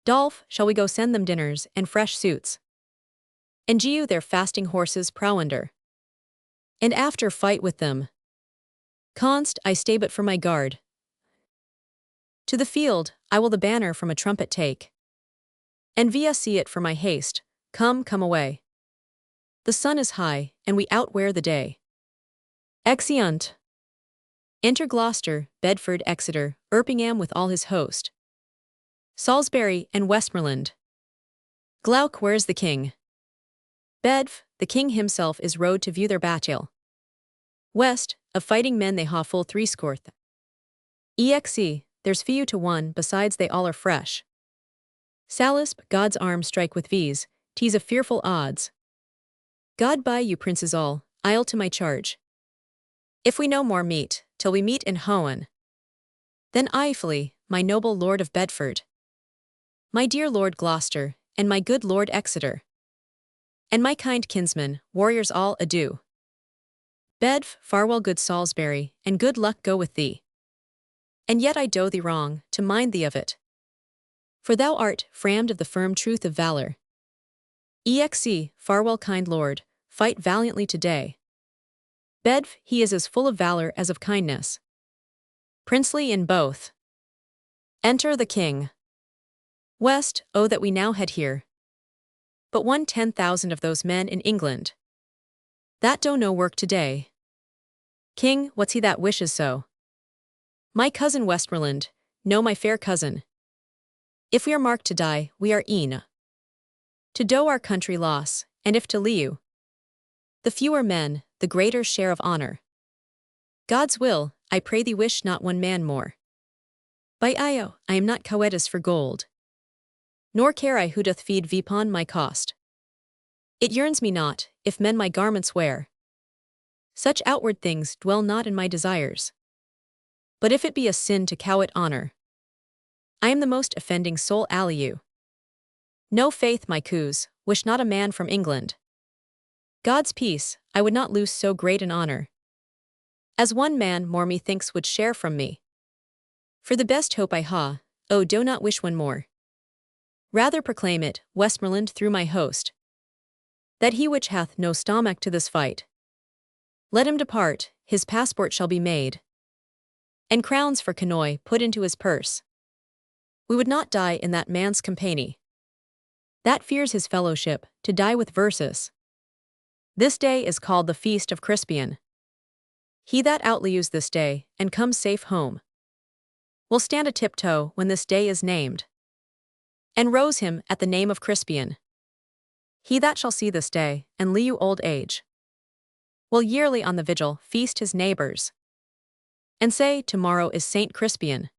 Speaker 1: Dolph, shall we go send them dinners and fresh suits, and gew their fasting horses prounder, and after fight with them? Const I stay but for my guard. To the field I will the banner from a trumpet take, and via see it for my haste. Come away. The sun is high, and we outwear the day. Exeunt. Enter Gloucester, Bedford, Exeter, Erpingham with all his host, Salisbury and Westmoreland. Glauc, where's the king? Bedf, the king himself is rode to view their battle. West, of fighting men they ha full threescore. Exe, there's few to one, besides they all are fresh. Salisb, God's arm strike with these, 'tis a fearful odds. God buy you princes all, I'll to my charge. If we no more meet, till we meet in Hohen, then I flee, my noble lord of Bedford, my dear Lord Gloucester, and my good Lord Exeter, and my kind kinsmen, warriors all, adieu. Bedf, farewell good Salisbury, and good luck go with thee. And yet I do thee wrong, to mind thee of it, for thou art framed of the firm truth of valor. Exe, farewell kind lord, fight valiantly today. Bedf, he is as full of valor as of kindness, princely in both. Enter the king. West, oh that we now had here but 10,000 of those men in England that do no work today. King, what's he that wishes so? My cousin Westmoreland, no my fair cousin. If we are marked to die, we are e'en to do our country loss, and if to lieu, the fewer men, the greater share of honor. God's will, I pray thee wish not one man more. By Io, I am not covetous for gold, nor care I who doth feed vipon my cost. It yearns me not, if men my garments wear. Such outward things dwell not in my desires. But if it be a sin to covet honor, I am the most offending soul aliu. No faith, my coos, wish not a man from England. God's peace, I would not lose so great an honor, as one man more methinks would share from me. For the best hope I ha, oh do not wish one more. Rather proclaim it, Westmoreland, through my host, that he which hath no stomach to this fight, let him depart, his passport shall be made, and crowns for canoy put into his purse. We would not die in that man's company, that fears his fellowship, to die with verses. This day is called the feast of Crispin. He that outlives this day, and comes safe home, will stand a tiptoe when this day is named, and rose him at the name of Crispin. He that shall see this day, and lieu old age, will yearly on the vigil feast his neighbors, and say, tomorrow is Saint Crispin.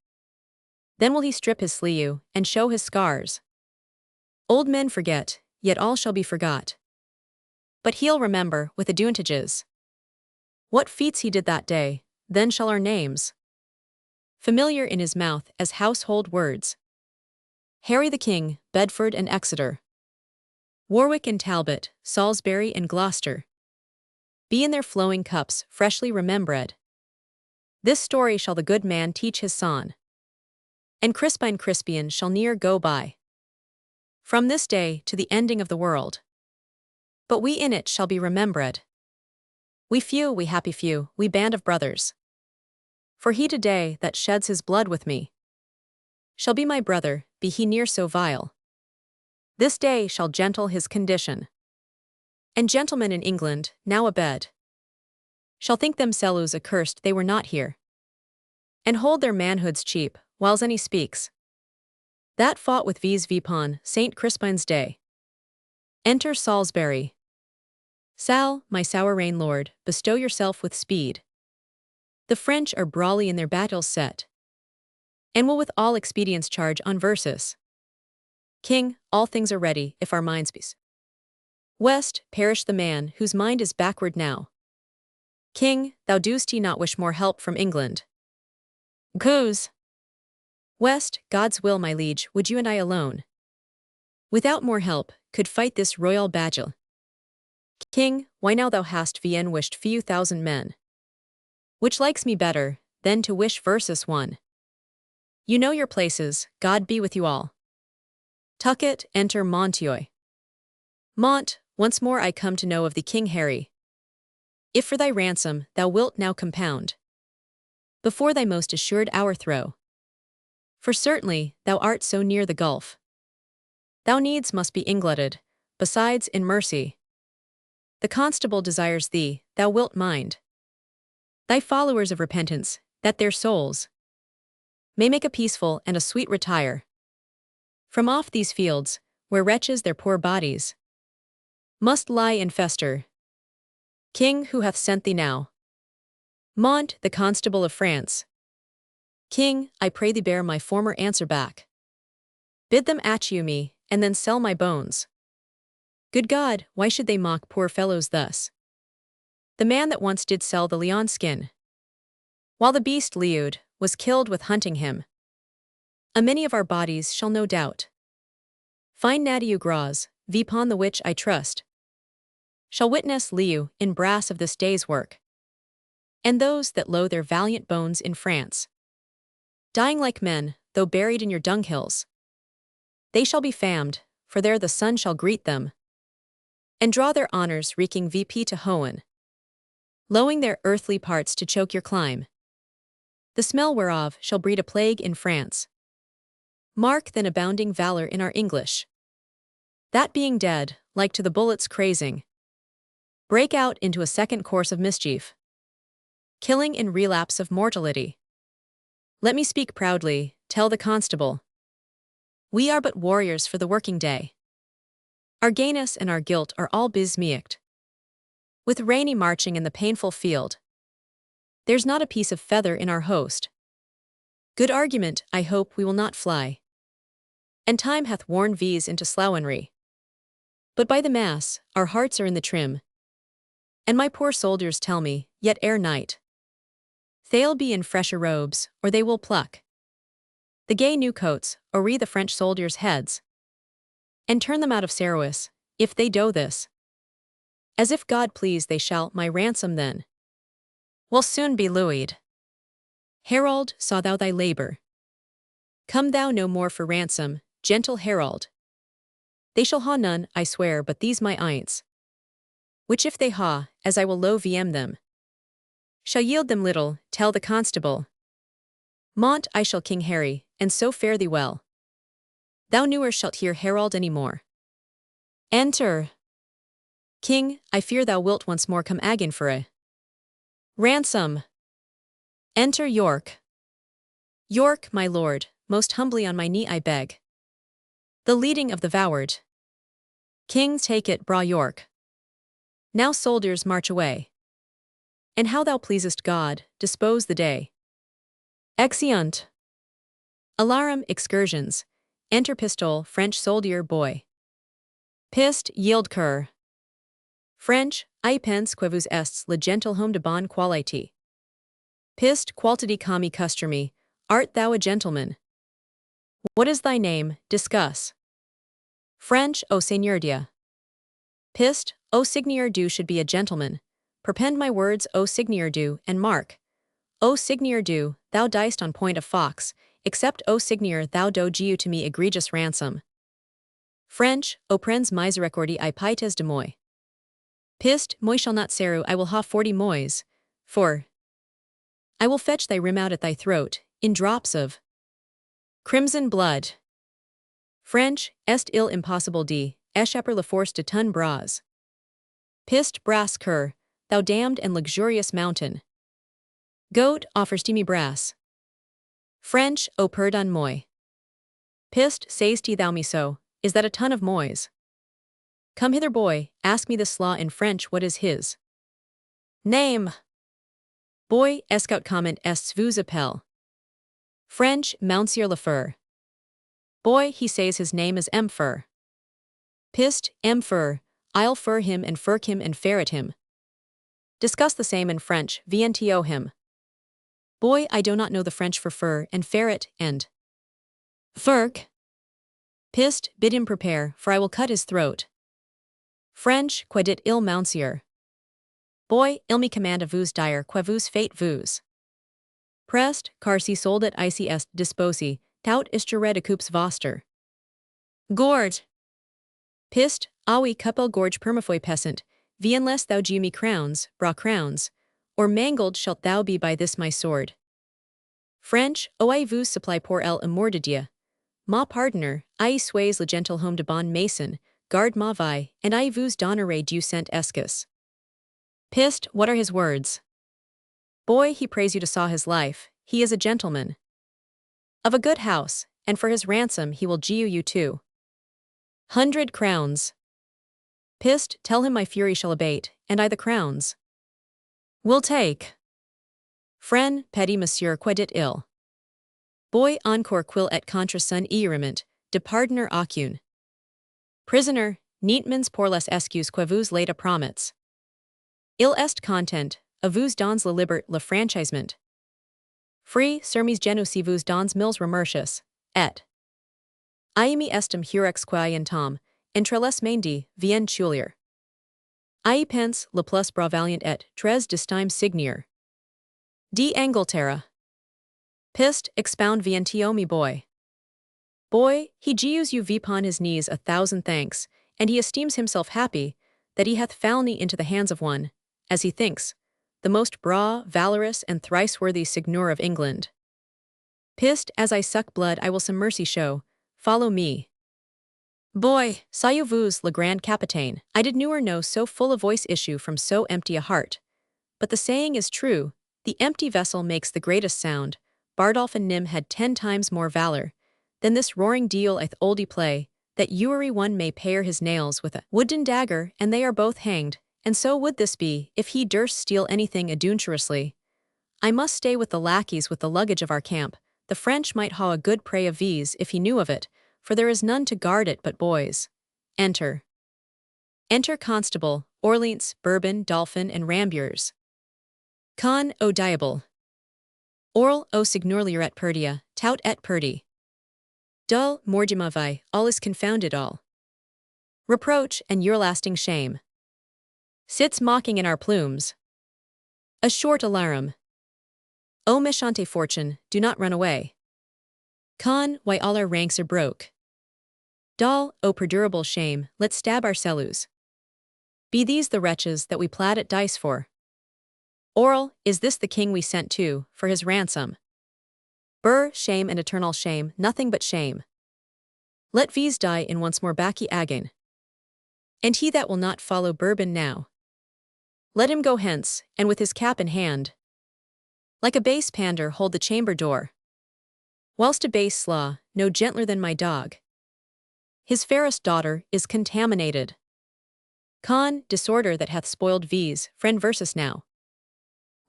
Speaker 1: Then will he strip his sleeve, and show his scars. Old men forget, yet all shall be forgot. But he'll remember with advantages what feats he did that day, then shall our names familiar in his mouth as household words. Harry the King, Bedford and Exeter. Warwick and Talbot, Salisbury and Gloucester. Be in their flowing cups freshly remembered. This story shall the good man teach his son. And Crispin shall ne'er go by. From this day to the ending of the world. But we in it shall be remembered. We happy few, we band of brothers. For he today that sheds his blood with me shall be my brother, be he near so vile. This day shall gentle his condition. And gentlemen in England, now abed, shall think themselves accursed they were not here, and hold their manhoods cheap, whiles any speaks that fought with vis vipon Saint Crispin's day. Enter Salisbury. Sal, my sovereign lord, bestow yourself with speed. The French are brawly in their battles set, and will with all expedients charge on versus. King, all things are ready, if our minds be. West, perish the man whose mind is backward now. King, thou dost he not wish more help from England? Goose. West, God's will, my liege, would you and I alone, without more help, could fight this royal battle. King, why now thou hast vn wished few thousand men, which likes me better, than to wish versus one. You know your places, God be with you all. Tucket, enter Montoy. Mont, once more I come to know of thee, King Harry. If for thy ransom thou wilt now compound, before thy most assured hour throw. For certainly thou art so near the gulf, thou needs must be ingletted, besides in mercy. The constable desires thee, thou wilt mind thy followers of repentance, that their souls may make a peaceful and a sweet retire from off these fields, where wretches their poor bodies must lie and fester. King, who hath sent thee now? Mont, the constable of France. King, I pray thee bear my former answer back. Bid them attue me, and then sell my bones. Good God, why should they mock poor fellows thus? The man that once did sell the lion skin, while the beast lewd, was killed with hunting him. A many of our bodies shall no doubt find natty gras, vipon the which I trust shall witness liu in brass of this day's work. And those that low their valiant bones in France, dying like men, though buried in your dunghills, they shall be famed, for there the sun shall greet them, and draw their honors reeking VP to Hohen, lowing their earthly parts to choke your clime, the smell whereof shall breed a plague in France. Mark then abounding valor in our English, that being dead, like to the bullets crazing, break out into a second course of mischief, killing in relapse of mortality. Let me speak proudly, tell the constable, we are but warriors for the working day. Our gayness and our guilt are all besmeeked with rainy marching in the painful field. There's not a piece of feather in our host. Good argument, I hope we will not fly. And time hath worn these into slowenry. But by the mass, our hearts are in the trim. And my poor soldiers tell me, yet ere night, they'll be in fresher robes, or they will pluck the gay new coats, or wreathe the French soldiers' heads, and turn them out of Cerois, if they do this. As if God please they shall, my ransom then will soon be louied. Herald, saw thou thy labor. Come thou no more for ransom, gentle herald. They shall ha none, I swear, but these my eints, which if they ha, as I will low VM them, shall yield them little, tell the constable. Mont, I shall King Harry, and so fare thee well. Thou newer shalt hear herald any more. Enter. King, I fear thou wilt once more come again for a ransom. Enter York. York, my lord, most humbly on my knee I beg. The leading of the voward. King, take it, bra York. Now soldiers march away. And how thou pleasest God, dispose the day. Exeunt. Alarum excursions. Enter pistole, French soldier boy. Pist, yield cur. French, I pense que vous êtes le gentilhomme de bonne qualité. Pist, quality kami customy, art thou a gentleman? What is thy name? Discuss. French, o seigneur dia. Pist, o seigneur du should be a gentleman. Perpend my words, o seigneur du, and mark. O seigneur du, thou diced on point of fox, except o seigneur thou do giu to me egregious ransom. French, o prens misericordi I pites de moi. Pist, moi shall not seru I will ha 40 mois, for I will fetch thy rim out at thy throat, in drops of crimson blood. French, est il impossible d, échapper la force de ton bras. Pist brass cur, thou damned and luxurious mountain. Goat offers to me brass. French, o perdon moi. Pist say'st thou me so, is that a ton of mois? Come hither boy, ask me this slaw in French what is his name. Boy, escout comment est vous appelle. French, Monsieur Lefeur. Boy, he says his name is Emfer. Pist, Emfer, I'll fur him and furk him and ferret him. Discuss the same in French, VNTO him. Boy, I do not know the French for fur and ferret and furk. Pist, bid him prepare, for I will cut his throat. French, quoi dit il monsieur? Boy, il me commande vous dire quoi vous faites vous. Prest, car si soldat ici est disposi, tout isture de coups voster. Gorge. Pist, oui couple gorge permafoy peasant, unless thou give me crowns, bra crowns, or mangled shalt thou be by this my sword. French, I vous supply pour el amour de Dieu. Ma pardoner, I sois le gentilhomme de bon mason, garde ma vie, and I vous donnerai du cent escus. Pist, what are his words? Boy, he prays you to saw his life, he is a gentleman. Of a good house, and for his ransom he will giu you 200 crowns. Pist, tell him my fury shall abate, and I the crowns will take. Fren, petit monsieur quoi dit il? Boy, encore quil et contre son irrement, de pardoner aucune. Prisoner, neatmans pour les excuses que vous late a promets. Il est content, a vous dons le liber le franchisement. Free, sermis genu si vous dons mils remercius, et Iemi estum hurex quae in tom, entre les maindi, vien chulier. I pense, le plus bravaliant et, tres distime signier. D. Angleterra. Pist, expound vientio me boy. Boy, he gius you vipon his knees 1,000 thanks, and he esteems himself happy, that he hath fallen into the hands of one, as he thinks, the most braw, valorous, and thrice-worthy seigneur of England. Pist, as I suck blood I will some mercy show, follow me. Boy, saillez-vous le grand capitaine, I did never know so full a voice issue from so empty a heart. But the saying is true, the empty vessel makes the greatest sound. Bardolphin Nim had 10 times more valor than this roaring deal i'th oldie play, that ewery one may pare his nails with a wooden dagger, and they are both hanged, and so would this be, if he durst steal anything adventurously. I must stay with the lackeys with the luggage of our camp, the French might haw a good prey of these if he knew of it, for there is none to guard it but boys. Enter. Enter Constable, Orleans, Bourbon, Dauphin, and Rambiers. Con, o diable. Orl, o signorlier et perdia, tout et perdi. Dull, morgimavi, all is confounded all. Reproach, and your lasting shame. Sits mocking in our plumes. A short alarum. O méchante fortune, do not run away. Con, why all our ranks are broke. Dol, O perdurable shame, let's stab ourselves. Be these the wretches that we plad at dice for? Orl, is this the king we sent to, for his ransom? Burr, shame and eternal shame, nothing but shame. Let these die in once more baccy again. And he that will not follow Bourbon now, let him go hence, and with his cap in hand, like a base pander hold the chamber door. Whilst a base slaw, no gentler than my dog, his fairest daughter is contaminated. Con, disorder that hath spoiled V's, friend versus now.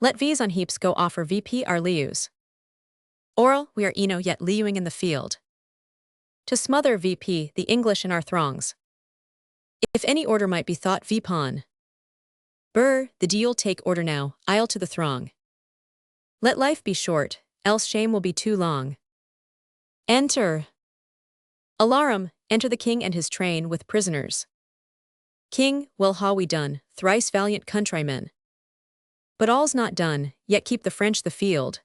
Speaker 1: Let V's on heaps go offer VP our lius. Oral, we are yet leewing in the field. To smother VP, the English in our throngs. If any order might be thought VPon. Burr, the deal take order now, I'll to the throng. Let life be short, else shame will be too long. Enter. Alarum, enter the king and his train with prisoners. King, well ha we done, thrice valiant countrymen. But all's not done, yet keep the French the field.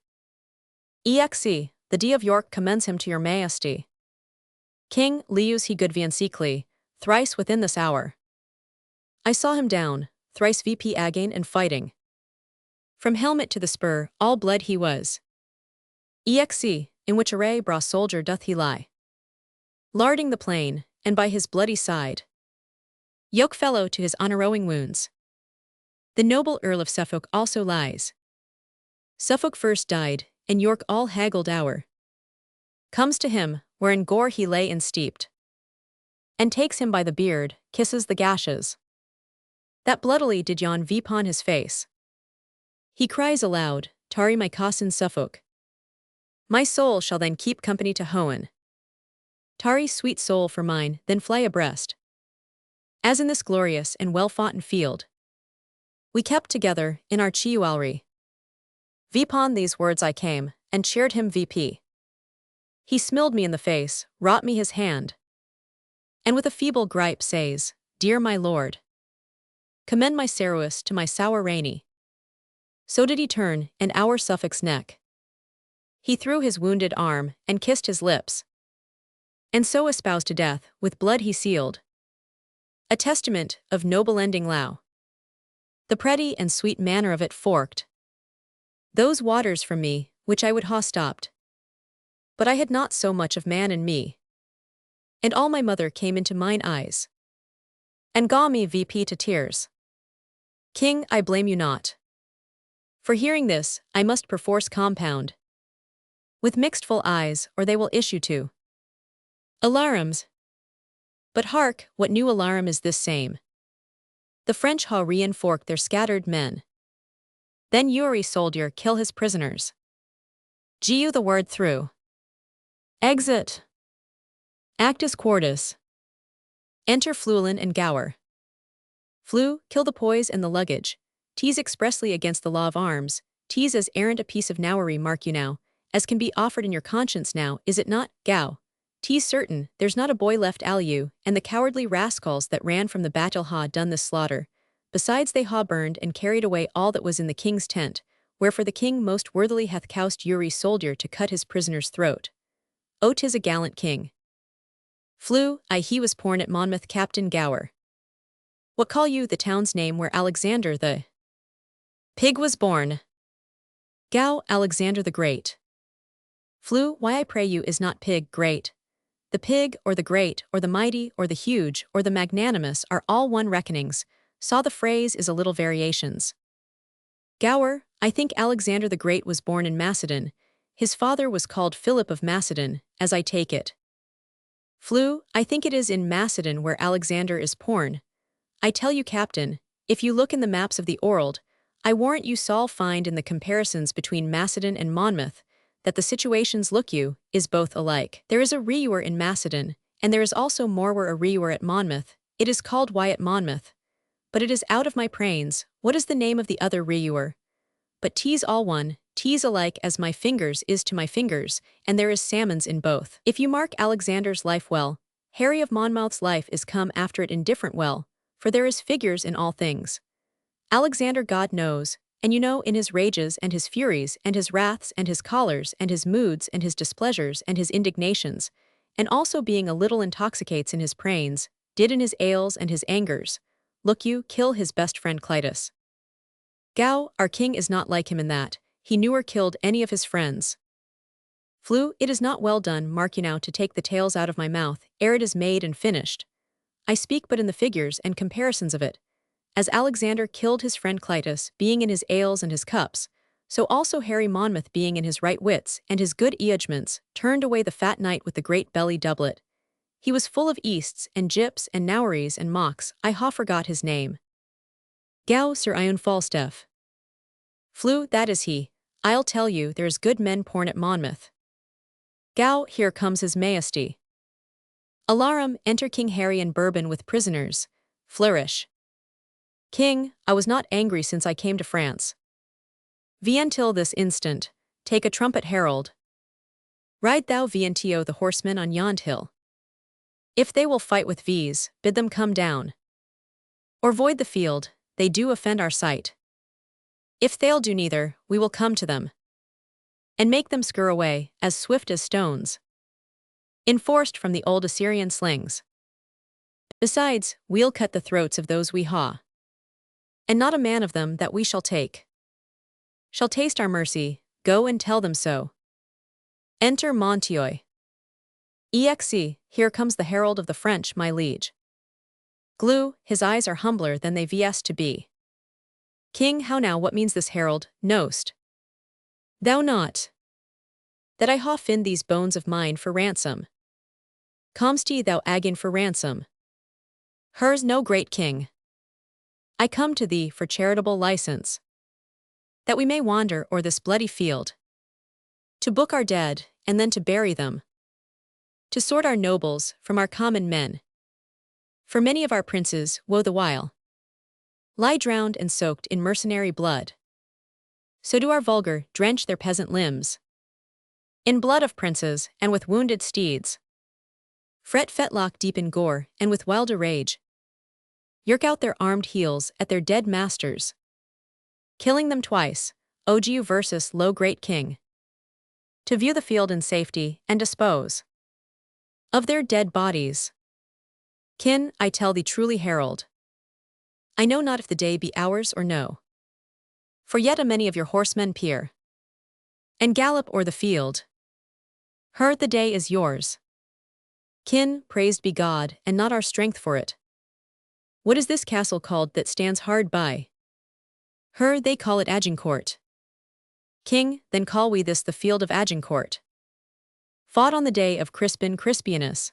Speaker 1: Exe, the D of York commends him to your majesty. King, lius he good viancically, thrice within this hour. I saw him down, thrice VP again and fighting. From helmet to the spur, all blood he was. Exe, in which array braw soldier doth he lie. Larding the plain, and by his bloody side. Yoke fellow to his honorowing wounds. The noble Earl of Suffolk also lies. Suffolk first died, and York all haggled hour. Comes to him, where in gore he lay ensteeped. And takes him by the beard, kisses the gashes. That bloodily did yawn vipon his face. He cries aloud, Tari my cousin Suffolk. My soul shall then keep company to Hohen. Tari sweet soul for mine, then fly abreast. As in this glorious and well-foughten field. We kept together, in our chiualry. Vipon these words I came, and cheered him VP. He smilled me in the face, wrought me his hand. And with a feeble gripe says, Dear my lord. Commend my Cerois to my sour rainy. So did he turn, and our Suffolk's neck. He threw his wounded arm, and kissed his lips. And so espoused to death, with blood he sealed. A testament of noble ending low. The pretty and sweet manner of it forked. Those waters from me, which I would ha stopped. But I had not so much of man in me. And all my mother came into mine eyes. And gaw me VP to tears. King, I blame you not. For hearing this, I must perforce compound. With mixed full eyes, or they will issue to alarums. But hark, what new alarum is this same? The French ha reinfork their scattered men. Then Uri soldier kill his prisoners. Gu the word through. Exit. Actus quartus. Enter Fluelin and Gower. Flew, kill the poise and the luggage. Tease expressly against the law of arms. Tease as errant a piece of nowery, mark you now, as can be offered in your conscience now, is it not, Gow? Tease certain, there's not a boy left aliu, and the cowardly rascals that ran from the battle ha done this slaughter. Besides they ha burned and carried away all that was in the king's tent, wherefore the king most worthily hath coused Uri's soldier to cut his prisoner's throat. O 'tis a gallant king. Flew, he was born at Monmouth, Captain Gower. What call you the town's name where Alexander the Pig was born? Gow, Alexander the Great. Flew, why I pray you is not pig great. The pig, or the great, or the mighty, or the huge, or the magnanimous are all one reckonings, saw the phrase is a little variations. Gower, I think Alexander the Great was born in Macedon, his father was called Philip of Macedon, as I take it. Flew, I think it is in Macedon where Alexander is porn. I tell you, Captain, if you look in the maps of the world, I warrant you Saul find in the comparisons between Macedon and Monmouth, that the situations look you, is both alike. There is a rewer in Macedon, and there is also morewer a rewer at Monmouth, it is called Wyatt Monmouth. But it is out of my prains, what is the name of the other rewer? But 'tis all one, 'tis alike as my fingers is to my fingers, and there is salmons in both. If you mark Alexander's life well, Harry of Monmouth's life is come after it indifferent well, for there is figures in all things. Alexander God knows, and you know in his rages and his furies and his wraths and his chollers and his moods and his displeasures and his indignations, and also being a little intoxicates in his prains, did in his ales and his angers, look you, kill his best friend Clitus. Gow, our king is not like him in that, he newer killed any of his friends. Flew, it is not well done, mark you now, to take the tales out of my mouth, ere it is made and finished. I speak but in the figures and comparisons of it. As Alexander killed his friend Clitus, being in his ales and his cups, so also Harry Monmouth being in his right wits and his good eagments, turned away the fat knight with the great belly doublet. He was full of easts and jips and noweries and mocks, I ha forgot his name. Gow, Sir Ion Falstaff. Flew, that is he. I'll tell you, there is good men porn at Monmouth. Gow, here comes his majesty. Alarum, enter King Harry and Bourbon with prisoners. Flourish. King, I was not angry since I came to France. Viens-til this instant, take a trumpet herald. Ride thou viens-to the horsemen on yond hill. If they will fight with these, bid them come down. Or void the field, they do offend our sight. If they'll do neither, we will come to them, and make them scur away, as swift as stones, enforced from the old Assyrian slings. Besides, we'll cut the throats of those we ha, and not a man of them that we shall take shall taste our mercy. Go and tell them so. Enter Montieu. Exe, here comes the herald of the French, my liege. Glue, his eyes are humbler than they vs to be. King, how now, what means this herald, know'st thou not that I ha find these bones of mine for ransom? Com'st thou again for ransom? Her's no great king. I come to thee for charitable license, that we may wander o'er this bloody field, to book our dead, and then to bury them, to sort our nobles from our common men. For many of our princes, woe the while, lie drowned and soaked in mercenary blood. So do our vulgar drench their peasant limbs in blood of princes, and with wounded steeds. Fret fetlock deep in gore, and with wilder rage yerk out their armed heels at their dead masters, killing them twice, OGU versus lo great king, to view the field in safety, and dispose of their dead bodies. Kin, I tell thee truly, herald, I know not if the day be ours or no. For yet a many of your horsemen peer, and gallop o'er the field. Her, the day is yours. Kin, praised be God, and not our strength for it. What is this castle called that stands hard by? Her, they call it Agincourt. King, then call we this the field of Agincourt. Fought on the day of Crispin Crispianus.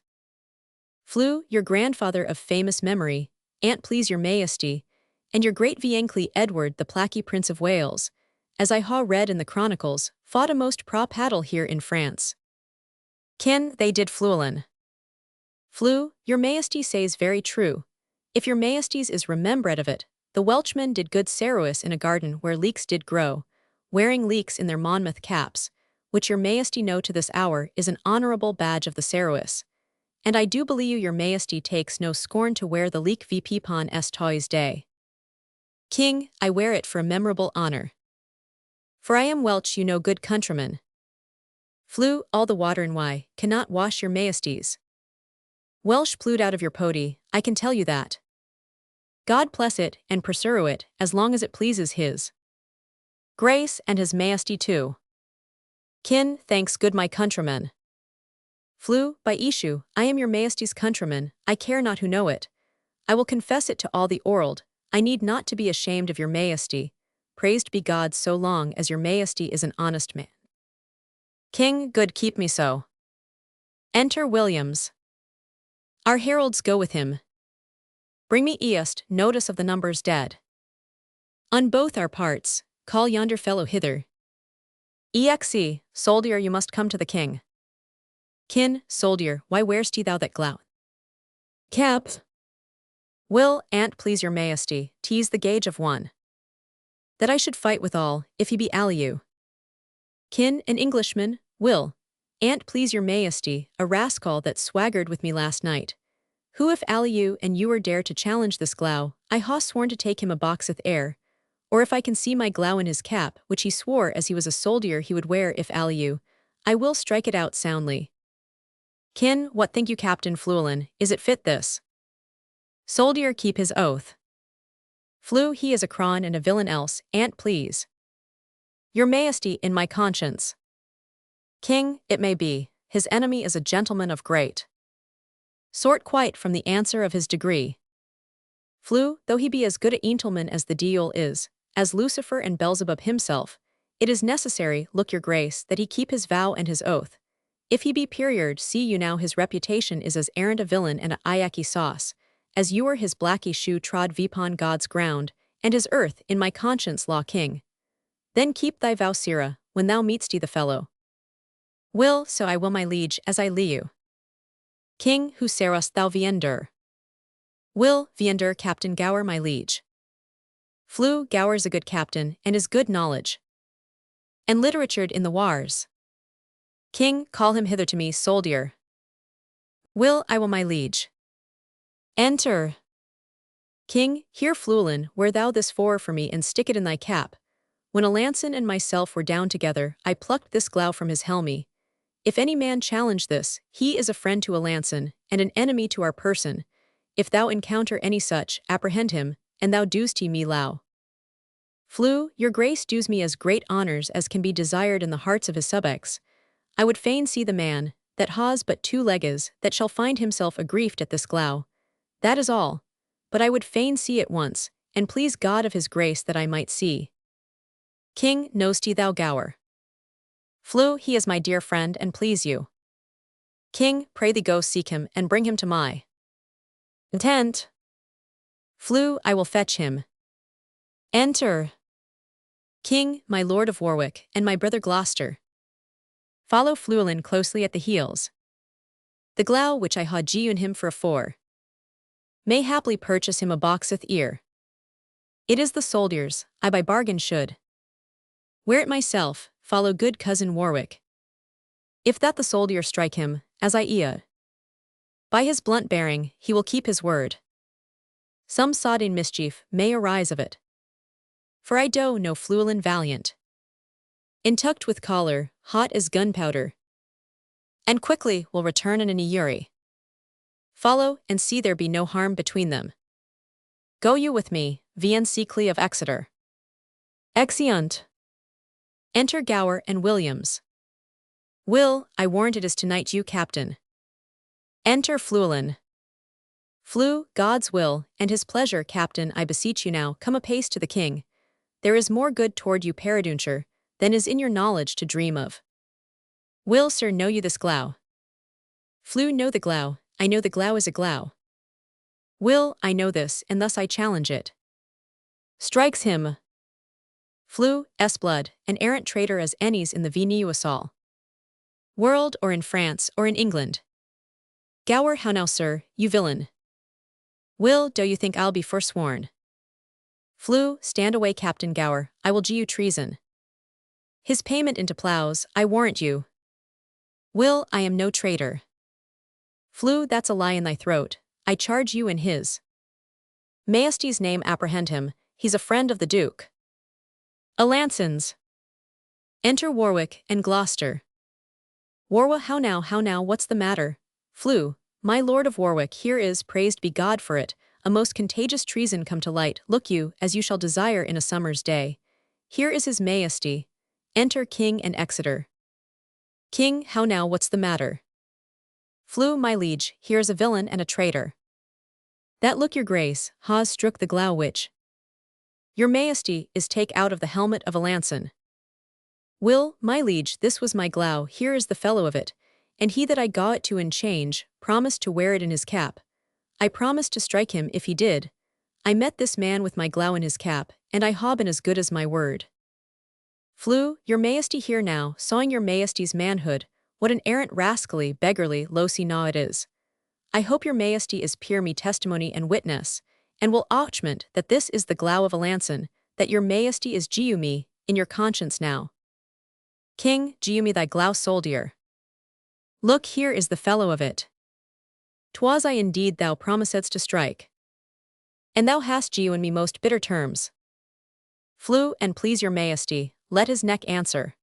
Speaker 1: Flew, your grandfather of famous memory, an't please your majesty, and your great Viencli Edward the placky Prince of Wales, as I ha read in the chronicles, fought a most prop battle here in France. Kin, they did fluelin. Flew, your majesty says very true. If your majesties is remembred of it, the Welchmen did good Cerois in a garden where leeks did grow, wearing leeks in their Monmouth caps, which your majesty know to this hour is an honorable badge of the Cerois. And I do believe your majesty takes no scorn to wear the leek vpon estois day. King, I wear it for a memorable honor. For I am Welch, you know, good countrymen. Flew, all the water in why, cannot wash your majesties. Welsh plewed out of your pody, I can tell you that. God bless it, and preserve it, as long as it pleases his grace and his majesty too. Kin, thanks good my countrymen. Flew, by issue, I am your majesty's countryman, I care not who know it. I will confess it to all the world, I need not to be ashamed of your majesty. Praised be God so long as your majesty is an honest man. King, good keep me so. Enter Williams. Our heralds go with him. Bring me east notice of the numbers dead. On both our parts, call yonder fellow hither. Exe, soldier, you must come to the king. Kin, soldier, why wear'st thou that glout? Cap. Will, an't please your majesty, tease the gage of one, that I should fight withal, if he be aliu. Kin, an Englishman, will, an't please your majesty, a rascal that swaggered with me last night. Who if aliu and you were dare to challenge this glow, I ha sworn to take him a boxeth air, or if I can see my glow in his cap, which he swore as he was a soldier he would wear if aliu, I will strike it out soundly. Kin, what think you, Captain Fluelin, is it fit this? Soldier, keep his oath. Flew, he is a cron and a villain else, an't please your majesty in my conscience. King, it may be, his enemy is a gentleman of great sort quite from the answer of his degree. Flew, though he be as good a gentleman as the Deul is, as Lucifer and Beelzebub himself, it is necessary, look your grace, that he keep his vow and his oath. If he be period, see you now his reputation is as errant a villain and a iaki sauce, as you are his blacky shoe trod vpon God's ground, and his earth in my conscience law king. Then keep thy vow, Sirrah, when thou meet'st the fellow. So I will my liege as I lieu. King, who serest thou viender? Viender Captain Gower my liege. Gower's a good captain, and is good knowledge. And literatured in the wars. King, call him hither to me, soldier. I will my liege. Enter. King, here Fluellen, wear thou this for me and stick it in thy cap. When Alanson and myself were down together, I plucked this glow from his helmy. If any man challenge this, he is a friend to Alanson, and an enemy to our person. If thou encounter any such, apprehend him, and thou doest he me low. Your grace does me as great honours as can be desired in the hearts of his subjects. I would fain see the man, that has but 2 legs, that shall find himself aggrieved at this glow. That is all. But I would fain see it once, and please God of his grace that I might see. King, know'st thou Gower? He is my dear friend, and please you. King, pray thee go seek him, and bring him to my tent. I will fetch him. Enter. King, my lord of Warwick, and my brother Gloucester. Follow Fluellen closely at the heels. The glow which I ha geun him for afore. May haply purchase him a boxeth ear. It is the soldiers, I by bargain should. Wear it myself, follow good cousin Warwick. If that the soldier strike him, as I by his blunt bearing, he will keep his word. Some sodden mischief may arise of it. For I do know Fluellen valiant. Intucked with collar, hot as gunpowder. And quickly will return in an eyrie. Follow, and see there be no harm between them. Go you with me, Vien Seecley of Exeter. Exeunt. Enter Gower and Williams. I warrant it is tonight you captain. Enter Fluellen. God's will, and his pleasure, captain, I beseech you now, come apace to the king. There is more good toward you peradventure, than is in your knowledge to dream of. Sir, know you this glow? Know the glow, I know the glow is a glow. I know this, and thus I challenge it. Strikes him. Blood, an errant traitor as any's in the Venus world, or in France, or in England. Gower, how now, sir, you villain? Do you think I'll be forsworn? Stand away, Captain Gower, I will gie you treason. His payment into ploughs, I warrant you. I am no traitor. That's a lie in thy throat, I charge you in his Majesty's name apprehend him, he's a friend of the Duke. Alansons. Enter Warwick and Gloucester. How now, what's the matter? My lord of Warwick, here is, praised be God for it, a most contagious treason come to light, look you, as you shall desire in a summer's day. Here is his Majesty. Enter King and Exeter. King, how now, what's the matter? My liege, here's a villain and a traitor. That look your grace, has strook the glow which your Majesty is take out of the helmet of Alanson. My liege, this was my glow, here is the fellow of it, and he that I gaw it to in change, promised to wear it in his cap. I promised to strike him if he did. I met this man with my glow in his cap, and I ha been as good as my word. Your Majesty here now, sawing your Majesty's manhood, what an arrant rascally, beggarly, low-see naw it is. I hope your Majesty is peer me testimony and witness, and will auchment that this is the glow of Alanson, that your Majesty is giu me, in your conscience now. King, giu me thy glow soldier. Look, here is the fellow of it. 'Twas I indeed thou promisedst to strike. And thou hast giu in me most bitter terms. And please your Majesty, let his neck answer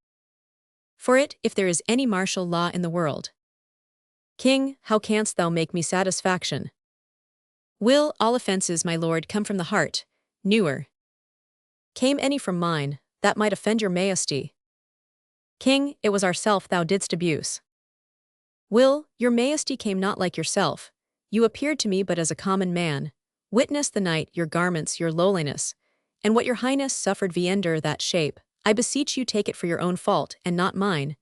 Speaker 1: for it, if there is any martial law in the world. King, how canst thou make me satisfaction? All offences, my lord, come from the heart, newer. Came any from mine, that might offend your Majesty? King, it was ourself thou didst abuse. Your Majesty came not like yourself, you appeared to me but as a common man. Witness the night, your garments, your lowliness, and what your highness suffered viender that shape. I beseech you take it for your own fault, and not mine,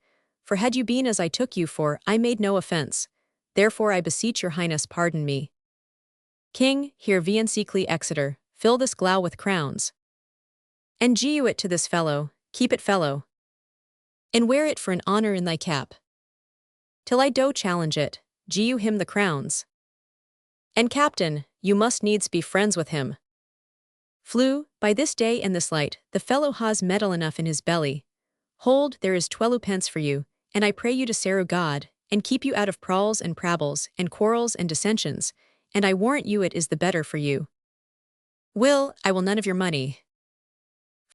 Speaker 1: for had you been as I took you for, I made no offence, therefore I beseech your highness pardon me. King, here Vien Seecley Exeter, fill this glow with crowns. And giu it to this fellow, keep it fellow. And wear it for an honour in thy cap. till I do challenge it, you him the crowns. And captain, you must needs be friends with him. Flew, by this day and this light, the fellow has metal enough in his belly. Hold, there is 12 pence for you, and I pray you to serve God, and keep you out of prawls and prabbles, and quarrels and dissensions, and I warrant you it is the better for you. I will none of your money.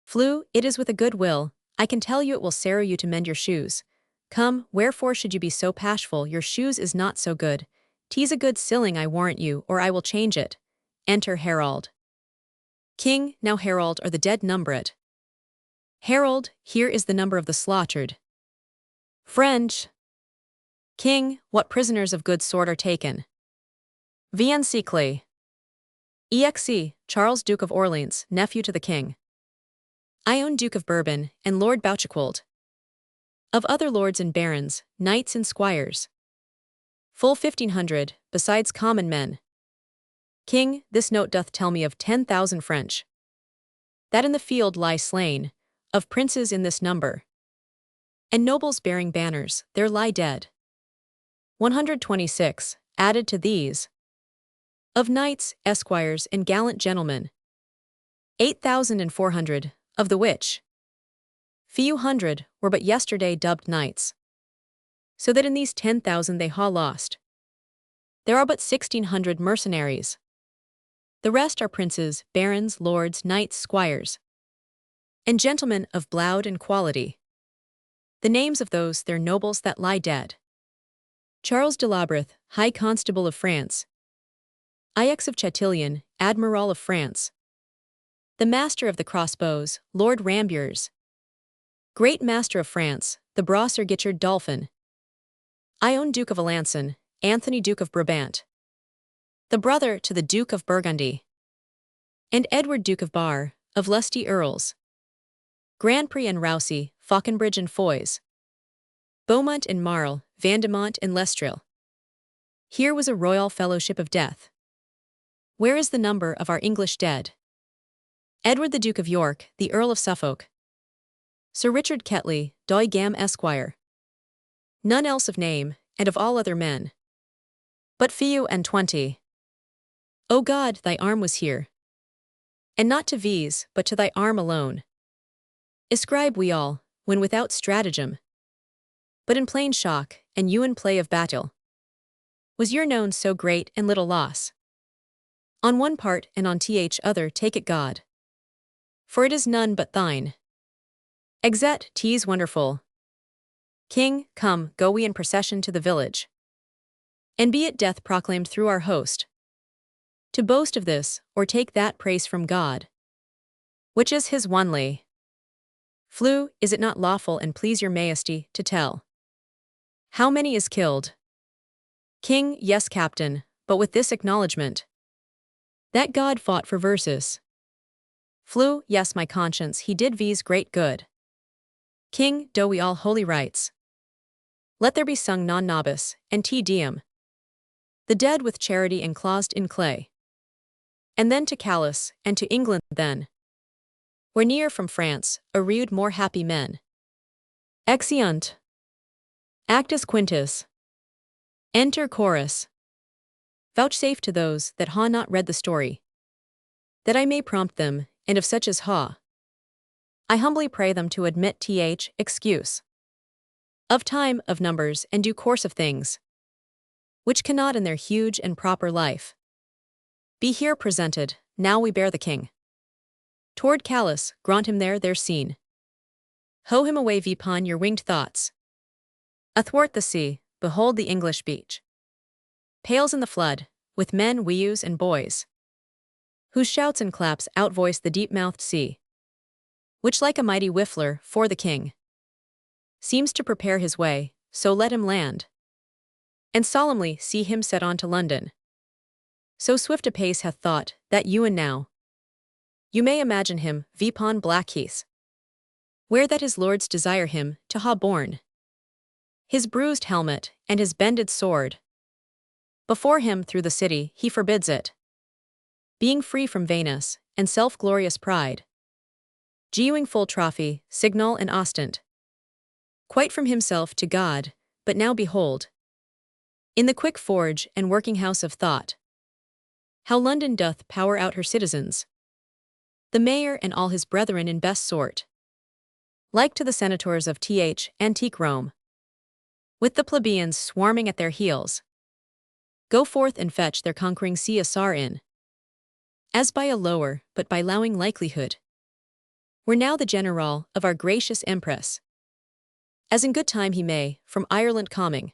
Speaker 1: Flew, it is with a good will, I can tell you it will serve you to mend your shoes. Come, wherefore should you be so pashful, your shoes is not so good. 'Tis a good silling I warrant you, or I will change it. Enter Herald. King, now Herald or the dead number it. Herald, here is the number of the slaughtered. French. King, what prisoners of good sort are taken? Vienne Exe, Charles Duke of Orleans, nephew to the king. Ione Duke of Bourbon, and Lord Bouchiquold. Of other lords and barons, knights and squires. Full 1500, besides common men. King, this note doth tell me of 10,000 French. That in the field lie slain, of princes in this number. And nobles bearing banners, there lie dead. 126, added to these. Of knights, esquires, and gallant gentlemen. 8,400, of the which few hundred were but yesterday dubbed knights. So that in these 10,000 they ha lost. There are but 1,600 mercenaries. The rest are princes, barons, lords, knights, squires, and gentlemen of bloud and quality. The names of those their nobles that lie dead. Charles de Labreth, High Constable of France. Aix of Chatillon, Admiral of France. The Master of the Crossbows, Lord Rambiers. Great Master of France, the Brosser Gichard Dauphin. Ione Duke of Alençon, Anthony Duke of Brabant. The brother to the Duke of Burgundy. And Edward Duke of Bar, of lusty earls. Grandpré and Rousey, Fauconbridge and Foys. Beaumont and Marle, Vandemont and Lestril. Here was a royal fellowship of death. Where is the number of our English dead? Edward the Duke of York, the Earl of Suffolk. Sir Richard Ketley, Doy Gam Esquire. None else of name, and of all other men. But few and 20. O God, thy arm was here. And not to these, but to thy arm alone. Ascribe we all, when without stratagem. But in plain shock, and you in play of battle. Was your known so great and little loss? On one part and on th other take it God. For it is none but thine. Exet, 'tis wonderful. King, come, go we in procession to the village. And be it death proclaimed through our host. To boast of this, or take that praise from God. Which is his onely. Flew, is it not lawful and please your majesty, to tell? How many is killed? King, yes captain, but with this acknowledgement. That God fought for verses. Flew, yes my conscience he did v's great good. King, do we all holy rites. Let there be sung non nobis, and te deum. The dead with charity enclosed in clay. And then to Calais, and to England then. Where near from France, arrewed more happy men. Exeunt. Actus Quintus. Enter chorus. Vouchsafe to those that ha not read the story, that I may prompt them, and of such as ha, I humbly pray them to admit th excuse. Of time, of numbers, and due course of things, which cannot in their huge and proper life be here presented. Now we bear the king toward Calais, grant him there seen. Hoe him away vipon your winged thoughts. Athwart the sea, behold the English beach. Pales in the flood, with men, weus, and boys, whose shouts and claps outvoice the deep-mouthed sea, which like a mighty whiffler, for the king, seems to prepare his way, so let him land. And solemnly see him set on to London. So swift a pace hath thought, that you and now, you may imagine him, vipon Blackheath, where that his lords desire him, to ha borne his bruised helmet, and his bended sword. Before him through the city he forbids it, being free from vainness, and self-glorious pride. Gewing full trophy, signal and ostent, quite from himself to God, but now behold, In the quick forge and working house of thought, how London doth power out her citizens, the mayor and all his brethren in best sort, like to the senators of antique Rome, with the plebeians swarming at their heels, go forth and fetch their conquering Caesar in, as by a lower but by lowing likelihood, were now the general of our gracious empress, as in good time he may, from Ireland coming,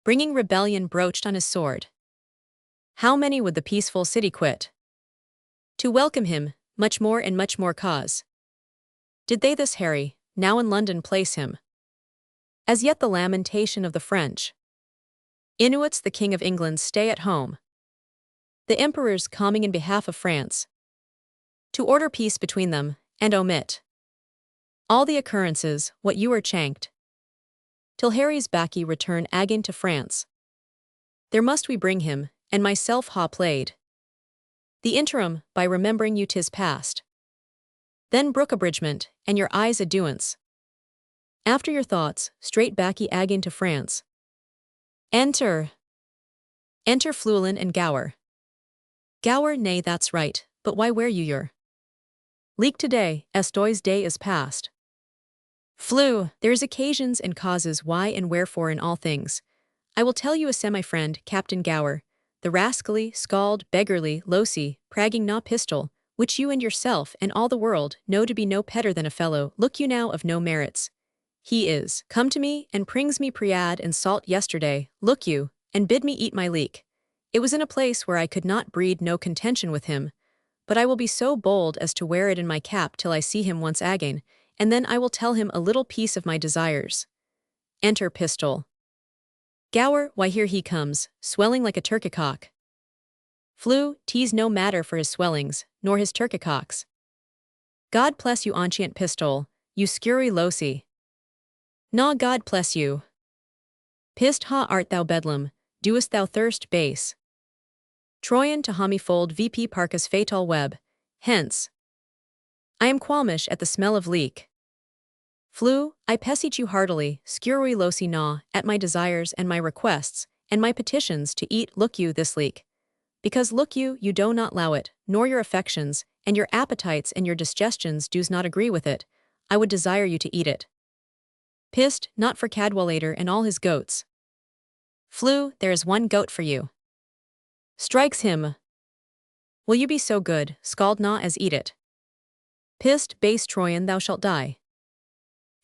Speaker 1: bringing rebellion broached on his sword. How many would the peaceful city quit, to welcome him, much more and much more cause, did they this Harry, now in London place him, as yet the lamentation of the French, Inuits the King of England stay at home, the emperors coming in behalf of France, to order peace between them, and omit all the occurrences, what you are chanked, till Harry's baccy return again to France. There must we bring him, and myself ha played the interim, by remembering you 'tis past. Then brook abridgment, and your eyes aduance. After your thoughts, straight baccy again to France. Enter Fluellen and Gower. Gower, nay, that's right, but why wear you your leek today, estoy's day is past? Flew, there's occasions and causes why and wherefore in all things. I will tell you a semi-friend, Captain Gower, the rascally, scald, beggarly, locy, pragging na pistol, which you and yourself and all the world know to be no better than a fellow, look you now of no merits. He is come to me and prings me priad and salt yesterday, look you, and bid me eat my leek. It was in a place where I could not breed no contention with him, but I will be so bold as to wear it in my cap till I see him once again, and then I will tell him a little piece of my desires. Enter Pistol. Gower, why here he comes, swelling like a turkey-cock. Flew, 'tis no matter for his swellings, nor his turkey-cocks. God bless you, ancient Pistol, you scurry locy. Na God bless you. Pist ha art thou bedlam, doest thou thirst base. Troyan to hommy fold VP Parcus fatal web, hence. I am qualmish at the smell of leek. Flew, I beseech you heartily, scurry locy na, at my desires and my requests, and my petitions to eat look you this leek. Because look you do not allow it, nor your affections, and your appetites and your digestions does not agree with it, I would desire you to eat it. Pist, not for Cadwallader and all his goats. Flew, there is one goat for you. Strikes him. Will you be so good, scald na as eat it? Pist, base Troyan, thou shalt die.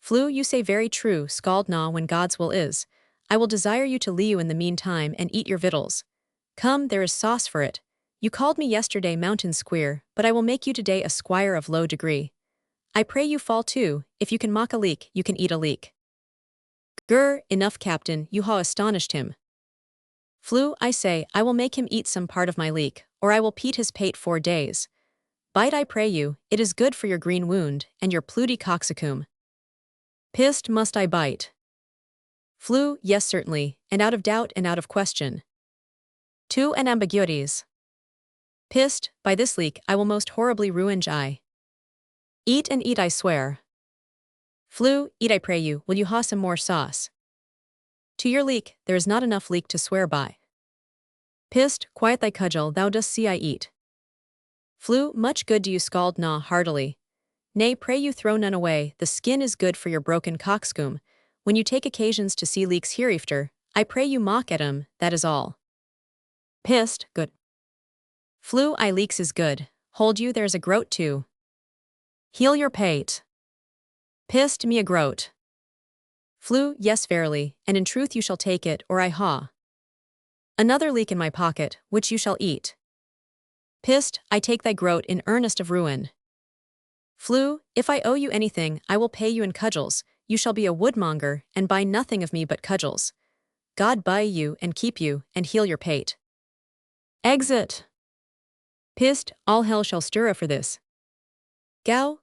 Speaker 1: Flew, you say very true, scald na when God's will is. I will desire you to leave you in the meantime and eat your victuals. Come, there is sauce for it. You called me yesterday mountain squire, but I will make you today a squire of low degree. I pray you fall to, if you can mock a leek, you can eat a leek. Grr, enough captain, you ha astonished him. Flew, I say, I will make him eat some part of my leek, or I will peat his pate 4 days. Bite I pray you, it is good for your green wound, and your pluty coxacum. Pist, must I bite? Flew, yes certainly, and out of doubt and out of question. To and ambiguities. Pist, by this leek I will most horribly ruin I. Eat and eat I swear. Flew, eat I pray you, will you ha some more sauce? To your leek, there is not enough leek to swear by. Pist, quiet thy cudgel, thou dost see I eat. Flew, much good do you scald na heartily. Nay, pray you throw none away, the skin is good for your broken coxcomb. When you take occasions to see leeks hereafter, I pray you mock at 'em, that is all. Pist, good. Flew, I leeks is good, hold you there is a groat too. Heal your pate. Pist, me a groat. Flew, yes verily, and in truth you shall take it, or I ha. Another leek in my pocket, which you shall eat. Pist, I take thy groat in earnest of ruin. Flew, if I owe you anything, I will pay you in cudgels, you shall be a woodmonger, and buy nothing of me but cudgels. God buy you, and keep you, and heal your pate. Exit. Pist, all hell shall stir for this. Go,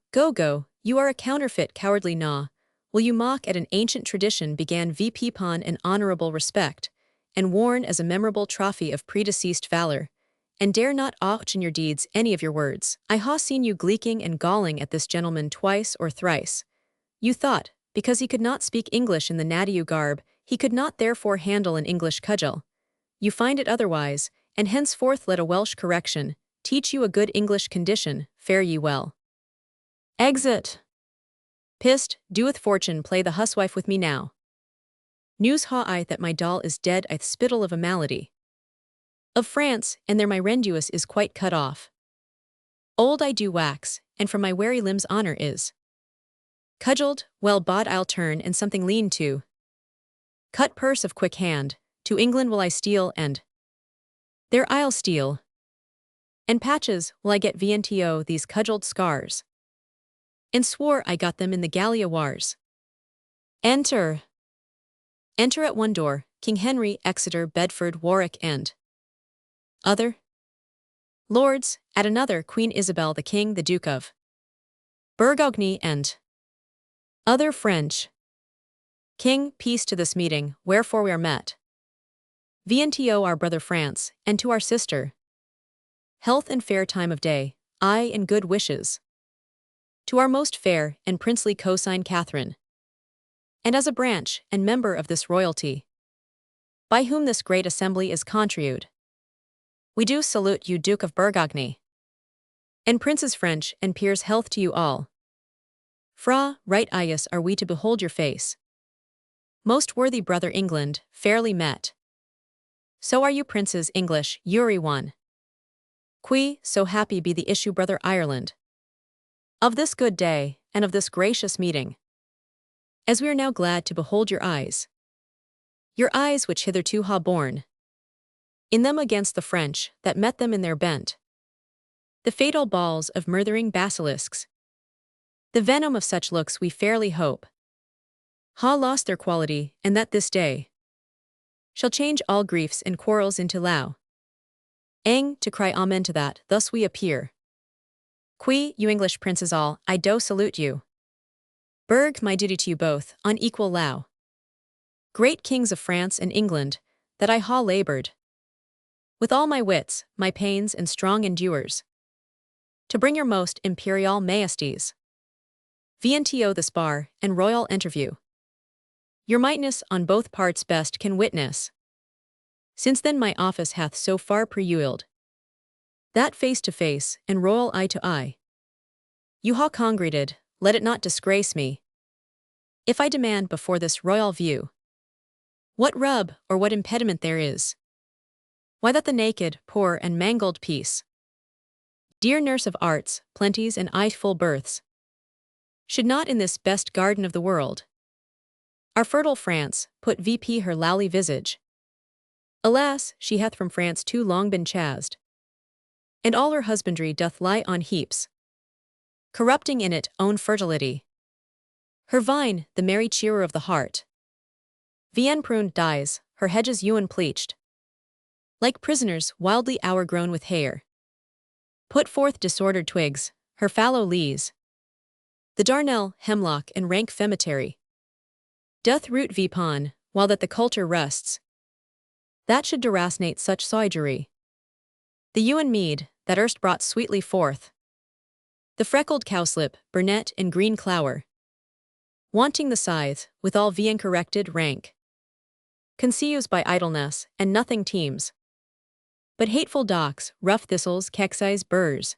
Speaker 1: you are a counterfeit cowardly gnaw. Will you mock at an ancient tradition began VP upon an honorable respect, and worn as a memorable trophy of predeceased valor, and dare not ouch in your deeds any of your words. I ha seen you gleeking and galling at this gentleman twice or thrice. You thought, because he could not speak English in the Nadiu garb, He could not therefore handle an English cudgel. You find it otherwise, and henceforth let a Welsh correction teach you a good English condition, fare ye well. Exit. Pist, doeth fortune play the huswife with me now. News ha I that my doll is dead i'th spittle of a malady. Of France, and there my renduous is quite cut off. Old I do wax, and from my weary limbs honour is. Cudgelled, well bod I'll turn and something lean to. Cut purse of quick hand, to England will I steal and there I'll steal. And patches will I get vnto these cudgelled scars. And swore I got them in the Gallia wars. Enter. Enter at one door, King Henry, Exeter, Bedford, Warwick, and other lords, at another Queen Isabel, the King, the Duke of Burgogne, and other French. King, peace to this meeting, wherefore we are met. VNTO our brother France, and to our sister. Health and fair time of day, aye and good wishes. To our most fair and princely cosign Catherine. And as a branch and member of this royalty, by whom this great assembly is contributed, we do salute you, Duke of Burgogne. And princes French and peers, health to you all. Fra, right eyes are we to behold your face. Most worthy brother England, fairly met. So are you princes English, Uri one. Qui, so happy be the issue brother Ireland. Of this good day, and of this gracious meeting. As we are now glad to behold your eyes. Your eyes which hitherto ha borne. In them against the French, that met them in their bent. The fatal balls of murthering basilisks. The venom of such looks we fairly hope. Ha lost their quality, and that this day shall change all griefs and quarrels into low. Ang, to cry amen to that, thus we appear. Qui, you English princes all, I do salute you. Berg, my duty to you both, on equal low. Great kings of France and England, that I ha labored. With all my wits, my pains and strong endures. To bring your most imperial majesties. VNTO this bar, and royal interview. Your mightness on both parts best can witness. Since then my office hath so far prevailed. That face to face, and royal eye to eye. You ha congregated, let it not disgrace me. If I demand before this royal view, what rub or what impediment there is. Why that the naked, poor, and mangled piece, dear nurse of arts, plenties, and full births, should not in this best garden of the world, our fertile France, put VP her lowly visage. Alas, she hath from France too long been chased, and all her husbandry doth lie on heaps, corrupting in it own fertility. Her vine, the merry cheerer of the heart, Vienne pruned dies, her hedges ewen pleached. Like prisoners wildly overgrown with hair, put forth disordered twigs, her fallow leaves. The darnel, hemlock, and rank cemetery doth root vipon, while that the culture rusts. That should derasnate such soigery. The ewen mead, that erst brought sweetly forth the freckled cowslip, burnet, and green clower, wanting the scythe, with all Vienne corrected rank, conceals by idleness, and nothing teems. But hateful docks, rough thistles, kexis, burrs,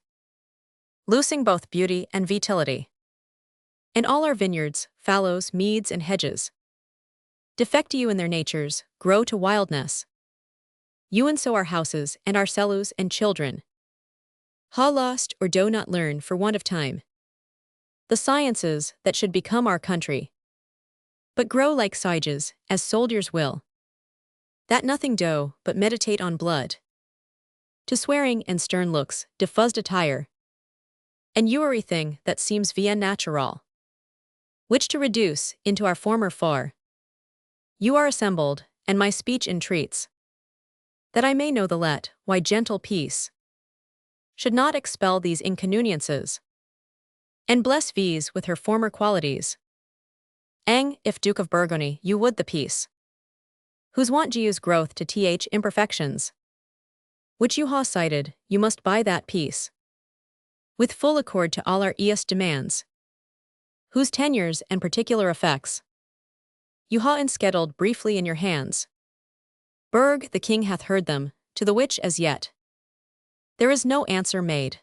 Speaker 1: loosing both beauty and vitality. And all our vineyards, fallows, meads, and hedges, defect you in their natures, grow to wildness. You and so our houses, and our cellus, and children, ha lost or do not learn for want of time. The sciences that should become our country, but grow like sages, as soldiers will, that nothing do, but meditate on blood. To swearing and stern looks, diffused attire, and every thing that seems via natural, which to reduce into our former far. You are assembled, and my speech entreats, that I may know the let, why gentle peace should not expel these inconveniences, and bless V's with her former qualities. Ang, if Duke of Burgundy, you would the peace, whose want Gu's growth to th imperfections, which you ha cited, you must buy that peace, with full accord to all our demands, whose tenures and particular effects you ha enskedled briefly in your hands. Berg, the king hath heard them, to the which as yet there is no answer made.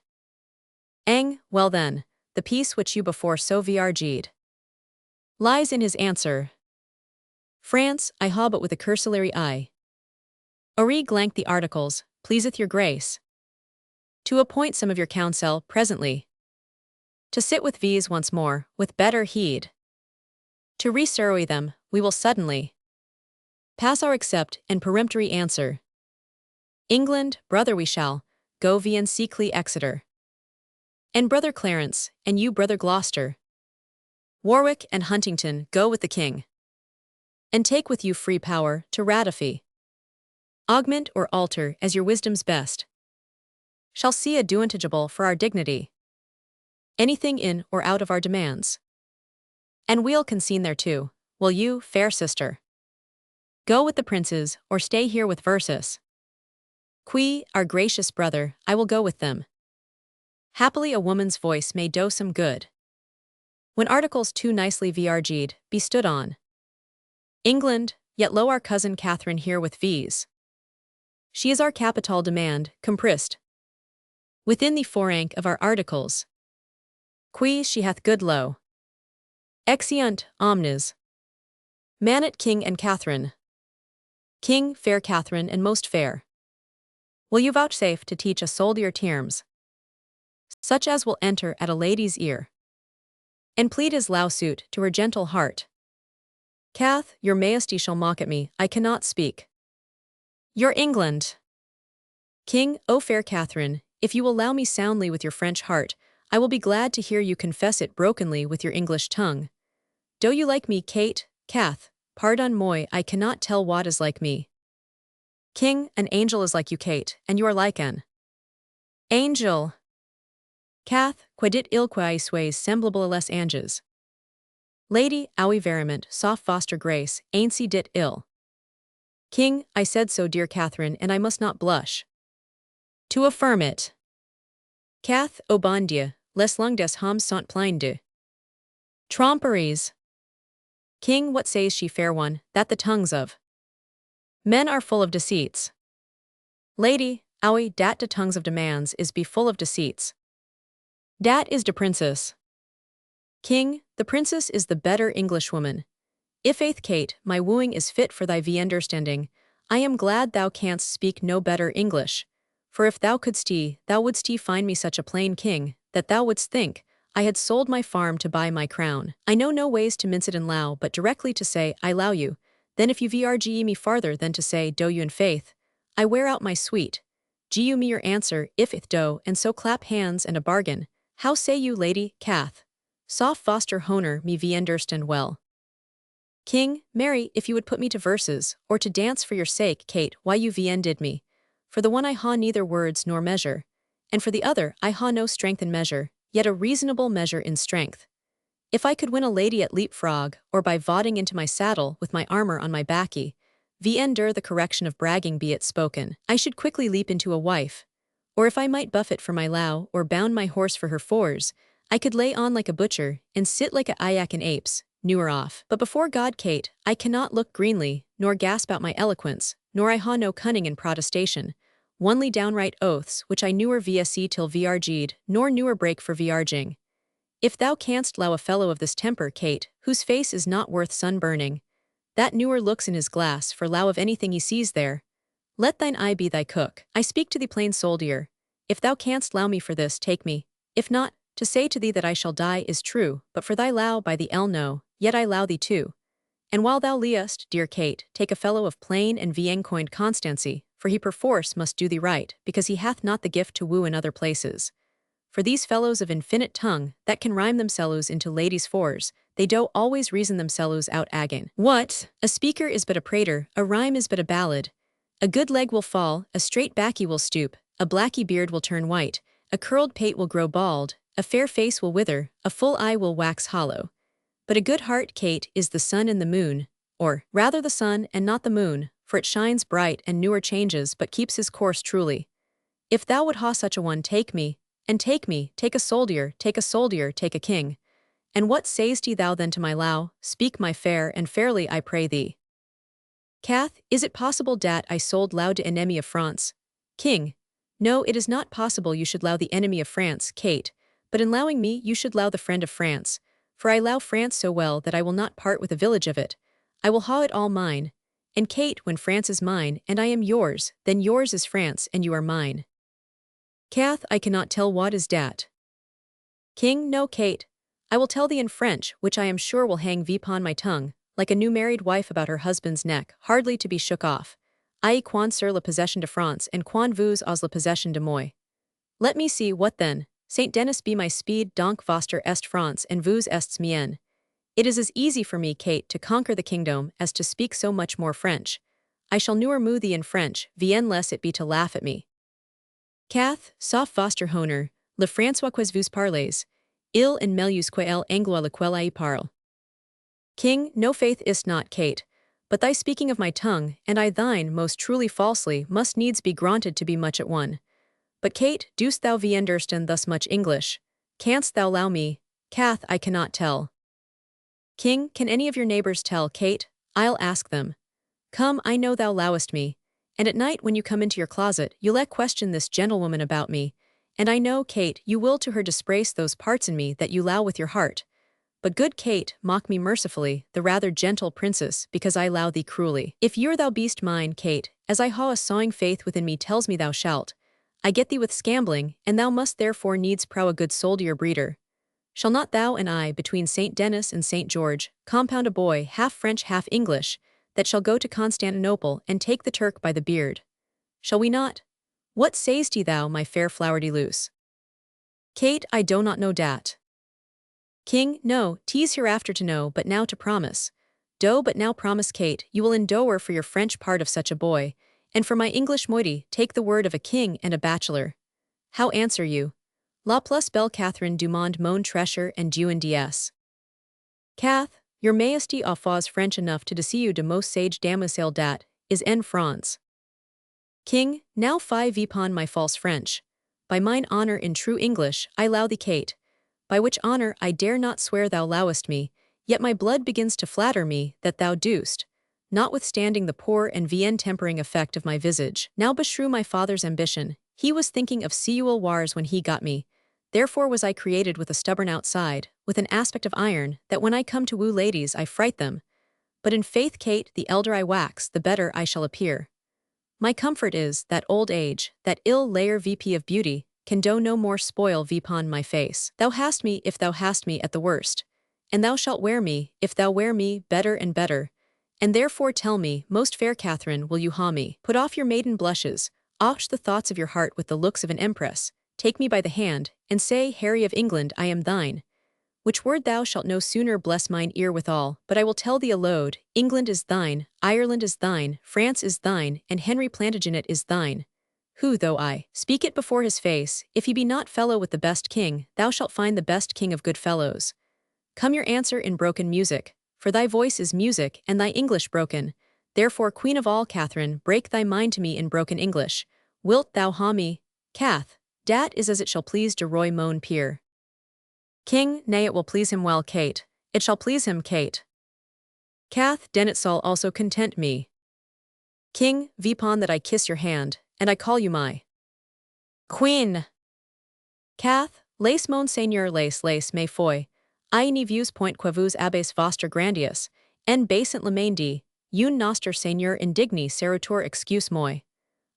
Speaker 1: Eng, well then, the piece which you before so vrg'd lies in his answer. France, I ha but with a cursory eye. Ori glank the articles, pleaseth your grace to appoint some of your counsel presently to sit with these once more, with better heed. To resurvey them, we will suddenly pass our accept and peremptory answer. England, brother, we shall go and seekly Exeter. And brother Clarence, and you brother Gloucester. Warwick and Huntington go with the king. And take with you free power to ratify, augment or alter as your wisdom's best shall see advantageable for our dignity. Anything in or out of our demands. And we'll consent thereto. Will you, fair sister, go with the princes, or stay here with verses? Qui, our gracious brother, I will go with them. Happily a woman's voice may do some good. When articles too nicely vrg'd be stood on. England, yet lo our cousin Catherine here with these. She is our capital demand, compressed within the forank of our articles. Qui she hath good lo. Exeunt omnes. Manet King and Catherine. King, fair Catherine, and most fair. Will you vouchsafe to teach a soldier terms, such as will enter at a lady's ear, and plead his lawsuit to her gentle heart? Cath, your majesty shall mock at me, I cannot speak. Your England. King, O fair Catherine, if you will allow me soundly with your French heart, I will be glad to hear you confess it brokenly with your English tongue. Do you like me, Kate, Cath? Pardon moi, I cannot tell what is like me. King, an angel is like you, Kate, and you are like an angel. Cath, quidit ilquae sways semblable less anges. Lady, owie veriment, soft foster grace, ainsi dit ill. King, I said so, dear Catherine, and I must not blush to affirm it. Cath, o bon Dieu, les langues des hommes sont pleines de tromperies. King, what says she, fair one, that the tongues of men are full of deceits? Lady, owie, dat de tongues of demands is be full of deceits. Dat is de princess. King, the princess is the better Englishwoman. If faith, Kate, my wooing is fit for thy understanding, I am glad thou canst speak no better English. For if thou couldst thou wouldst find me such a plain king, that thou wouldst think I had sold my farm to buy my crown. I know no ways to mince it and low, but directly to say, I low you. Then if you vrge me farther than to say, do you in faith, I wear out my sweet. Gu me your answer, if ith do, and so clap hands and a bargain. How say you, lady, Cath? Soft foster honer me understand well. King, marry, if you would put me to verses, or to dance for your sake, Kate, why you did me. For the one I ha neither words nor measure, and for the other I ha no strength in measure, yet a reasonable measure in strength. If I could win a lady at leapfrog, or by vauding into my saddle with my armor on my backy, dur the correction of bragging be it spoken, I should quickly leap into a wife. Or if I might buffet for my low, or bound my horse for her fours, I could lay on like a butcher, and sit like a ayak in apes, newer off. But before God, Kate, I cannot look greenly, nor gasp out my eloquence, nor I ha no cunning in protestation, onely downright oaths, which I newer see till vrg'd, nor newer break for vrging. If thou canst allow a fellow of this temper, Kate, whose face is not worth sun-burning, that newer looks in his glass for low of anything he sees there, let thine eye be thy cook. I speak to thee plain soldier. If thou canst allow me for this, take me. If not, to say to thee that I shall die is true, but for thy low by the no, yet I allow thee too. And while thou liest, dear Kate, take a fellow of plain and coined constancy, for he perforce must do thee right, because he hath not the gift to woo in other places. For these fellows of infinite tongue, that can rhyme themselves into ladies' fours, they do always reason themselves out again. What? A speaker is but a prater, a rhyme is but a ballad. A good leg will fall, a straight backy will stoop, a blacky beard will turn white, a curled pate will grow bald, a fair face will wither, a full eye will wax hollow. But a good heart, Kate, is the sun and the moon, or rather the sun and not the moon, for it shines bright and newer changes but keeps his course truly. If thou would ha such a one, take me, and take me, take a soldier, take a soldier, take a king. And what say'st thou then to my low? Speak, my fair, and fairly I pray thee. Cath, is it possible dat I sold loud to enemy of France? King, no, it is not possible you should low the enemy of France, Kate, but in lowing me you should low the friend of France, for I low France so well that I will not part with a village of it. I will haw it all mine. And Kate, when France is mine, and I am yours, then yours is France, and you are mine. Cath, I cannot tell what is dat. King, no, Kate. I will tell thee in French, which I am sure will hang upon my tongue, like a new married wife about her husband's neck, hardly to be shook off. I quan sur la possession de France, and quan vous os la possession de moi. Let me see, what then? Saint Denis be my speed, donc vostre est France, and vous ests mien. It is as easy for me, Kate, to conquer the kingdom, as to speak so much more French. I shall newer moo thee in French, bien less it be to laugh at me. Cath, sauf vostre honor, le François quais vous parlez, il en melius que el anglois lequel I parle. King, no faith is't not, Kate, but thy speaking of my tongue, and I thine, most truly falsely, must needs be granted to be much at one. But Kate, dost thou wie understand thus much English? Canst thou allow me? Cath, I cannot tell. King, can any of your neighbors tell, Kate? I'll ask them. Come, I know thou lowest me, and at night when you come into your closet, you'll let question this gentlewoman about me, and I know, Kate, you will to her dispraise those parts in me that you low with your heart. But good Kate, mock me mercifully, the rather gentle princess, because I low thee cruelly. If you're thou beest mine, Kate, as I haw a sawing faith within me tells me thou shalt, I get thee with scambling, and thou must therefore needs prow a good soul to your breeder. Shall not thou and I, between St. Denis and St. George, compound a boy, half French, half English, that shall go to Constantinople and take the Turk by the beard? Shall we not? What say'st thou, my fair flower de luce? Kate, I do not know dat. King, no, 'tis hereafter to know, but now to promise. But now promise, Kate, you will endower for your French part of such a boy, and for my English moiety take the word of a king and a bachelor. How answer you? La plus belle Catherine du monde mon treasure and Dieu en dies. Cath, your majesty offers French enough to deceive you de most sage damoiselle dat is en France. King, now fie upon my false French. By mine honor in true English, I low thee, Kate. By which honor I dare not swear thou lowest me, yet my blood begins to flatter me that thou dost, notwithstanding the poor and vain tempering effect of my visage. Now beshrew my father's ambition, he was thinking of seul wars when he got me, therefore was I created with a stubborn outside, with an aspect of iron, that when I come to woo ladies I fright them. But in faith, Kate, the elder I wax, the better I shall appear. My comfort is, that old age, that ill layer VP of beauty, can do no more spoil vpon my face. Thou hast me if thou hast me at the worst, and thou shalt wear me, if thou wear me, better and better. And therefore tell me, most fair Catherine, will you haw me? Put off your maiden blushes, oft the thoughts of your heart with the looks of an empress, take me by the hand, and say, Harry of England, I am thine. Which word thou shalt no sooner bless mine ear withal, but I will tell thee aloud, England is thine, Ireland is thine, France is thine, and Henry Plantagenet is thine. Who, though I speak it before his face, if he be not fellow with the best king, thou shalt find the best king of good fellows. Come your answer in broken music, for thy voice is music, and thy English broken. Therefore, queen of all, Catherine, break thy mind to me in broken English. Wilt thou haw me? Cath, dat is as it shall please de Roy mon peer. King, nay, it will please him well, Kate. It shall please him, Kate. Cath, den it shall also content me. King, vipon that I kiss your hand, and I call you my queen. Cath, lace mon seigneur lace me foy, I ne vous point que vous abbes vostre grandius, en basant le main di, un noster seigneur indigni serutur excuse moi.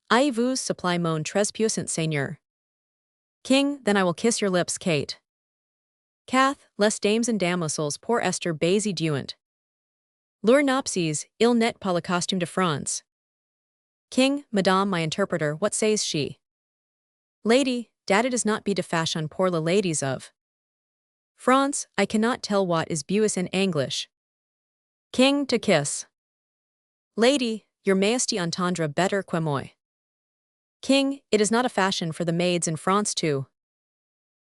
Speaker 1: I vous supply mon très puissant seigneur. King, then I will kiss your lips, Kate. Cath, les dames and damoiselles pour Esther baisy duant. Leur nopsies, il net pas le costume de France. King, Madame my interpreter, what says she? Lady, dat it is not be de fashion pour la ladies of France, I cannot tell what is buis in English. King, to kiss. Lady, your majesty entendre better que moi. King, it is not a fashion for the maids in France to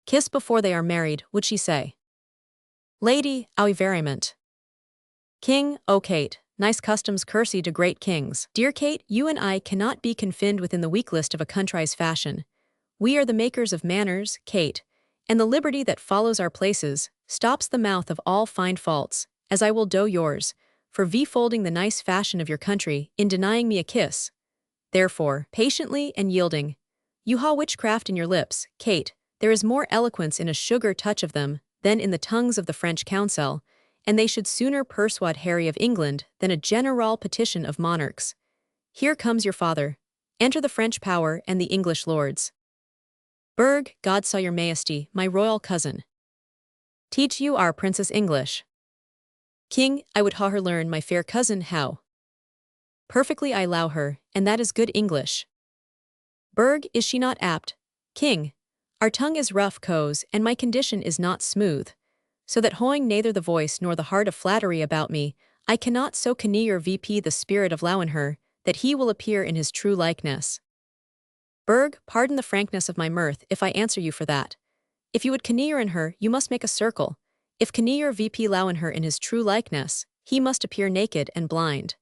Speaker 1: kiss before they are married, would she say? Lady, au veriment. King, O Kate, nice customs cursey to great kings. Dear Kate, you and I cannot be confined within the weak list of a country's fashion. We are the makers of manners, Kate, and the liberty that follows our places, stops the mouth of all fine faults, as I will do yours, for folding the nice fashion of your country in denying me a kiss. Therefore, patiently and yielding, you ha witchcraft in your lips, Kate, there is more eloquence in a sugar touch of them than in the tongues of the French council, and they should sooner persuade Harry of England than a general petition of monarchs. Here comes your father. Enter the French power and the English lords. Berg, God saw your majesty, my royal cousin. Teach you our princess English. King, I would ha her learn my fair cousin how. Perfectly I allow her, and that is good English. Berg, is she not apt? King, our tongue is rough coz, and my condition is not smooth, so that hoing neither the voice nor the heart of flattery about me, I cannot so conneer vp the spirit of lowen her, that he will appear in his true likeness. Berg, pardon the frankness of my mirth if I answer you for that. If you would conneer in her, you must make a circle. If conneer vp lowen her in his true likeness, he must appear naked and blind.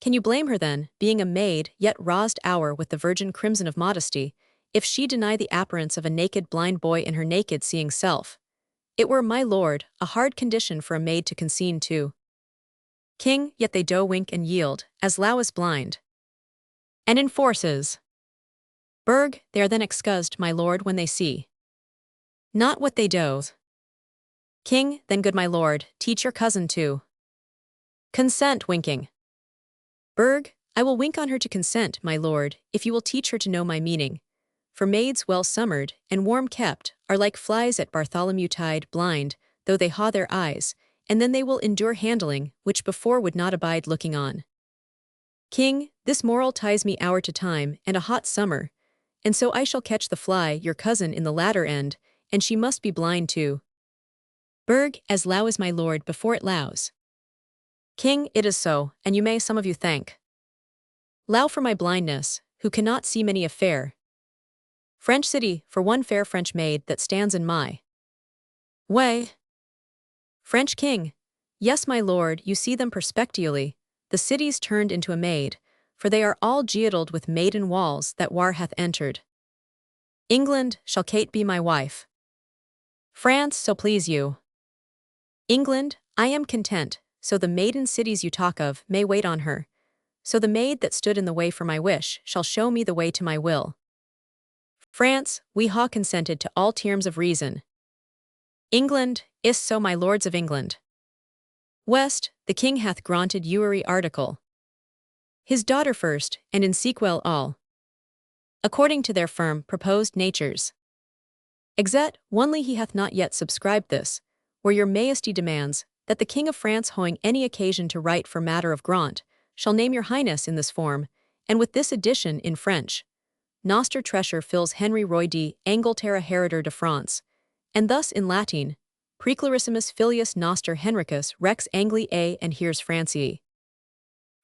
Speaker 1: Can you blame her then, being a maid, yet rosed hour with the virgin crimson of modesty, if she deny the appearance of a naked blind boy in her naked seeing self? It were, my lord, a hard condition for a maid to conseen to. King, yet they do wink and yield, as low as blind. And enforces. Berg, they are then excused, my lord, when they see not what they do. King, then good my lord, teach your cousin to consent winking. Berg, I will wink on her to consent, my lord, if you will teach her to know my meaning. For maids well summered and warm kept are like flies at Bartholomew tide blind, though they ha their eyes, and then they will endure handling, which before would not abide looking on. King, this moral ties me hour to time and a hot summer, and so I shall catch the fly, your cousin, in the latter end, and she must be blind too. Berg, as low as my lord before it lows. King, it is so, and you may some of you thank low for my blindness, who cannot see many a fair French city for one fair French maid that stands in my way. French king, yes my lord, you see them perspectually, the cities turned into a maid, for they are all geodled with maiden walls that war hath entered. England, shall Kate be my wife? France, so please you. England, I am content, so the maiden cities you talk of may wait on her, so the maid that stood in the way for my wish shall show me the way to my will. France, we ha consented to all terms of reason. England, is so my lords of England. West, the king hath granted euery article. His daughter first, and in sequel all. According to their firm proposed natures. Exet, onely he hath not yet subscribed this, where your majesty demands, that the king of France hoing any occasion to write for matter of grant, shall name your highness in this form, and with this addition in French. Noster treasure fills Henry Roy de Angleterra heritor de France, and thus in Latin, Preclarissimus filius noster Henricus rex Angli a and here's Francie.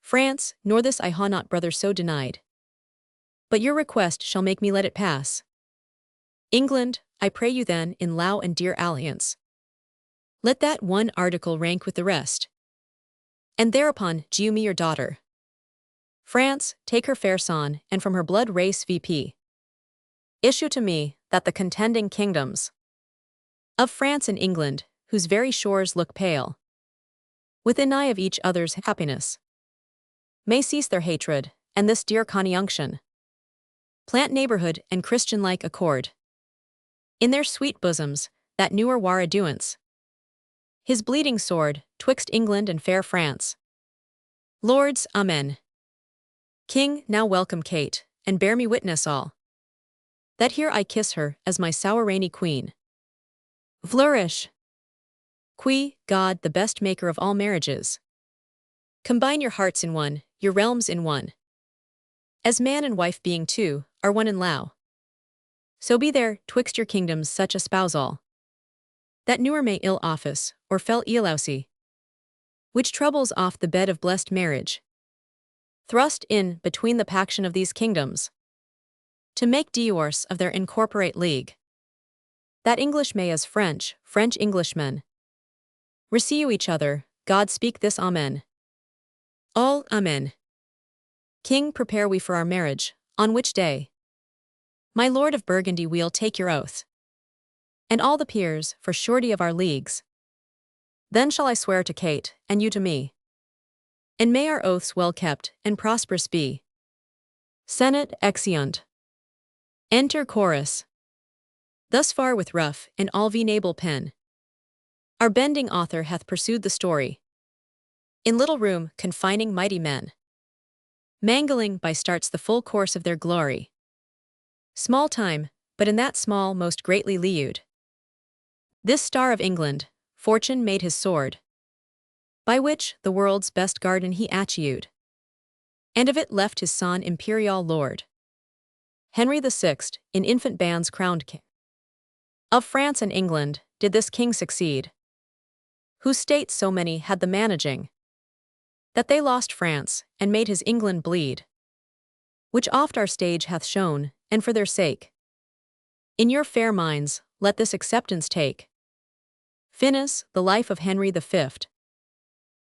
Speaker 1: France, nor this I ha not brother so denied. But your request shall make me let it pass. England, I pray you then in low and dear alliance. Let that one article rank with the rest. And thereupon give me your daughter. France, take her fair son, and from her blood race vp. Issue to me, that the contending kingdoms of France and England, whose very shores look pale, within eye of each other's happiness, may cease their hatred, and this dear conjunction plant neighborhood and Christian-like accord in their sweet bosoms, that newer war adduance his bleeding sword twixt England and fair France. Lords, amen. King, now welcome Kate, and bear me witness all that here I kiss her as my sovereigny queen. Flourish. Qui, God, the best maker of all marriages. Combine your hearts in one, your realms in one. As man and wife being two, are one in law. So be there, twixt your kingdoms such a spousal, that newer may ill office, or fell elousy, which troubles off the bed of blessed marriage. Thrust in between the paction of these kingdoms, to make divorce of their incorporate league. That English may as French, French Englishmen, receive each other, God speak this amen. All amen. King, prepare we for our marriage, on which day my lord of Burgundy we'll take your oath. And all the peers, for surety of our leagues, Then shall I swear to Kate, and you to me. And may our oaths well kept, and prosperous be. Senate exeunt. Enter chorus. Thus far with rough and all venable pen, our bending author hath pursued the story. In little room confining mighty men, mangling by starts the full course of their glory. Small time, but in that small most greatly liewed. This star of England, fortune made his sword, by which the world's best garden he achieved, and of it left his son imperial lord. Henry VI, in infant bands crowned king. Of France and England did this king succeed, whose state so many had the managing, that they lost France and made his England bleed, which oft our stage hath shown, and for their sake, in your fair minds, let this acceptance take. Finis, the life of Henry V,